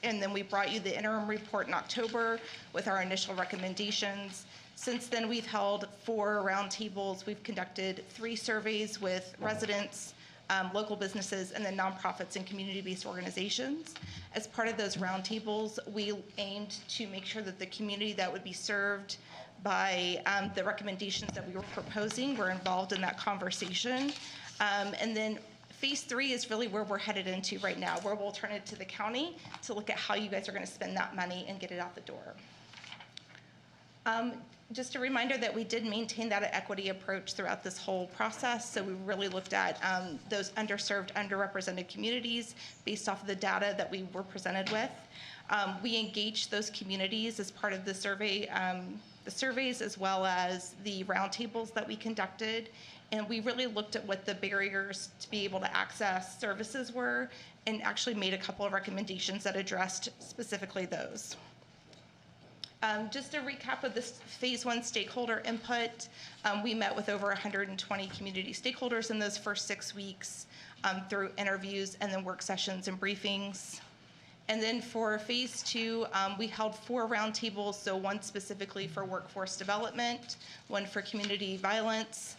and then we brought you the interim report in October with our initial recommendations. Since then, we've held 4 roundtables. We've conducted 3 surveys with residents, local businesses, and then nonprofits and community-based organizations. As part of those roundtables, we aimed to make sure that the community that would be served by the recommendations that we were proposing were involved in that conversation. And then phase 3 is really where we're headed into right now, where we'll turn it to the county to look at how you guys are going to spend that money and get it out the door. Just a reminder that we did maintain that equity approach throughout this whole process. So we really looked at those underserved, underrepresented communities based off of the data that we were presented with. We engaged those communities as part of the surveys, as well as the roundtables that we conducted. And we really looked at what the barriers to be able to access services were, and actually made a couple of recommendations that addressed specifically those. Just a recap of this phase 1 stakeholder input, we met with over 120 community stakeholders in those first 6 weeks through interviews and then work sessions and briefings. And then for phase 2, we held 4 roundtables, so 1 specifically for workforce development, 1 for community violence,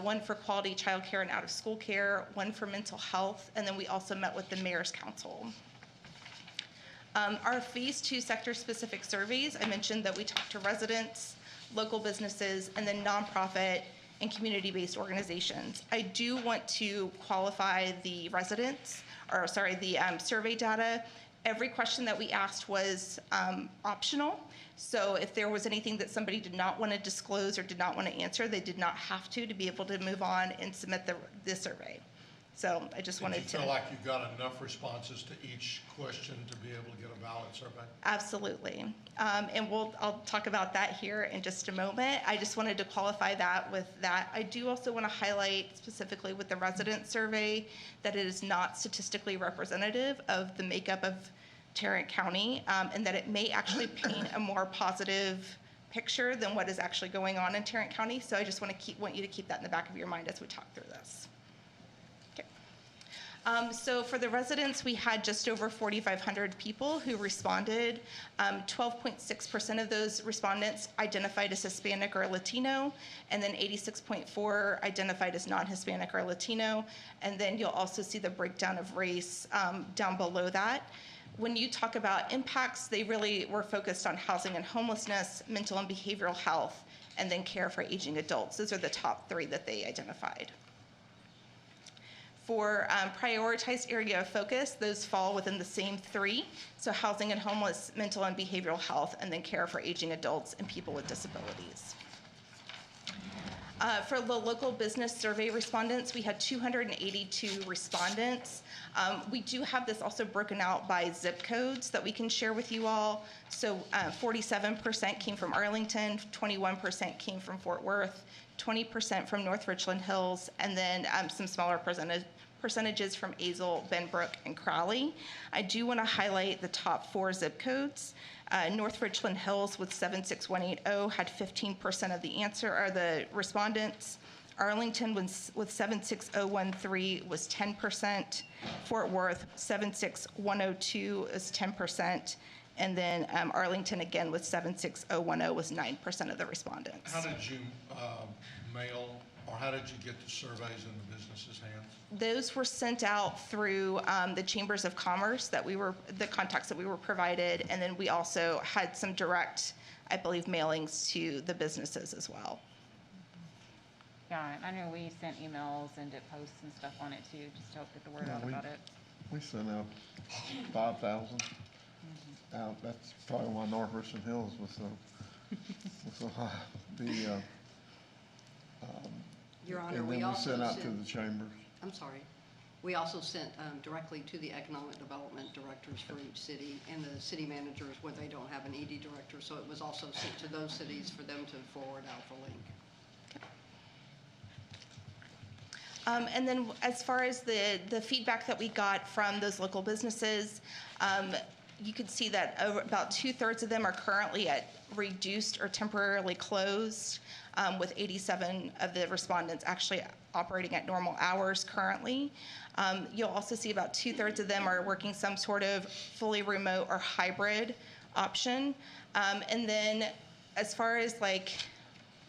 1 for quality childcare and out-of-school care, 1 for mental health, and then we also met with the Mayor's Council. Our phase 2 sector-specific surveys, I mentioned that we talked to residents, local businesses, and then nonprofit and community-based organizations. I do want to qualify the survey data. Every question that we asked was optional. So if there was anything that somebody did not want to disclose or did not want to answer, they did not have to be able to move on and submit the survey. So I just wanted to. Did you feel like you got enough responses to each question to be able to get a valid survey? Absolutely. And I'll talk about that here in just a moment. I just wanted to qualify that with that. I do also want to highlight specifically with the resident survey that it is not statistically representative of the makeup of Tarrant County, and that it may actually paint a more positive picture than what is actually going on in Tarrant County. So I just want you to keep that in the back of your mind as we talk through this. So for the residents, we had just over 4,500 people who responded. 12.6% of those respondents identified as Hispanic or Latino, and then 86.4% identified as non-Hispanic or Latino. And then you'll also see the breakdown of race down below that. When you talk about impacts, they really were focused on housing and homelessness, mental and behavioral health, and then care for aging adults. Those are the top 3 that they identified. For prioritized area of focus, those fall within the same 3. So housing and homeless, mental and behavioral health, and then care for aging adults and people with disabilities. For the local business survey respondents, we had 282 respondents. We do have this also broken out by zip codes that we can share with you all. So 47% came from Arlington, 21% came from Fort Worth, 20% from North Richland Hills, and then some smaller percentages from Azle, Benbrook, and Crowley. I do want to highlight the top 4 zip codes. North Richland Hills with 76180 had 15% of the respondents. Arlington with 76013 was 10%. Fort Worth 76102 is 10%. And then Arlington again with 76010 was 9% of the respondents. How did you mail, or how did you get the surveys in the businesses' hands? Those were sent out through the chambers of commerce the contacts that we were provided, and then we also had some direct I believe, mailings to the businesses as well. Yeah, I know we sent emails and did posts and stuff on it too, just to help get the word out about it. We sent out 5,000 out. That's probably why North Richland Hills was so high. Your Honor, And we then we also sent out to sent- the chambers. I'm sorry. We also sent directly to the economic development directors for each city and the city managers when they don't have an ED director. So it was also sent to those cities for them to forward out the link. And then as far as the feedback that we got from those local businesses, you could see that about 2/3 of them are currently at reduced or temporarily closed, with 87 of the respondents actually operating at normal hours currently. You'll also see about 2/3 of them are working some sort of fully remote or hybrid option. And then as far as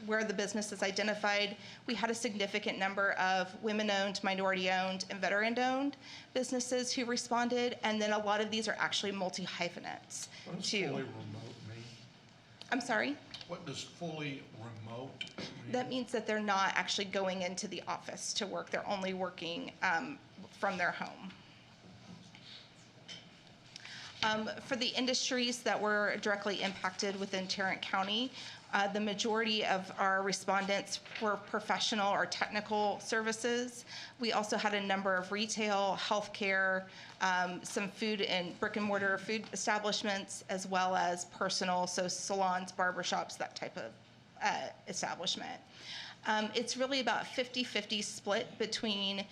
where the business is identified, we had a significant number of women-owned, minority-owned, and veteran-owned businesses who responded, and then a lot of these are actually multi-hyphenates What does too. fully remote mean? I'm sorry? What does fully remote mean? That means that they're not actually going into the office to work. They're only working from their home. For the industries that were directly impacted within Tarrant County, the majority of our respondents were professional or technical services. We also had a number of retail, healthcare, some food and brick and mortar food establishments, as well as personal, so salons, barbershops, that type of establishment. It's really about 50-50 split between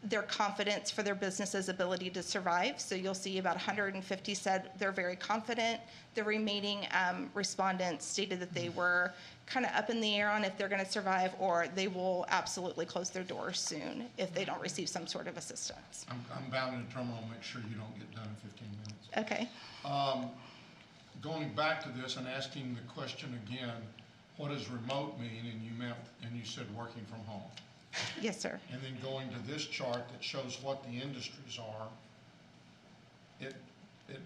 their confidence for their business's ability to survive. So you'll see about 150 said they're very confident. The remaining respondents stated that they were kind of up in the air on if they're going to survive, or they will absolutely close their doors soon if they don't receive some sort of assistance. I'm bound and determined I'll make sure you don't get done in 15 minutes. Okay. Going back to this and asking the question again, what does remote mean? And you said working from home. Yes, sir. And then going to this chart that shows what the industries are, it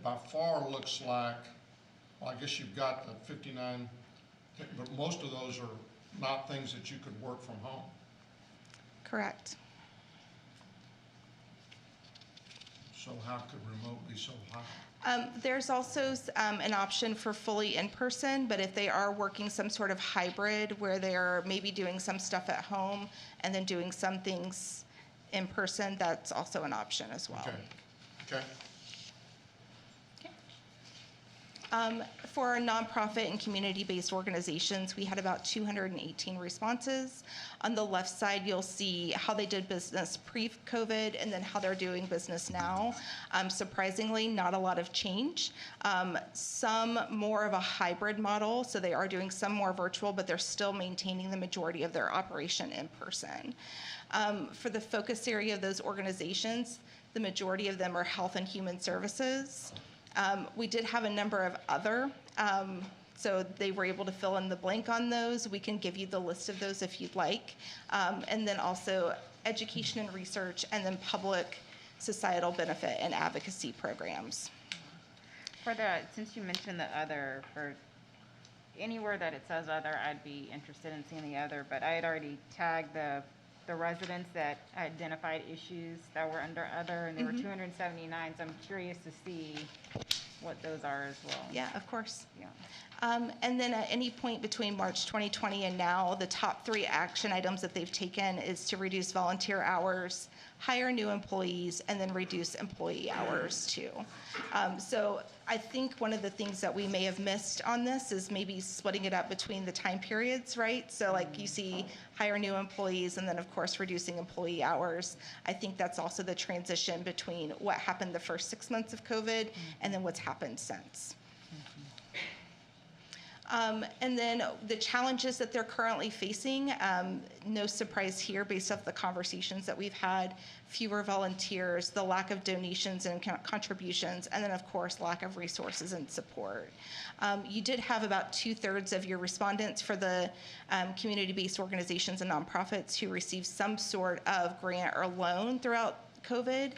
by far looks like, well, I guess you've got the 59, but most of those are not things that you could work from home. Correct. So how could remote be so high? There's also an option for fully in-person, but if they are working some sort of hybrid where they are maybe doing some stuff at home and then doing some things in person, that's also an option as well. Okay. For our nonprofit and community-based organizations, we had about 218 responses. On the left side, you'll see how they did business pre-COVID and then how they're doing business now. Surprisingly, not a lot of change. Some more of a hybrid model, so they are doing some more virtual, but they're still maintaining the majority of their operation in person. For the focus area of those organizations, the majority of them are health and human services. We did have a number of other, so they were able to fill in the blank on those. We can give you the list of those if you'd like. And then also education and research, and then public societal benefit and advocacy programs. Since you mentioned the other, for anywhere that it says other, I'd be interested in seeing the other, but I had already tagged the residents that identified issues that were under other, and there were 279, so I'm curious to see what those are as well. Yeah, of course. Yeah. And then at any point between March 2020 and now, the top 3 action items that they've taken is to reduce volunteer hours, hire new employees, and then reduce employee hours too. So I think one of the things that we may have missed on this is maybe splitting it up between the time periods, right? So like you see hire new employees and then of course reducing employee hours. I think that's also the transition between what happened the first 6 months of COVID and then what's happened since. And then the challenges that they're currently facing, no surprise here based off the conversations that we've had, fewer volunteers, the lack of donations and contributions, and then of course lack of resources and support. You did have about 2/3 of your respondents for the community-based organizations and nonprofits who received some sort of grant or loan throughout COVID.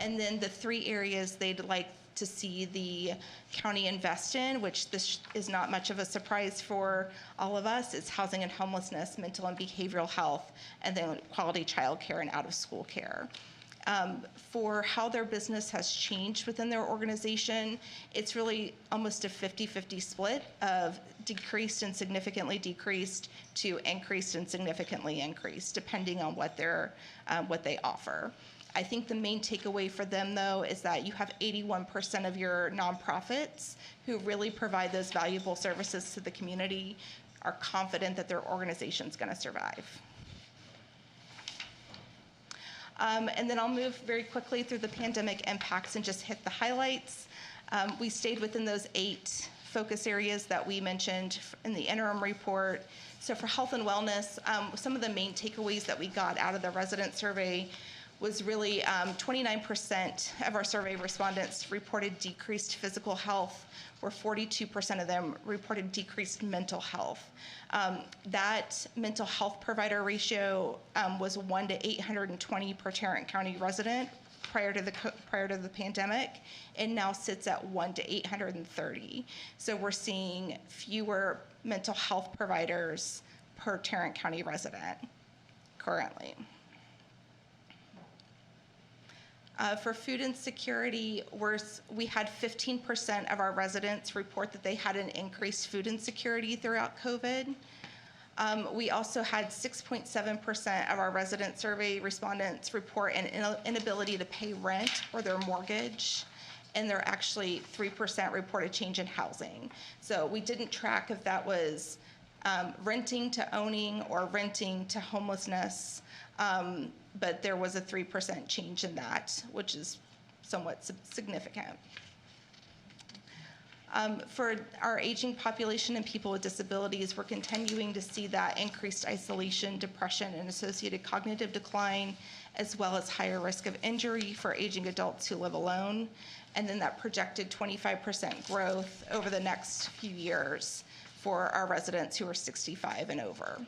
And then the 3 areas they'd like to see the county invest in, which this is not much of a surprise for all of us. It's housing and homelessness, mental and behavioral health, and then quality childcare and out-of-school care. For how their business has changed within their organization, it's really almost a 50-50 split of decreased and significantly decreased to increased and significantly increased, depending on what they offer. I think the main takeaway for them, though, is that you have 81% of your nonprofits who really provide those valuable services to the community are confident that their organization's going to survive. And then I'll move very quickly through the pandemic impacts and just hit the highlights. We stayed within those 8 focus areas that we mentioned in the interim report. So for health and wellness, some of the main takeaways that we got out of the resident survey was really 29% of our survey respondents reported decreased physical health, where 42% of them reported decreased mental health. That mental health provider ratio was 1 to 820 per Tarrant County resident prior to the pandemic, and now sits at 1 to 830. So we're seeing fewer mental health providers per Tarrant County resident currently. For food insecurity, we had 15% of our residents report that they had an increased food insecurity throughout COVID. We also had 6.7% of our resident survey respondents report an inability to pay rent or their mortgage, and there actually 3% report a change in housing. So we didn't track if that was renting to owning or renting to homelessness. But there was a 3% change in that, which is somewhat significant. For our aging population and people with disabilities, we're continuing to see that increased isolation, depression, and associated cognitive decline, as well as higher risk of injury for aging adults who live alone, and then that projected 25% growth over the next few years for our residents who are 65 and over.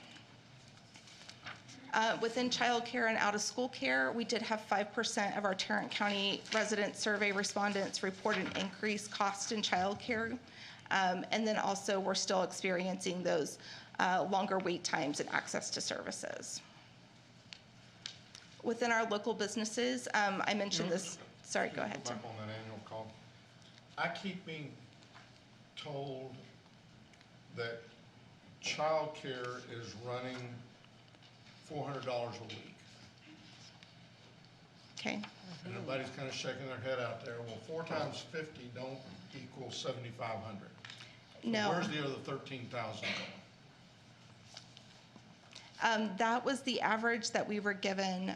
Within childcare and out-of-school care, we did have 5% of our Tarrant County resident survey respondents report an increased cost in childcare. And then also, we're still experiencing those longer wait times and access to services. Within our local businesses, I mentioned this. Sorry, go ahead, Tim. Back on that annual call. I keep being told that childcare is running $400 a week. Okay. And everybody's kind of shaking their head out there. Well, 4 times 50 don't equal 7,500. So No. where's the other 13,000 going? That was the average that we were given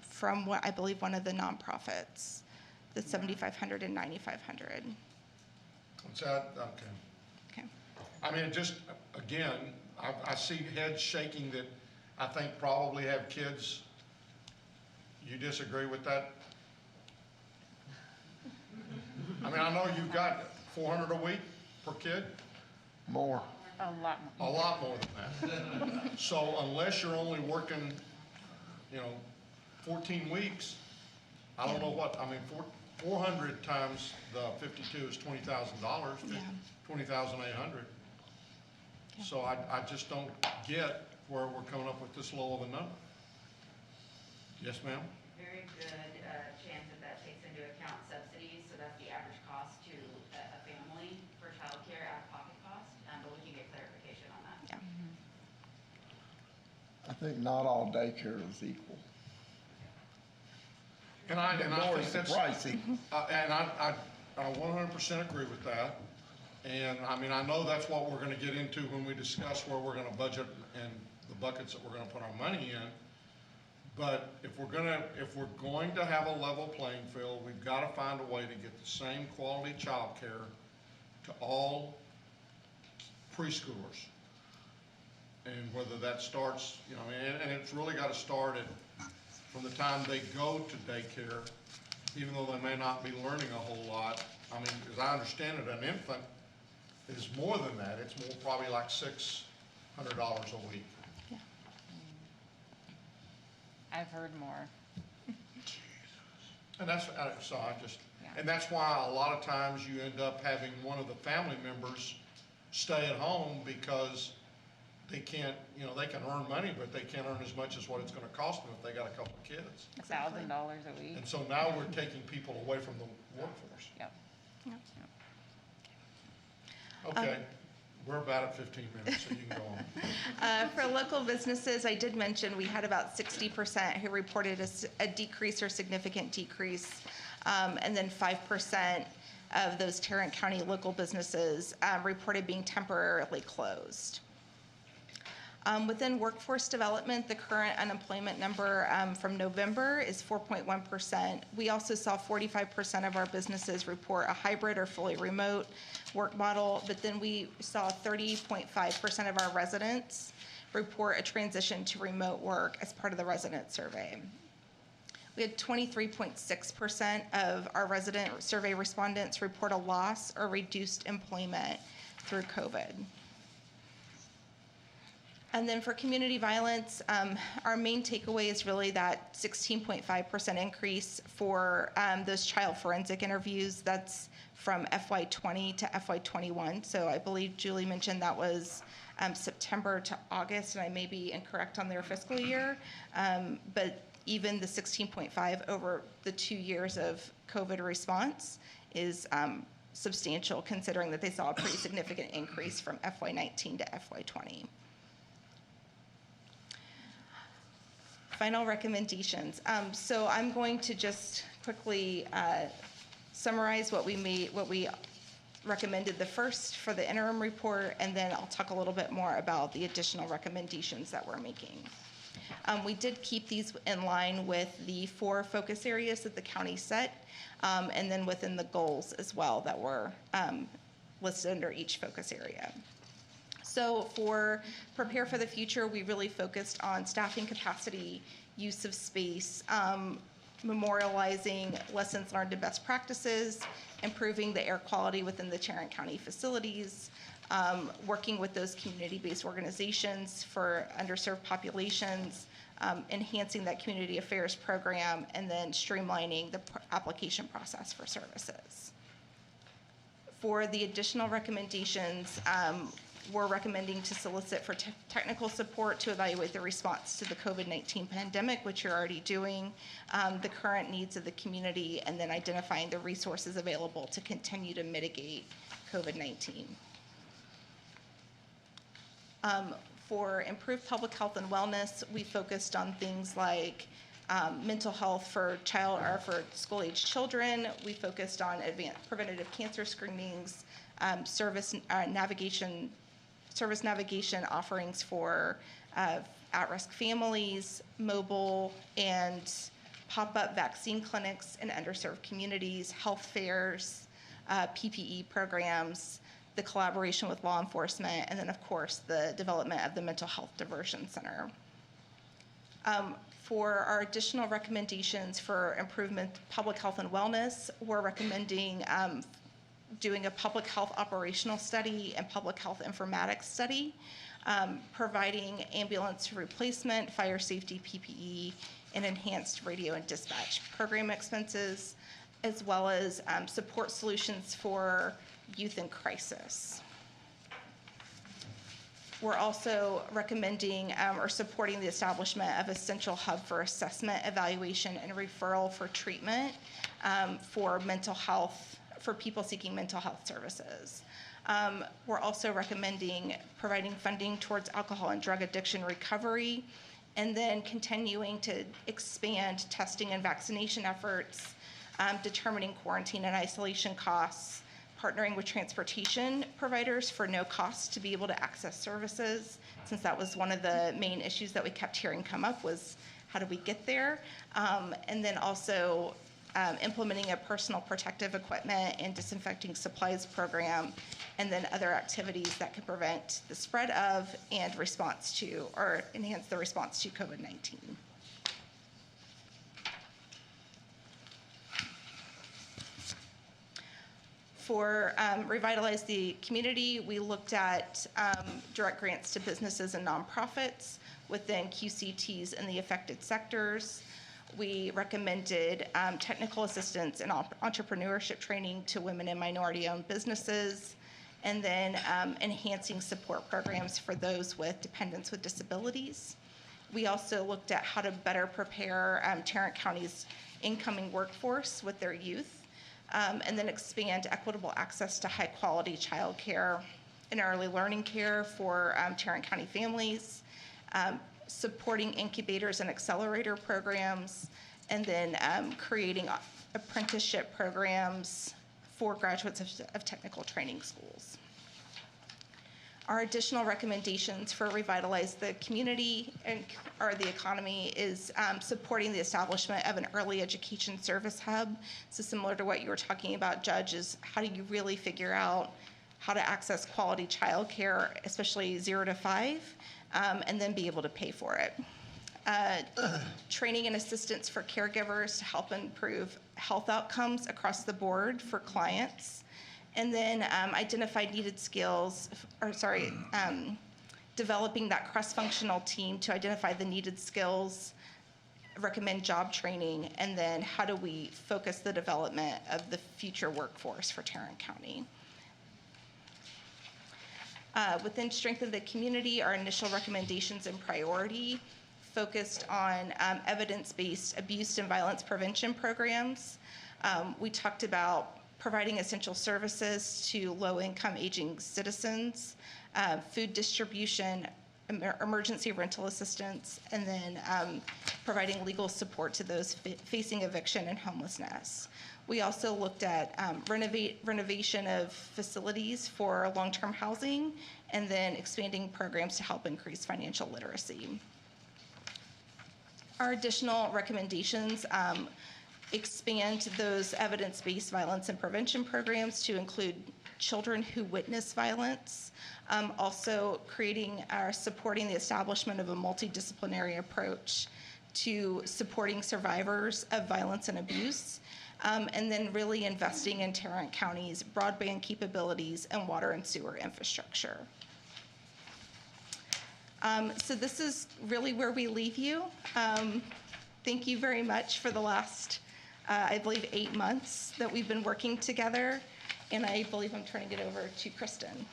from what I believe one of the nonprofits, the 7,500 and 9,500. What's that? Okay. Okay. I mean, just, again, I see heads shaking that I think probably have kids. You disagree with that? I mean, I know you've got 400 a week per kid. More. A lot more. A lot more than that. So unless you're only working, 14 weeks, I don't know what, I mean, 400 times the 52 is $20,000, Yeah. 20,800. So I just don't get where we're coming up with this low of a number. Yes, ma'am? Very good chance that takes into account subsidies, so that's the average cost to a family for childcare out-of-pocket cost, but we can get clarification on that. Yeah. I think not all daycare is equal. And I More think that's, pricey. and I 100% agree with that. And I mean, I know that's what we're gonna get into when we discuss where we're gonna budget and the buckets that we're gonna put our money in. But if we're going to have a level playing field, we've gotta find a way to get the same quality childcare to all preschoolers. And whether that starts, and it's really gotta start from the time they go to daycare, even though they may not be learning a whole lot. I mean, as I understand it, an infant is more than that. It's more, probably like $600 a week. I've heard more. And that's, and that's why a lot of times you end up having one of the family members stay at home because they can't, they can earn money, but they can't earn as much as what it's gonna cost them if they got a couple of kids. $1,000 a week. And so now we're taking people away from the workforce. Yep. Okay, we're about at 15 minutes, so you can go on. For local businesses, I did mention we had about 60% who reported a decrease or significant decrease, and then 5% of those Tarrant County local businesses reported being temporarily closed. Within workforce development, the current unemployment number from November is 4.1%. We also saw 45% of our businesses report a hybrid or fully remote work model, but then we saw 30.5% of our residents report a transition to remote work as part of the resident survey. We had 23.6% of our resident survey respondents report a loss or reduced employment through COVID. And then for community violence, our main takeaway is really that 16.5% increase for those child forensic interviews. That's from FY20 to FY21. So I believe Julie mentioned that was September to August, and I may be incorrect on their fiscal year. But even the 16.5 over the 2 years of COVID response is substantial, considering that they saw a pretty significant increase from FY19 to FY20. Final recommendations. So I'm going to just quickly summarize what we recommended the first for the interim report, and then I'll talk a little bit more about the additional recommendations that we're making. We did keep these in line with the 4 focus areas that the county set, and then within the goals as well that were listed under each focus area. So for Prepare for the Future, we really focused on staffing capacity, use of space, memorializing lessons learned and best practices, improving the air quality within the Tarrant County facilities, working with those community-based organizations for underserved populations, enhancing that community affairs program, and then streamlining the application process for services. For the additional recommendations, we're recommending to solicit for technical support to evaluate the response to the COVID-19 pandemic, which you're already doing, the current needs of the community, and then identifying the resources available to continue to mitigate COVID-19. For improved public health and wellness, we focused on things like mental health for school-age children. We focused on advanced preventative cancer screenings, service navigation offerings for at-risk families, mobile and pop-up vaccine clinics in underserved communities, health fairs, PPE programs, the collaboration with law enforcement, and then of course the development of the Mental Health Diversion Center. For our additional recommendations for improvement public health and wellness, we're recommending doing a public health operational study and public health informatics study, providing ambulance replacement, fire safety PPE, and enhanced radio and dispatch program expenses, as well as support solutions for youth in crisis. We're also recommending or supporting the establishment of a central hub for assessment, evaluation, and referral for treatment for mental health, for people seeking mental health services. We're also recommending providing funding towards alcohol and drug addiction recovery, and then continuing to expand testing and vaccination efforts, determining quarantine and isolation costs, partnering with transportation providers for no cost to be able to access services, since that was one of the main issues that we kept hearing come up was how do we get there? And then also implementing a personal protective equipment and disinfecting supplies program, and then other activities that can prevent the spread of and response to, or enhance the response to COVID-19. For Revitalize the Community, we looked at direct grants to businesses and nonprofits within QCTs in the affected sectors. We recommended technical assistance and entrepreneurship training to women and minority-owned businesses, and then enhancing support programs for those with dependents with disabilities. We also looked at how to better prepare Tarrant County's incoming workforce with their youth, and then expand equitable access to high-quality childcare and early learning care for Tarrant County families, supporting incubators and accelerator programs, and then creating apprenticeship programs for graduates of technical training schools. Our additional recommendations for revitalize the community or the economy is supporting the establishment of an early education service hub. So similar to what you were talking about, Judge, is how do you really figure out how to access quality childcare, especially 0 to 5, and then be able to pay for it. Training and assistance for caregivers to help improve health outcomes across the board for clients. And then identify needed skills, developing that cross-functional team to identify the needed skills, recommend job training, and then how do we focus the development of the future workforce for Tarrant County. Within Strength of the Community, our initial recommendations and priority focused on evidence-based abuse and violence prevention programs. We talked about providing essential services to low-income aging citizens, food distribution, emergency rental assistance, and then providing legal support to those facing eviction and homelessness. We also looked at renovation of facilities for long-term housing, and then expanding programs to help increase financial literacy. Our additional recommendations expand those evidence-based violence and prevention programs to include children who witness violence, also creating or supporting the establishment of a multidisciplinary approach to supporting survivors of violence and abuse, and then really investing in Tarrant County's broadband capabilities and water and sewer infrastructure. So this is really where we leave you. Thank you very much for the last, I believe, 8 months that we've been working together, and I believe I'm turning it over to Kristen,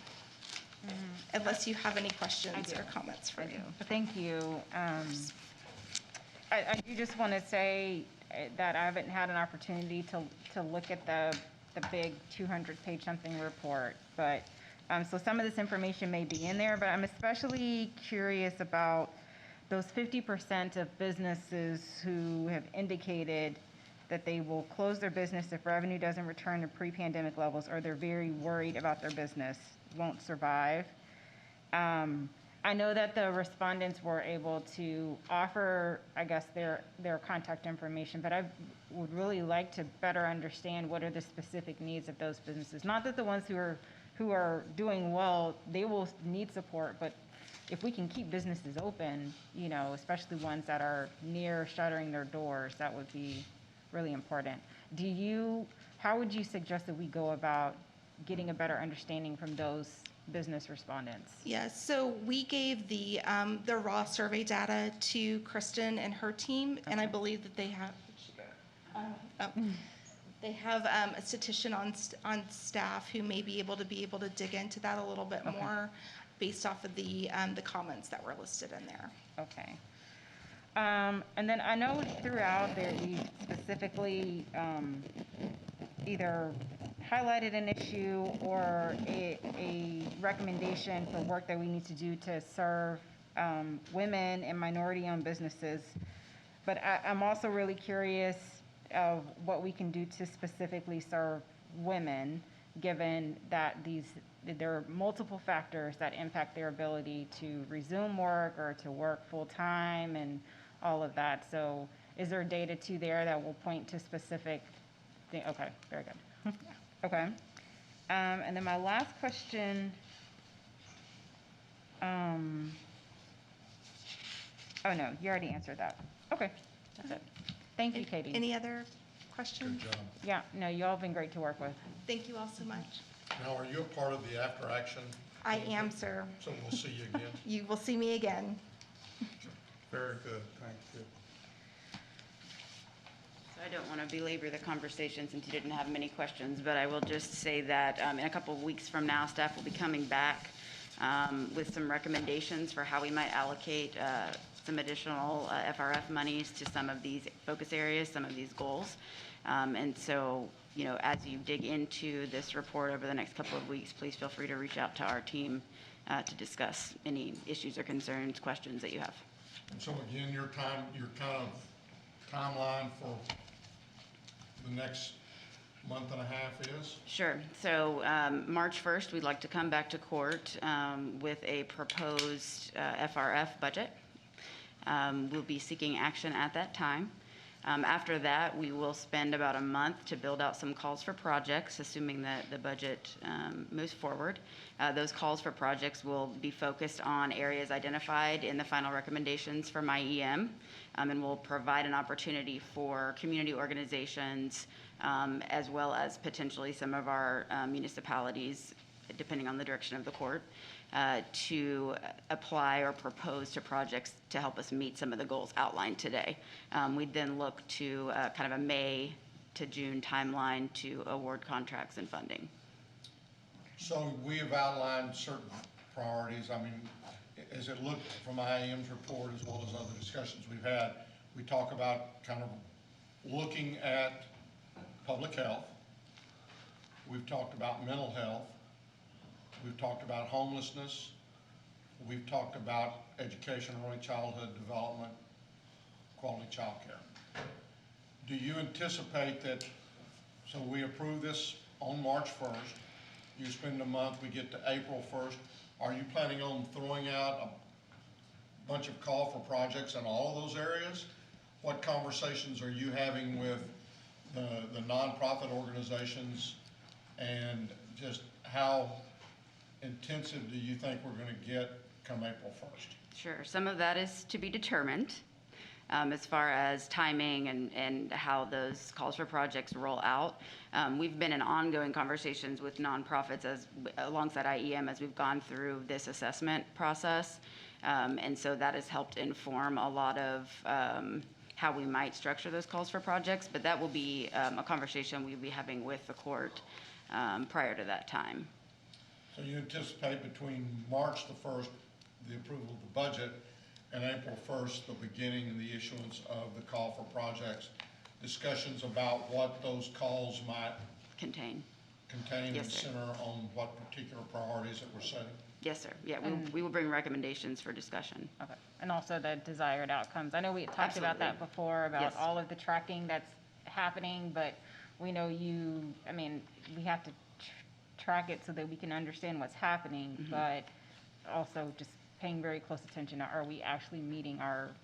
unless you have any questions or comments for me. Thank you. I do just want to say that I haven't had an opportunity to look at the big 200-page something report, but so some of this information may be in there, but I'm especially curious about those 50% of businesses who have indicated that they will close their business if revenue doesn't return to pre-pandemic levels, or they're very worried about their business won't survive. I know that the respondents were able to offer, I guess, their contact information, but I would really like to better understand what are the specific needs of those businesses. Not that the ones who are doing well, they will need support, but if we can keep businesses open, you know, especially ones that are near shuttering their doors, that would be really important. How would you suggest that we go about getting a better understanding from those business respondents? Yes, so we gave the raw survey data to Kristen and her team, and I believe that they have a statistician on staff who may be able to dig into that a little bit more based off of the comments that were listed in there. Okay. And then I know throughout there you specifically either highlighted an issue or a recommendation for work that we need to do to serve women and minority-owned businesses. But I'm also really curious of what we can do to specifically serve women, given that there are multiple factors that impact their ability to resume work or to work full-time and all of that. So is there data too there that will point to specific things? Okay, very good. Okay. And then my last question, oh no, you already answered that. Okay, that's it. Thank you, Katie. Any other questions? Good job. Yeah, no, you all have been great to work with. Thank you all so much. Now, are you a part of the after action? I am, sir. So we'll see you again? You will see me again. Very good, thank you. So I don't want to belabor the conversation since you didn't have many questions, but I will just say that in a couple of weeks from now, staff will be coming back with some recommendations for how we might allocate some additional FRF monies to some of these focus areas, some of these goals. And so, you know, as you dig into this report over the next couple of weeks, please feel free to reach out to our team to discuss any issues or concerns, questions that you have. And so again, your kind of timeline for the next month and a half is? Sure. So March 1st, we'd like to come back to court with a proposed FRF budget. We'll be seeking action at that time. After that, we will spend about a month to build out some calls for projects, assuming that the budget moves forward. Those calls for projects will be focused on areas identified in the final recommendations from IEM, and will provide an opportunity for community organizations, as well as potentially some of our municipalities, depending on the direction of the court, to apply or propose to projects to help us meet some of the goals outlined today. We'd then look to kind of a May to June timeline to award contracts and funding. So we have outlined certain priorities. I mean, as it looked from IAM's report as well as other discussions we've had, we talk about kind of looking at public health. We've talked about mental health. We've talked about homelessness. We've talked about education, early childhood development, quality child care. Do you anticipate that, so we approve this on March 1st, you spend a month, we get to April 1st, are you planning on throwing out a bunch of call for projects in all of those areas? What conversations are you having with the nonprofit organizations, and just how intensive do you think we're going to get come April 1st? Sure. Some of that is to be determined as far as timing and how those calls for projects roll out. We've been in ongoing conversations with nonprofits alongside IEM as we've gone through this assessment process. And so that has helped inform a lot of how we might structure those calls for projects. But that will be a conversation we'll be having with the court prior to that time. So you anticipate between March the 1st, the approval of the budget, and April 1st, the beginning and the issuance of the call for projects, discussions about what those calls might contain and Yes, sir. center on what particular priorities that we're setting? Yes, sir. Yeah, And- we will bring recommendations for discussion. Okay, and also the desired outcomes. I know we had talked about that Absolutely. before, about Yes. all of the tracking that's happening, but we know we have to track it so that we can understand what's happening, Mhm. but also just paying very close attention to, are we actually meeting our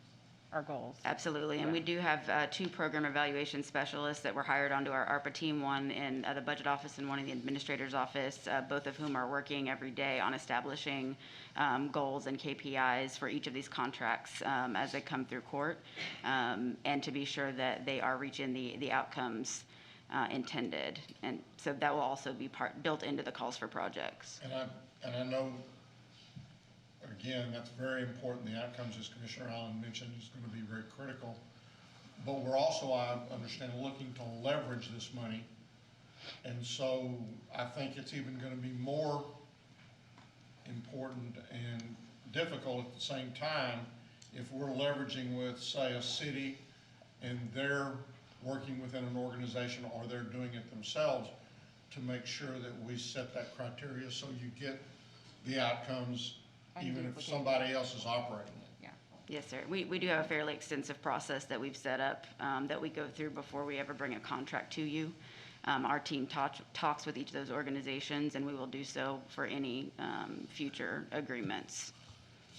goals? Absolutely, and Yeah. we do have 2 program evaluation specialists that were hired onto our Arpa team, one in the budget office and one in the administrator's office, both of whom are working every day on establishing goals and KPIs for each of these contracts as they come through court, and to be sure that they are reaching the outcomes intended. And so that will also be built into the calls for projects. And I know, again, that's very important. The outcomes, as Commissioner Allen mentioned, is going to be very critical. But we're also, I understand, looking to leverage this money. And so I think it's even going to be more important and difficult at the same time if we're leveraging with, say, a city and they're working within an organization or they're doing it themselves, to make sure that we set that criteria so you get the outcomes even if somebody else is operating it. Yeah. Yes, sir. We do have a fairly extensive process that we've set up that we go through before we ever bring a contract to you. Our team talks with each of those organizations, and we will do so for any future agreements.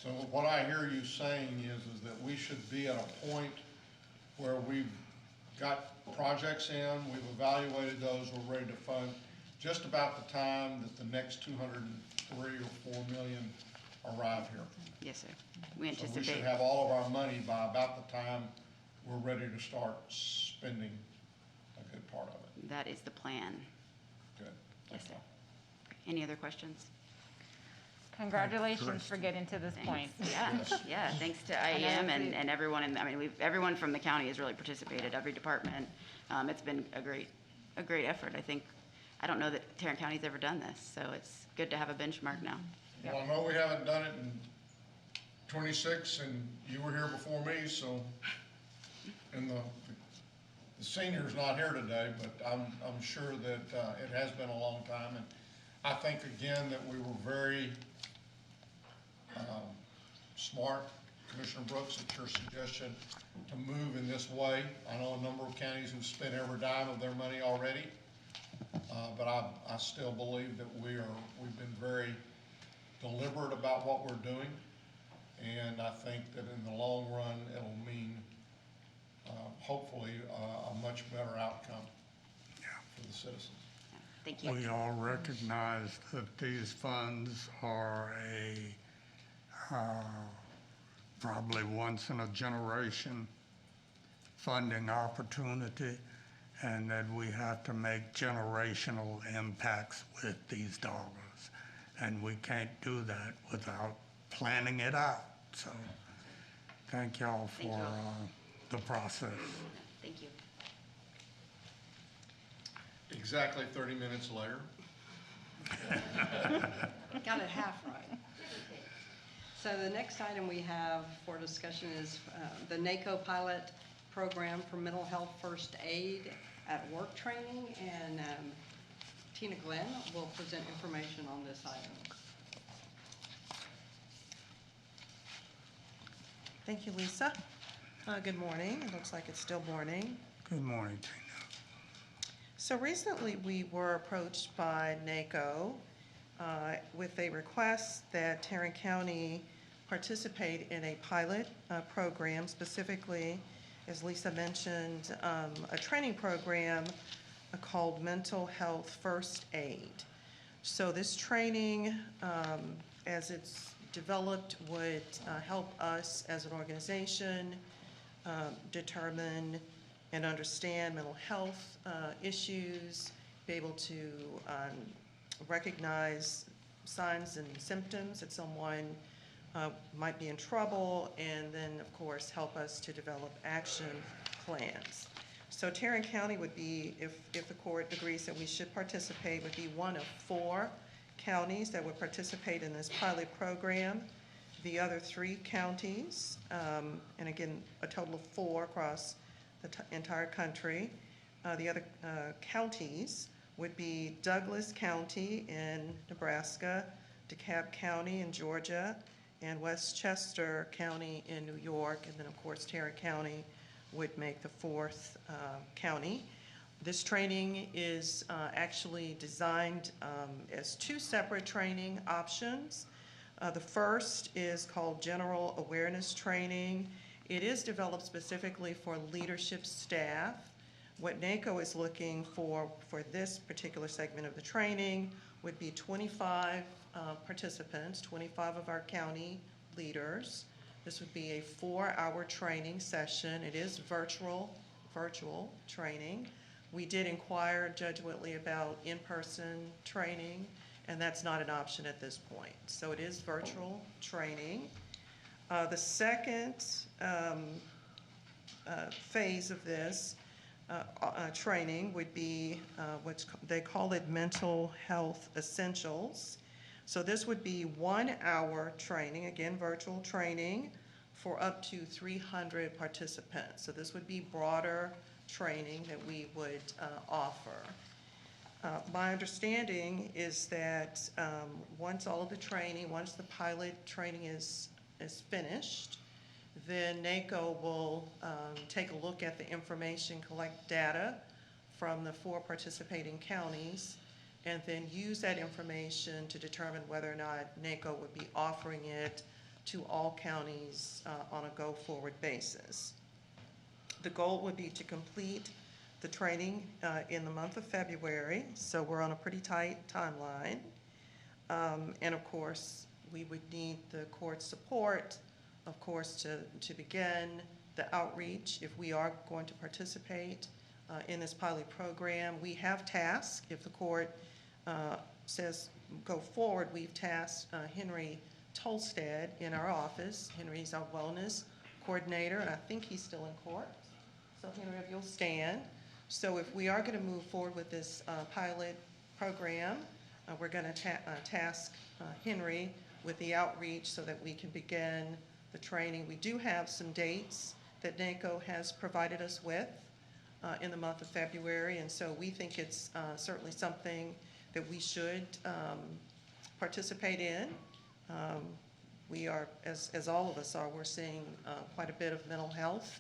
So what I hear you saying is that we should be at a point where we've got projects in, we've evaluated those, we're ready to fund, just about the time that the next 203 or 4 million arrive here. Yes, sir. We So we anticipate. should have all of our money by about the time we're ready to start spending a good part of it. That is the plan. Good. Yes, sir. Any other questions? Congratulations for getting to this point. Yeah, yeah, thanks to I know IEM we- and everyone, everyone from the county has really participated, every department. It's been a great effort, I think. I don't know that Tarrant County's ever done this, so it's good to have a benchmark now. Well, I know we haven't done it in 26, and you were here before me, so, and the senior's not here today, but I'm sure that it has been a long time. And I think, again, that we were very smart, Commissioner Brooks, at your suggestion to move in this way. I know a number of counties have spent every dime of their money already, but I still believe that we've been very deliberate about what we're doing, and I think that in the long run, it'll mean, hopefully, a much better outcome for the citizens. Thank you. We all recognize that these funds are a probably once in a generation funding opportunity, and that we have to make generational impacts with these dollars. And we can't do that without planning it out. So thank y'all for the process. Thank you. Exactly 30 minutes later. Got it half right. So the next item we have for discussion is the Naco pilot program for mental health first aid at work training, and Tina Glenn will present information on this item. Thank you, Lisa. Good morning. It looks like it's still morning. Good morning, Tina. So recently, we were approached by Naco with a request that Tarrant County participate in a pilot program, specifically, as Lisa mentioned, a training program called Mental Health First Aid. So this training, as it's developed, would help us as an organization determine and understand mental health issues, be able to recognize signs and symptoms that someone might be in trouble, and then, of course, help us to develop action plans. So Tarrant County would be, if the court agrees that we should participate, would be one of 4 counties that would participate in this pilot program. The other 3 counties, and again, a total of 4 across the entire country. The other counties would be Douglas County in Nebraska, DeKalb County in Georgia, and Westchester County in New York, and then, of course, Tarrant County would make the 4th county. This training is actually designed as 2 separate training options. The first is called General Awareness Training. It is developed specifically for leadership staff. What Naco is looking for this particular segment of the training would be 25 participants, 25 of our county leaders. This would be a 4-hour training session. It is virtual training. We did inquire, Judge Whitley, about in-person training, and that's not an option at this point. So it is virtual training. The second phase of this training would be they call it Mental Health Essentials. So this would be 1-hour training, again, virtual training, for up to 300 participants. So this would be broader training that we would offer. My understanding is that once all of the training, once the pilot training is finished, then NACO will take a look at the information, collect data from the 4 participating counties, and then use that information to determine whether or not NACO would be offering it to all counties on a go-forward basis. The goal would be to complete the training in the month of February, so we're on a pretty tight timeline. And of course, we would need the court's support, of course, to begin the outreach if we are going to participate in this pilot program. We have tasks, if the court says go forward, we've tasked Henry Tolstead in our office. Henry's our wellness coordinator, and I think he's still in court. So Henry, if you'll stand. So if we are going to move forward with this pilot program, we're going to task Henry with the outreach so that we can begin the training. We do have some dates that Naco has provided us with in the month of February, and so we think it's certainly something that we should participate in. We are, as all of us are, we're seeing quite a bit of mental health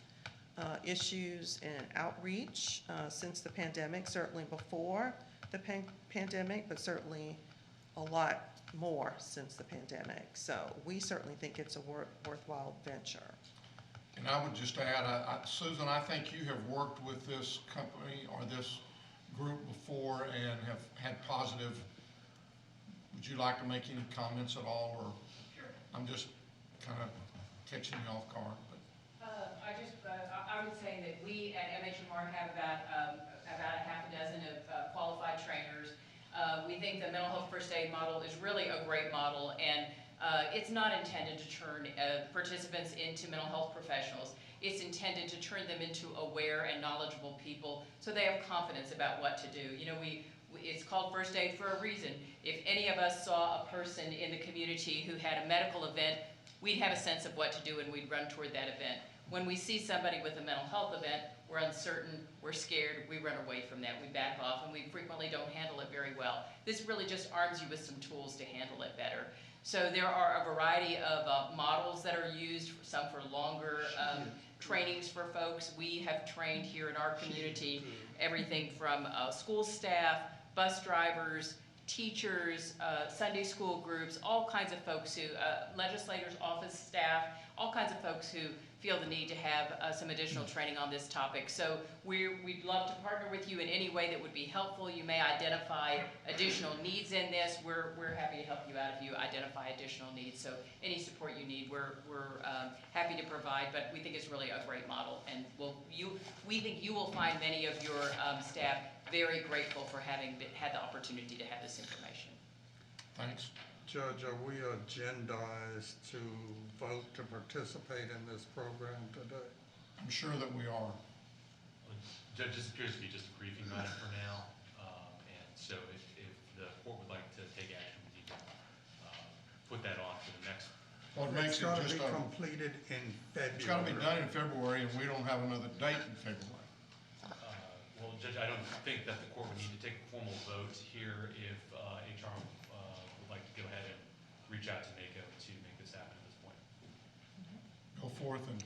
issues and outreach since the pandemic, certainly before the pandemic, but certainly a lot more since the pandemic. So we certainly think it's a worthwhile venture. And I would just add, Susan, I think you have worked with this company or this group before and have had positive. Would you like to make any comments at all, or? Sure. I'm just kind of catching you off guard. I would say that we at MHMR have about a half a dozen of qualified trainers. We think the mental health first aid model is really a great model, and it's not intended to turn participants into mental health professionals. It's intended to turn them into aware and knowledgeable people so they have confidence about what to do. You know, it's called first aid for a reason. If any of us saw a person in the community who had a medical event, we'd have a sense of what to do and we'd run toward that event. When we see somebody with a mental health event, we're uncertain, we're scared, we run away from that, we back off, and we frequently don't handle it very well. This really just arms you with some tools to handle it better. So there are a variety of models that are used, some for longer trainings for folks. We have trained here in our community everything from school staff, bus drivers, teachers, Sunday school groups, all kinds of folks who, legislators, office staff, all kinds of folks who feel the need to have some additional training on this topic. So we'd love to partner with you in any way that would be helpful. You may identify additional needs in this. We're happy to help you out if you identify additional needs. So any support you need, we're happy to provide, but we think it's really a great model. And we think you will find many of your staff very grateful for having had the opportunity to have this information. Thanks. Judge, are we agendized to vote to participate in this program today? I'm sure that we are. Judge, this appears to be just a briefing matter for now, and so if the court would like to take action, we need to put that on for the next. Well, it makes it just be completed in February. It's got to be done in February, and we don't have another date in February. Well, Judge, I don't think that the court would need to take a formal vote here if HR would like to go ahead and reach out to Naco to make this happen at this point. Go forth and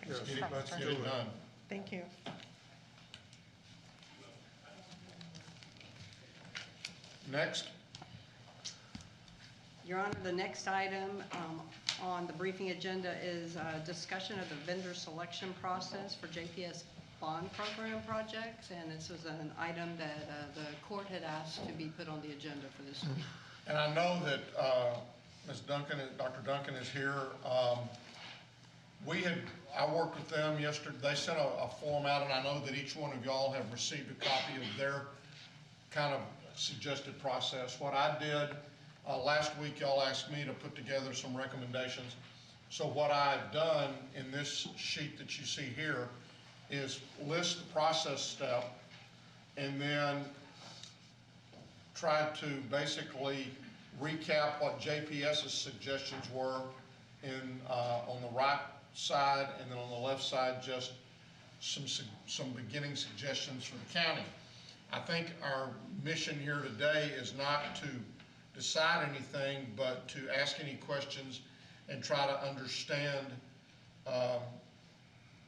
let's get it done. Thank you. Next. Your Honor, the next item on the briefing agenda is a discussion of the vendor selection process for JPS bond program projects, and this was an item that the court had asked to be put on the agenda for this week. And I know that Ms. Duncan, Dr. Duncan is here. I worked with them yesterday. They sent a form out, and I know that each one of y'all have received a copy of their kind of suggested process. What I did last week, y'all asked me to put together some recommendations. So what I've done in this sheet that you see here is list the process step and then try to basically recap what JPS's suggestions were on the right side, and then on the left side just some beginning suggestions for the county. I think our mission here today is not to decide anything, but to ask any questions and try to understand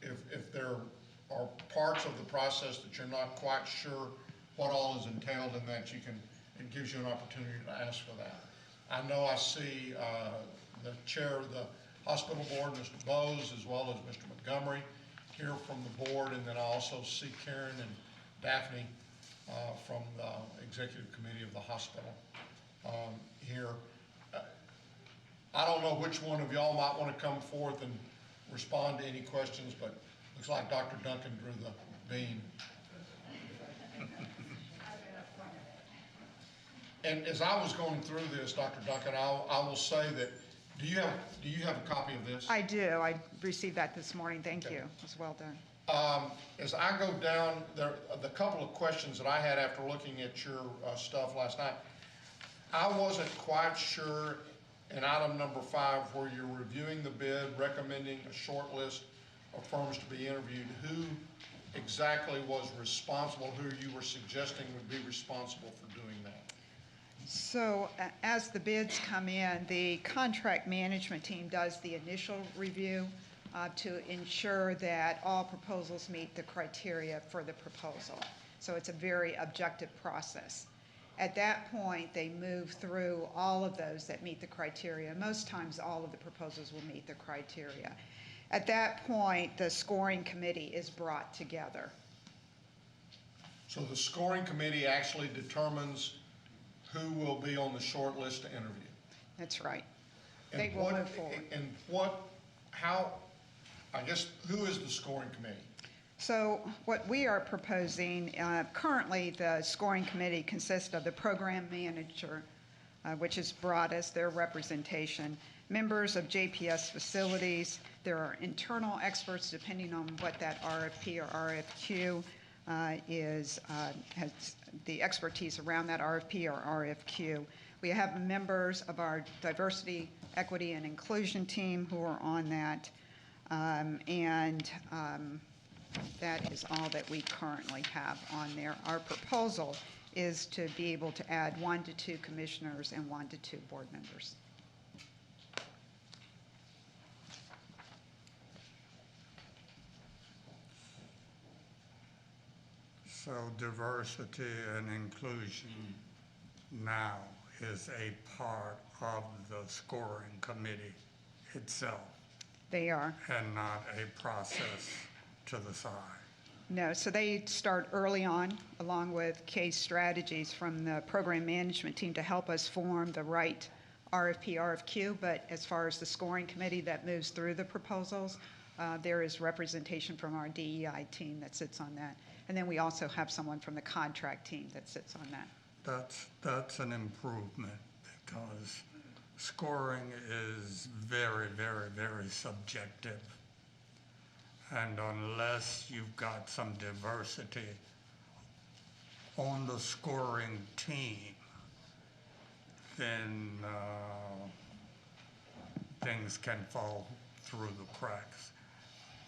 if there are parts of the process that you're not quite sure what all is entailed in that. It gives you an opportunity to ask for that. I know I see the chair of the hospital board, Mr. Bowes, as well as Mr. Montgomery here from the board, and then I also see Karen and Daphne from the executive committee of the hospital here. I don't know which one of y'all might want to come forth and respond to any questions, but looks like Dr. Duncan drew the bean. And as I was going through this, Dr. Duncan, I will say that, do you have a copy of this? I do. I received that this morning. Thank you. It was well done. As I go down, the couple of questions that I had after looking at your stuff last night, I wasn't quite sure in item number 5, where you're reviewing the bid, recommending a short list of firms to be interviewed, who exactly was responsible, who you were suggesting would be responsible for doing that? So as the bids come in, the contract management team does the initial review to ensure that all proposals meet the criteria for the proposal. So it's a very objective process. At that point, they move through all of those that meet the criteria. Most times, all of the proposals will meet the criteria. At that point, the scoring committee is brought together. So the scoring committee actually determines who will be on the short list to interview? That's right. And They will move forward. And I guess, who is the scoring committee? So what we are proposing, currently the scoring committee consists of the program manager, which has brought us their representation, members of JPS facilities. There are internal experts depending on what that RFP or RFQ is, has the expertise around that RFP or RFQ. We have members of our diversity, equity, and inclusion team who are on that. That is all that we currently have on there. Our proposal is to be able to add 1 to 2 commissioners and 1 to 2 board members. So diversity and inclusion now is a part of the scoring committee itself. They are. And not a process to the side. No, so they start early on, along with case strategies from the program management team to help us form the right RFP, RFQ. But as far as the scoring committee that moves through the proposals, there is representation from our DEI team that sits on that. And then we also have someone from the contract team that sits on that. That's an improvement, because scoring is very, very, very subjective. And unless you've got some diversity on the scoring team, then things can fall through the cracks,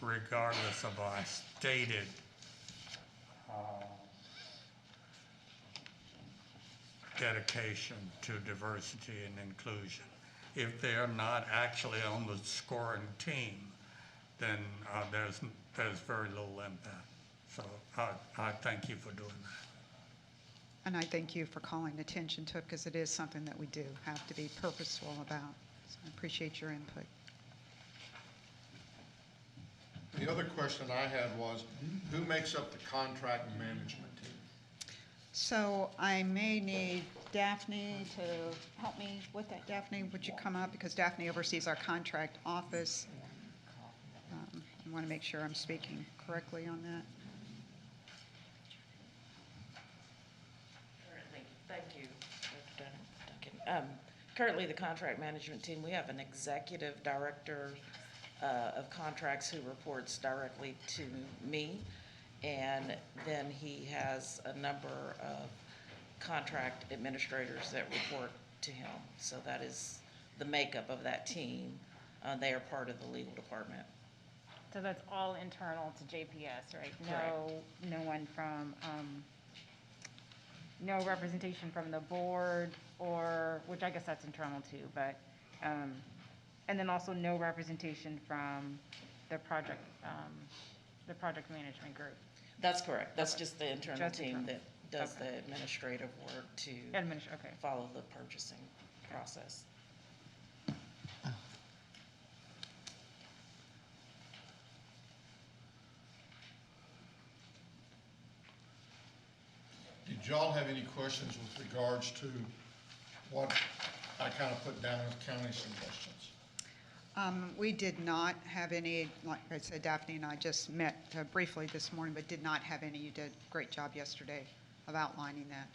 regardless of our stated dedication to diversity and inclusion. If they're not actually on the scoring team, then there's very little impact. So I thank you for doing that. And I thank you for calling attention to it, because it is something that we do have to be purposeful about. So I appreciate your input. The other question I had was, who makes up the contract management team? So I may need Daphne to help me with that. Daphne, would you come up? Because Daphne oversees our contract office. I want to make sure I'm speaking correctly on that. Thank you, Dr. Duncan. Currently, the contract management team, we have an executive director of contracts who reports directly to me, and then he has a number of contract administrators that report to him. So that is the makeup of that team. They are part of the legal department. So that's all internal to JPS, right? Correct. No one from, no representation from the board, or, which I guess that's internal too, but, and then also no representation from the project management group. That's correct. That's Okay. just the internal Just team internal. that does Okay. the administrative work to Okay. follow the purchasing process. Did y'all have any questions with regards to what I kind of put down as county suggestions? We did not have any, like I said, Daphne and I just met briefly this morning, but did not have any. You did a great job yesterday of outlining that.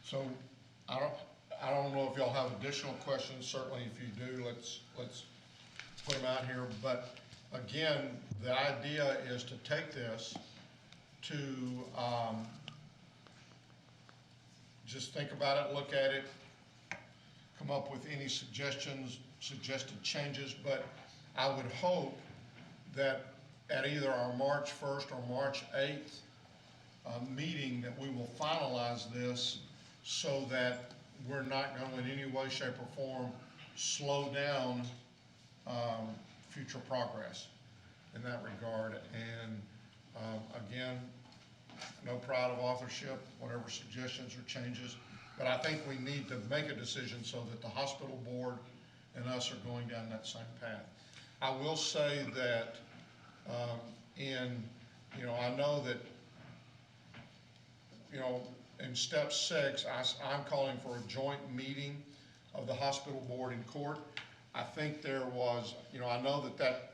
So I don't know if y'all have additional questions. Certainly if you do, let's put them out here. But again, the idea is to take this to just think about it, look at it, come up with any suggestions, suggested changes. But I would hope that at either our March 1st or March 8th meeting that we will finalize this so that we're not going to in any way, shape, or form slow down future progress in that regard. And again, no pride of authorship, whatever suggestions or changes, but I think we need to make a decision so that the hospital board and us are going down that same path. I will say that I know that, in step 6, I'm calling for a joint meeting of the hospital board and court. I think there was, I know that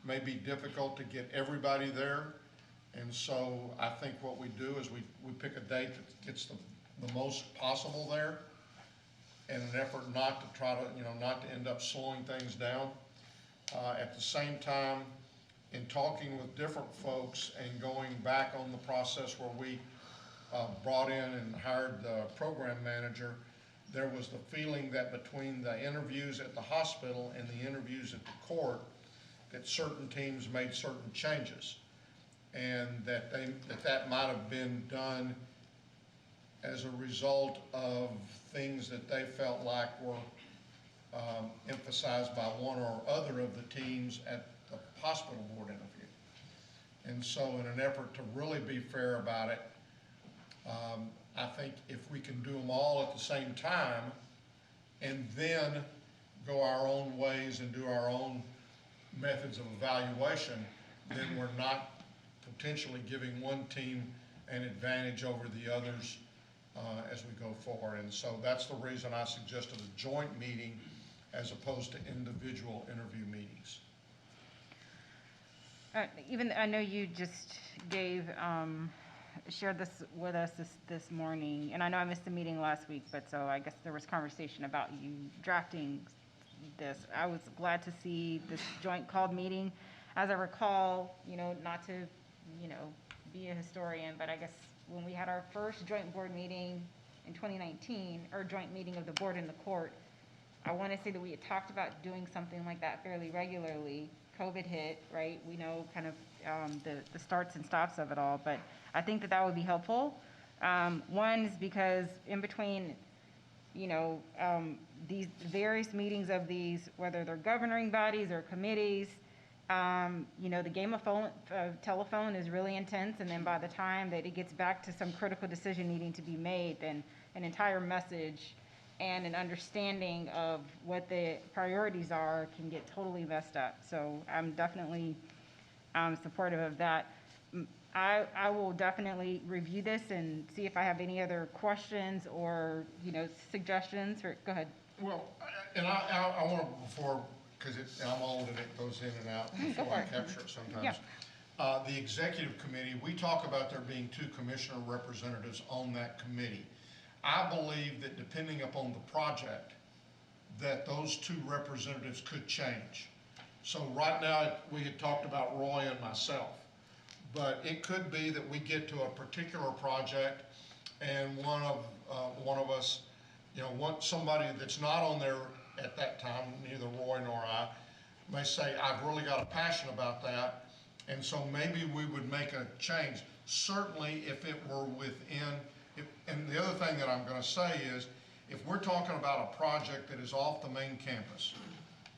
may be difficult to get everybody there. And so I think what we do is we pick a date that gets the most possible there in an effort not to try to, not to end up slowing things down. At the same time, in talking with different folks and going back on the process where we brought in and hired the program manager, there was the feeling that between the interviews at the hospital and the interviews at the court, that certain teams made certain changes. And that might have been done as a result of things that they felt like were emphasized by one or other of the teams at the hospital board interview. And so in an effort to really be fair about it, I think if we can do them all at the same time and then go our own ways and do our own methods of evaluation, then we're not potentially giving one team an advantage over the others as we go forward. And so that's the reason I suggested a joint meeting as opposed to individual interview meetings. Even I know you just shared this with us this morning, and I know I missed the meeting last week, but so I guess there was conversation about you drafting this. I was glad to see this joint called meeting. As I recall, not to, be a historian, but I guess when we had our first joint board meeting in 2019, or joint meeting of the board and the court, I want to say that we had talked about doing something like that fairly regularly. COVID hit, right? We know kind of the starts and stops of it all, but I think that would be helpful. One is because in between, these various meetings of these, whether they're governing bodies or committees, the game of telephone is really intense, and then by the time that it gets back to some critical decision needing to be made, then an entire message and an understanding of what the priorities are can get totally messed up. So I'm definitely supportive of that. I will definitely review this and see if I have any other questions or, suggestions. Go ahead. Well, and I want to, before, because I'm old and it goes in and out before I capture it sometimes. Yeah. The executive committee, we talk about there being 2 commissioner representatives on that committee. I believe that depending upon the project, that those 2 representatives could change. So right now, we had talked about Roy and myself, but it could be that we get to a particular project and one of us, want somebody that's not on there at that time, neither Roy nor I, may say, I've really got a passion about that, and so maybe we would make a change. Certainly if it were within, and the other thing that I'm going to say is, if we're talking about a project that is off the main campus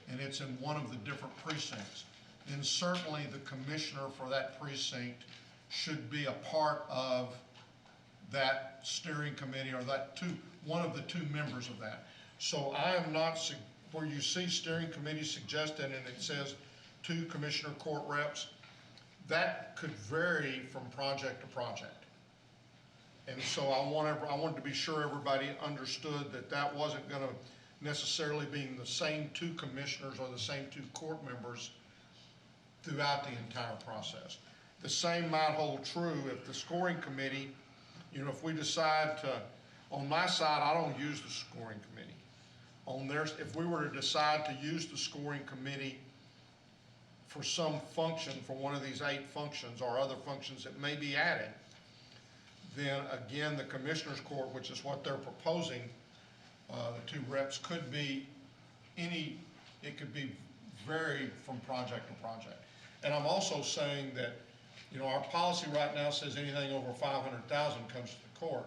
and it's in one of the different precincts, then certainly the commissioner for that precinct should be a part of that steering committee or one of the 2 members of that. So I am not, where you see steering committee suggested and it says 2 commissioner court reps, that could vary from project to project. And so I wanted to be sure everybody understood that wasn't going to necessarily be the same 2 commissioners or the same 2 court members throughout the entire process. The same might hold true if the scoring committee, if we decide to, On my side, I don't use the scoring committee. On theirs, if we were to decide to use the scoring committee for some function, for one of these 8 functions or other functions that may be added, then again, the Commissioners Court, which is what they're proposing, the 2 reps, could be it could be varied from project to project. And I'm also saying that, our policy right now says anything over 500,000 comes to the court.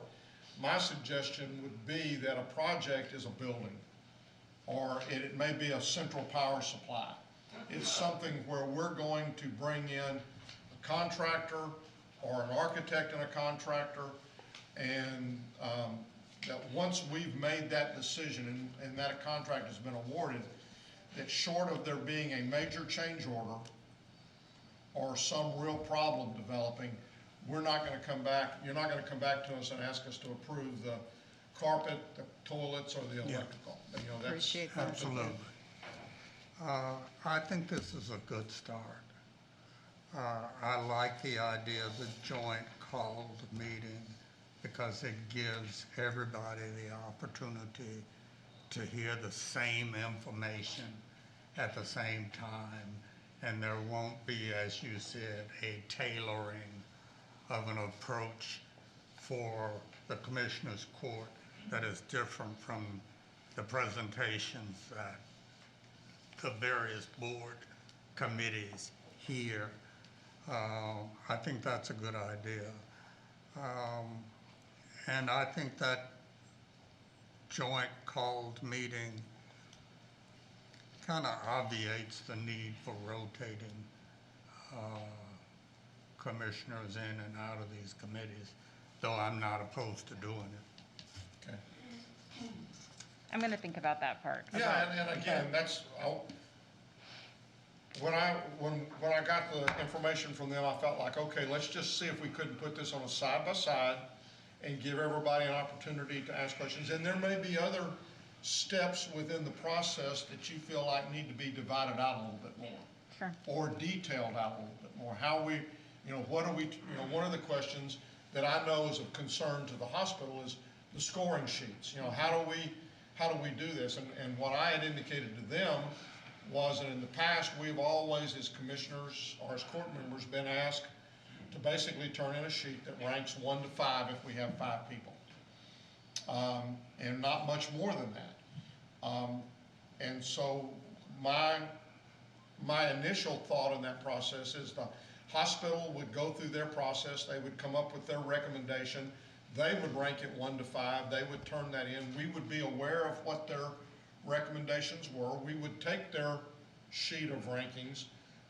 My suggestion would be that a project is a building, or it may be a central power supply. It's something where we're going to bring in a contractor or an architect and a contractor, and that once we've made that decision and that a contract has been awarded, that short of there being a major change order or some real problem developing, we're not going to come back, you're not going to come back to us and ask us to approve the carpet, the toilets, or the electrical. Appreciate that. Absolutely. I think this is a good start. I like the idea of the joint called meeting because it gives everybody the opportunity to hear the same information at the same time, and there won't be, as you said, a tailoring of an approach for the Commissioners Court that is different from the presentations that the various board committees hear. I think that's a good idea. And I think that joint called meeting kind of obviates the need for rotating commissioners in and out of these committees, though I'm not opposed to doing it. Okay. I'm going to think about that part. Yeah, and again, that's, when I got the information from them, I felt like, okay, let's just see if we couldn't put this on a side-by-side and give everybody an opportunity to ask questions. And there may be other steps within the process that you feel like need to be divided out a little bit more. Sure. Or detailed out a little bit more. How we, what are we, one of the questions that I know is of concern to the hospital is the scoring sheets. How do we do this? And what I had indicated to them was that in the past, we've always, as commissioners or as court members, been asked to basically turn in a sheet that ranks 1 to 5 if we have 5 people. And not much more than that. And so my initial thought in that process is the hospital would go through their process, they would come up with their recommendation, they would rank it 1 to 5, they would turn that in, we would be aware of what their recommendations were, we would take their sheet of rankings,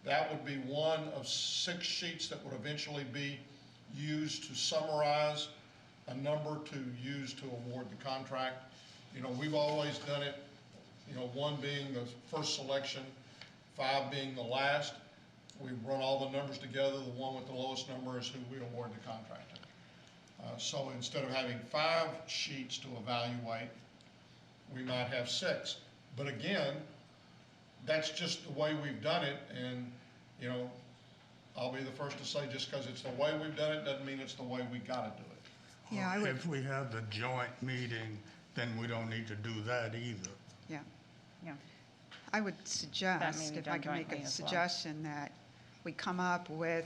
that would be one of 6 sheets that would eventually be used to summarize a number to use to award the contract. We've always done it, 1 being the first selection, 5 being the last. We run all the numbers together, the one with the lowest number is who we award the contract to. So instead of having 5 sheets to evaluate, we might have 6. But again, that's just the way we've done it, and I'll be the first to say just because it's the way we've done it doesn't mean it's the way we gotta do it. Yeah, I would. If we have the joint meeting, then we don't need to do that either. Yeah. Yeah. I would That suggest, may be if I done can make jointly a as well. suggestion, that we come up with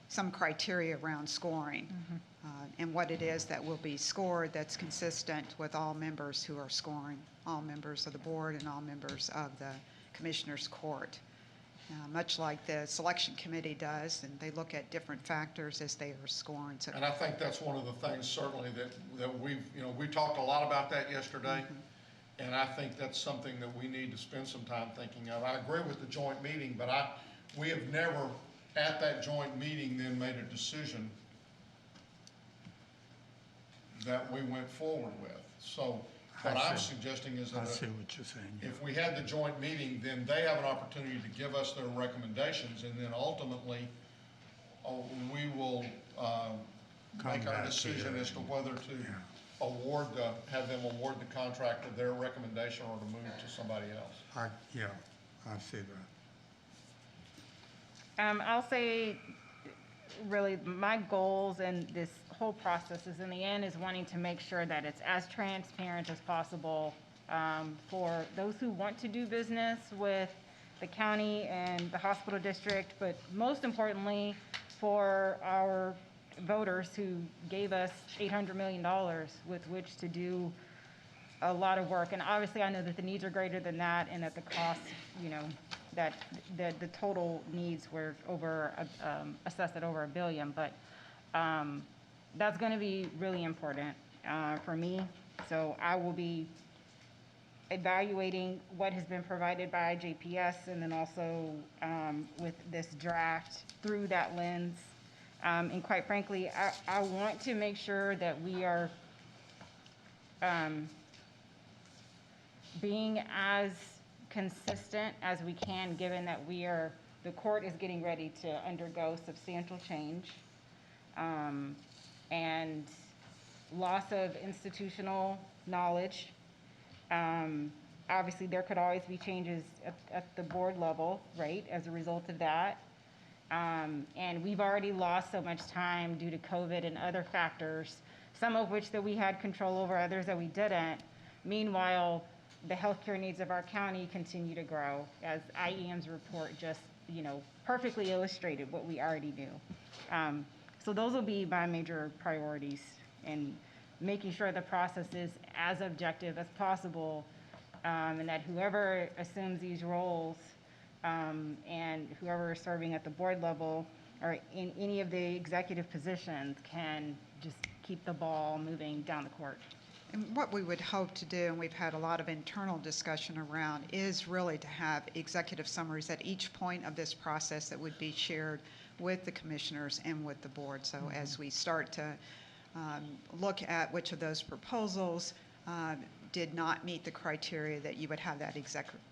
some criteria around scoring and what it is that will be scored that's consistent with all members who are scoring, all members of the board and all members of the Commissioners Court. Much like the selection committee does, and they look at different factors as they are scoring. So, And I think that's one of the things certainly that we talked a lot about that yesterday. And I think that's something that we need to spend some time thinking of. I agree with the joint meeting, but we have never at that joint meeting then made a decision that we went forward with. So what I'm suggesting is that I see what you're saying. if we had the joint meeting, then they have an opportunity to give us their recommendations, and then ultimately, we will make our decision as to whether to have them award the contract to their recommendation or to move it to somebody else. I see that. I'll say really, my goals in this whole process is, in the end, is wanting to make sure that it's as transparent as possible for those who want to do business with the county and the hospital district, but most importantly, for our voters who gave us $800 million with which to do a lot of work. And obviously, I know that the needs are greater than that, and that the costs, that the total needs were assessed at over $1 billion. But that's going to be really important for me. So I will be evaluating what has been provided by JPS, and then also with this draft through that lens. And quite frankly, I want to make sure that we are being as consistent as we can, given that the court is getting ready to undergo substantial change and loss of institutional knowledge. Obviously, there could always be changes at the board level, right, as a result of that. And we've already lost so much time due to COVID and other factors, some of which that we had control over, others that we didn't. Meanwhile, the healthcare needs of our county continue to grow, as IEM's report just, perfectly illustrated what we already knew. So those will be my major priorities, and making sure the process is as objective as possible, and that whoever assumes these roles and whoever is serving at the board level or in any of the executive positions can just keep the ball moving down the court. And what we would hope to do, and we've had a lot of internal discussion around, is really to have executive summaries at each point of this process that would be shared with the commissioners and with the board. So as we start to look at which of those proposals did not meet the criteria, that you would have that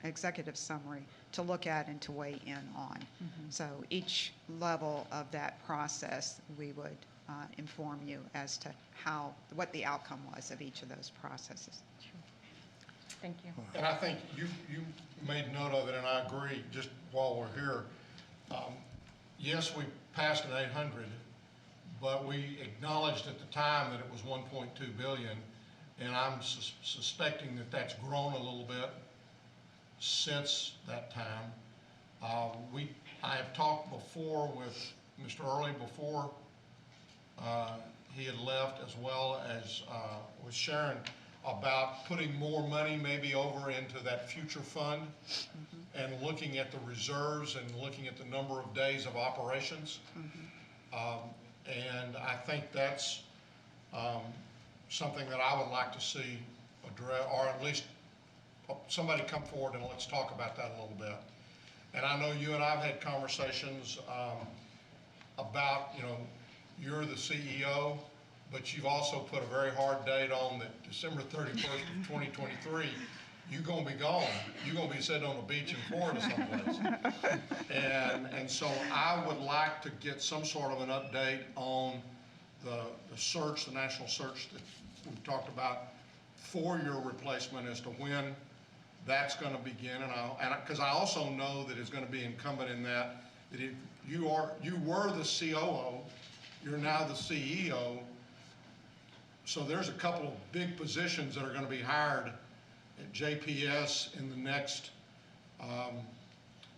executive summary to look at and to weigh in on. So each level of that process, we would inform you as to what the outcome was of each of those processes. Thank you. And I think you made note of it, and I agree, just while we're here. Yes, we passed an 800, but we acknowledged at the time that it was 1.2 billion, and I'm suspecting that that's grown a little bit since that time. I have talked before with Mr. Early before he had left, as well as with Sharon, about putting more money maybe over into that future fund and looking at the reserves and looking at the number of days of operations. And I think that's something that I would like to see address, or at least somebody come forward and let's talk about that a little bit. And I know you and I have had conversations about, you're the CEO, but you've also put a very hard date on that December 31st of 2023, you're gonna be gone. You're gonna be sitting on the beach in Florida someplace. And so I would like to get some sort of an update on the search, the national search that we've talked about for your replacement, as to when that's gonna begin. And because I also know that it's gonna be incumbent in that if you were the COO, you're now the CEO. So there's a couple of big positions that are going to be hired at JPS in the next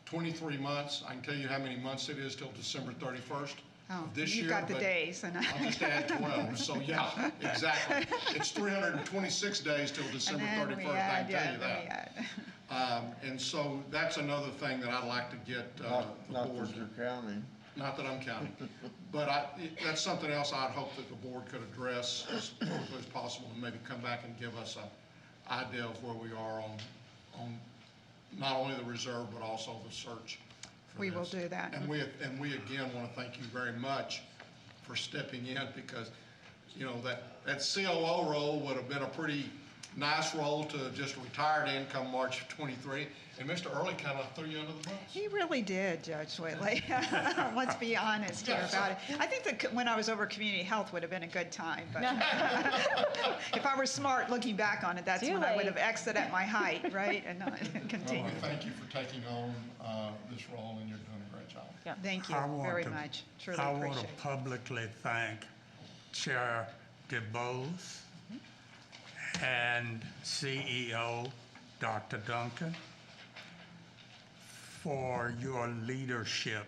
23 months. I can tell you how many months it is till December 31st of this year. You've got the days. And I'll just add 12. So yeah, exactly. It's 326 days till December 31st, I can tell you that. And so that's another thing that I'd like to get the board. Not that you're counting. Not that I'm counting, but that's something else I'd hope that the board could address as quickly as possible, and maybe come back and give us an idea of where we are on not only the reserve, but also the search for we this. will do that. And we again want to thank you very much for stepping in, because that COO role would have been a pretty nice role to just retired income March of 23. And Mr. Early kind of threw you under the bus. He really did, Judge Whitley. Let's be honest here about it. I think that when I was over community health would have been a good time, but if I were smart looking back on it, that's when I would have exited at my height, right, and not continue. Well, thank you for taking on this role, and you're doing great. great job. Thank you I want very to- much. Truly I want appreciate to it. publicly thank Chair DeBose and CEO Dr. Duncan for your leadership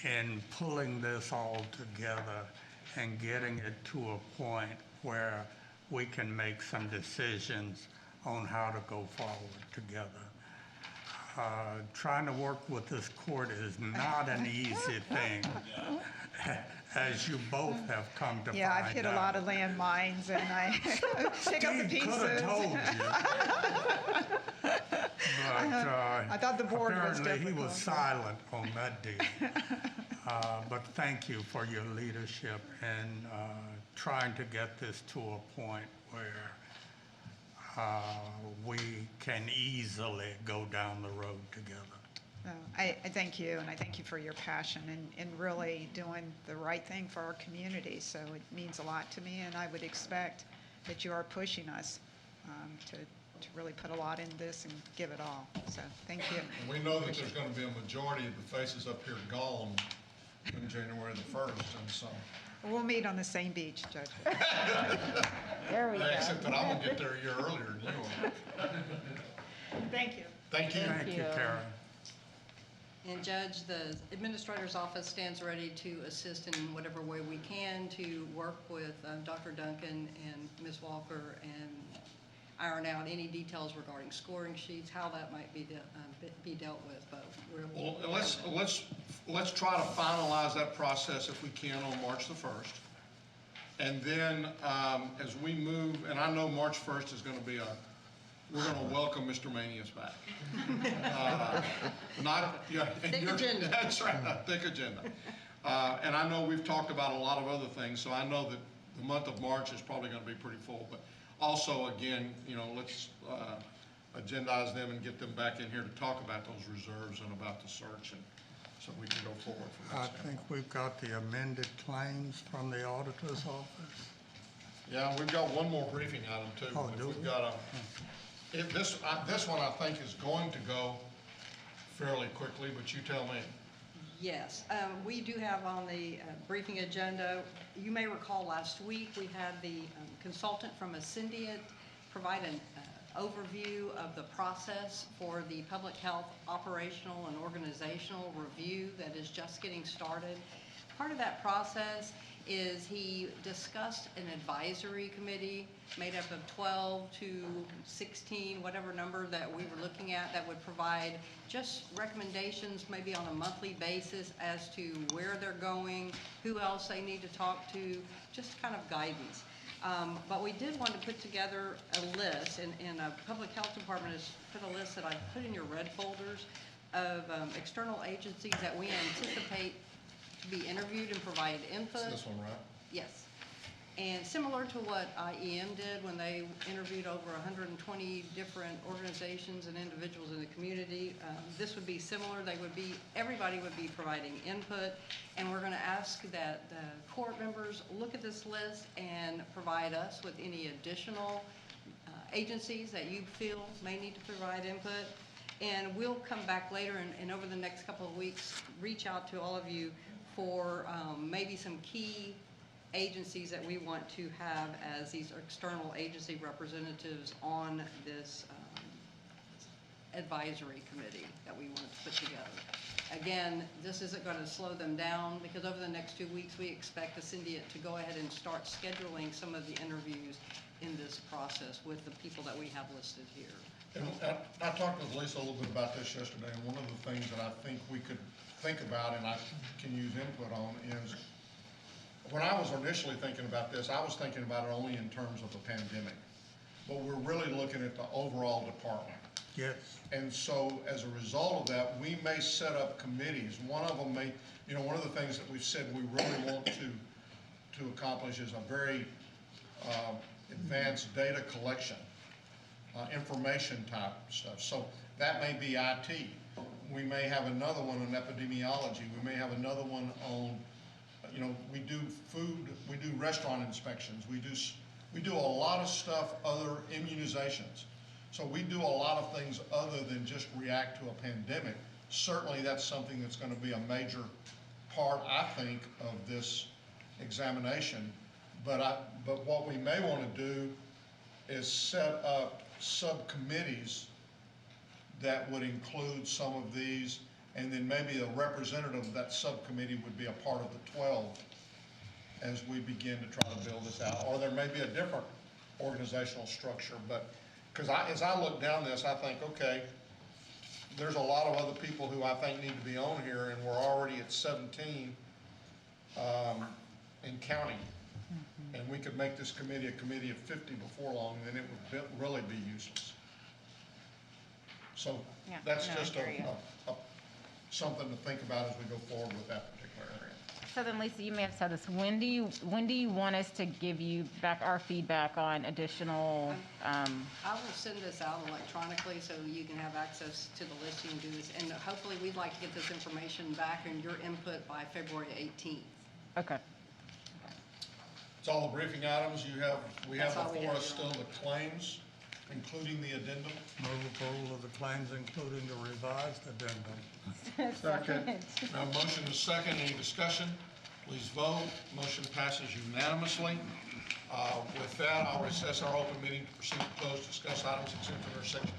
in pulling this all together and getting it to a point where we can make some decisions on how to go forward together. Trying to work with this court is not an easy thing, as you both have come to find out. Yeah, I've hit a lot of landmines and I pick up the Steve pieces. could have told you. But I thought the board was apparently he difficult. was silent on that deal. But thank you for your leadership in trying to get this to a point where we can easily go down the road together. I thank you, and I thank you for your passion and really doing the right thing for our community. So it means a lot to me, and I would expect that you are pushing us to really put a lot in this and give it all. So thank you. And we know that there's going to be a majority of the faces up here gone on January the 1st, and so. We'll meet on the same beach, Judge. There we go. Except that I'm going to get there a year earlier than you are. Thank you. Thank you. Thank you, Karen. And Judge, the Administrator's Office stands ready to assist in whatever way we can to work with Dr. Duncan and Ms. Walker and iron out any details regarding scoring sheets, how that might be dealt with. But Well, let's try to finalize that process if we can on March the 1st. And then as we move, and I know March 1st is going to be we're going to welcome Mr. Manius back. Thick agenda. That's right, a thick agenda. And I know we've talked about a lot of other things, so I know that the month of March is probably going to be pretty full. But also, again, let's agendize them and get them back in here to talk about those reserves and about the search, and so we can go forward from I that think standpoint. we've got the amended claims from the auditor's office. Yeah, we've got one more briefing item too. Oh, If do we've we? got this one I think is going to go fairly quickly, but you tell me. yes, we do have on the briefing agenda, you may recall last week, we had the consultant from Ascendiant provide an overview of the process for the public health operational and organizational review that is just getting started. Part of that process is he discussed an advisory committee made up of 12 to 16, whatever number that we were looking at, that would provide just recommendations maybe on a monthly basis as to where they're going, who else they need to talk to, just kind of guidance. But we did want to put together a list, and the Public Health Department has put a list that I've put in your red folders of external agencies that we anticipate to be interviewed and provide input. It's this one, right? Yes. And similar to what IEM did when they interviewed over 120 different organizations and individuals in the community, this would be similar. Everybody would be providing input, and we're going to ask that the court members look at this list and provide us with any additional agencies that you feel may need to provide input. And we'll come back later and over the next couple of weeks, reach out to all of you for maybe some key agencies that we want to have as these external agency representatives on this advisory committee that we want to put together. Again, this isn't going to slow them down, because over the next 2 weeks we expect Ascendiant to go ahead and start scheduling some of the interviews in this process with the people that we have listed here. And I talked with Lisa a little bit about this yesterday, and one of the things that I think we could think about and I can use input on is, when I was initially thinking about this, I was thinking about it only in terms of the pandemic. But we're really looking at the overall department. Yes. And so as a result of that, we may set up committees. One of them may, one of the things that we've said we really want to accomplish is a very advanced data collection, information type stuff. So that may be IT. We may have another one on epidemiology. We may have another one on, we do food, we do restaurant inspections. We do a lot of stuff, other immunizations. So we do a lot of things other than just react to a pandemic. certainly that's something that's gonna be a major part, I think, of this examination. But what we may wanna do is set up subcommittees that would include some of these, and then maybe a representative of that subcommittee would be a part of the 12 as we begin to try to build this out. Or there may be a different organizational structure, but, because as I look down this, I think, okay, there's a lot of other people who I think need to be on here, and we're already at 17 in county. And we could make this committee a committee of 50 before long, and it would really be useless. So Yeah, that's no, I just hear you. something to think about as we go forward with that particular area. So then, Lisa, you may have said this. When do you want us to give you back our feedback on additional? I will send this out electronically so you can have access to the listing and do this. And hopefully, we'd like to get this information back and your input by February 18th. Okay. It's all the briefing items we have That's all we before have, us still, the claims, including the addendum. Move approval of the claims, including the revised addendum. Second. Now, motion is second. Any discussion? Please vote. Motion passes unanimously. With that, I'll recess our open meeting to proceed to close, discuss items exempt under section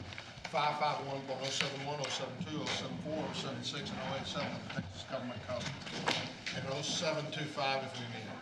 551.071, 072, 074, 076, and 087 of the Texas Government Code, and 0725 if we need it.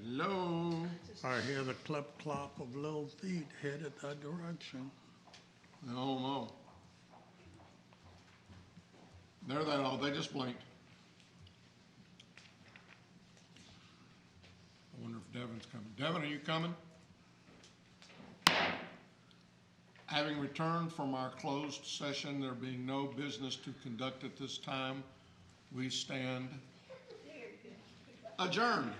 Hello? I hear the clip clop of little feet headed that direction. Oh, no. There they are, they just blinked. I wonder if Devin's coming. Devin, are you coming? Having returned from our closed session, there being no business to conduct at this time, we stand adjourned.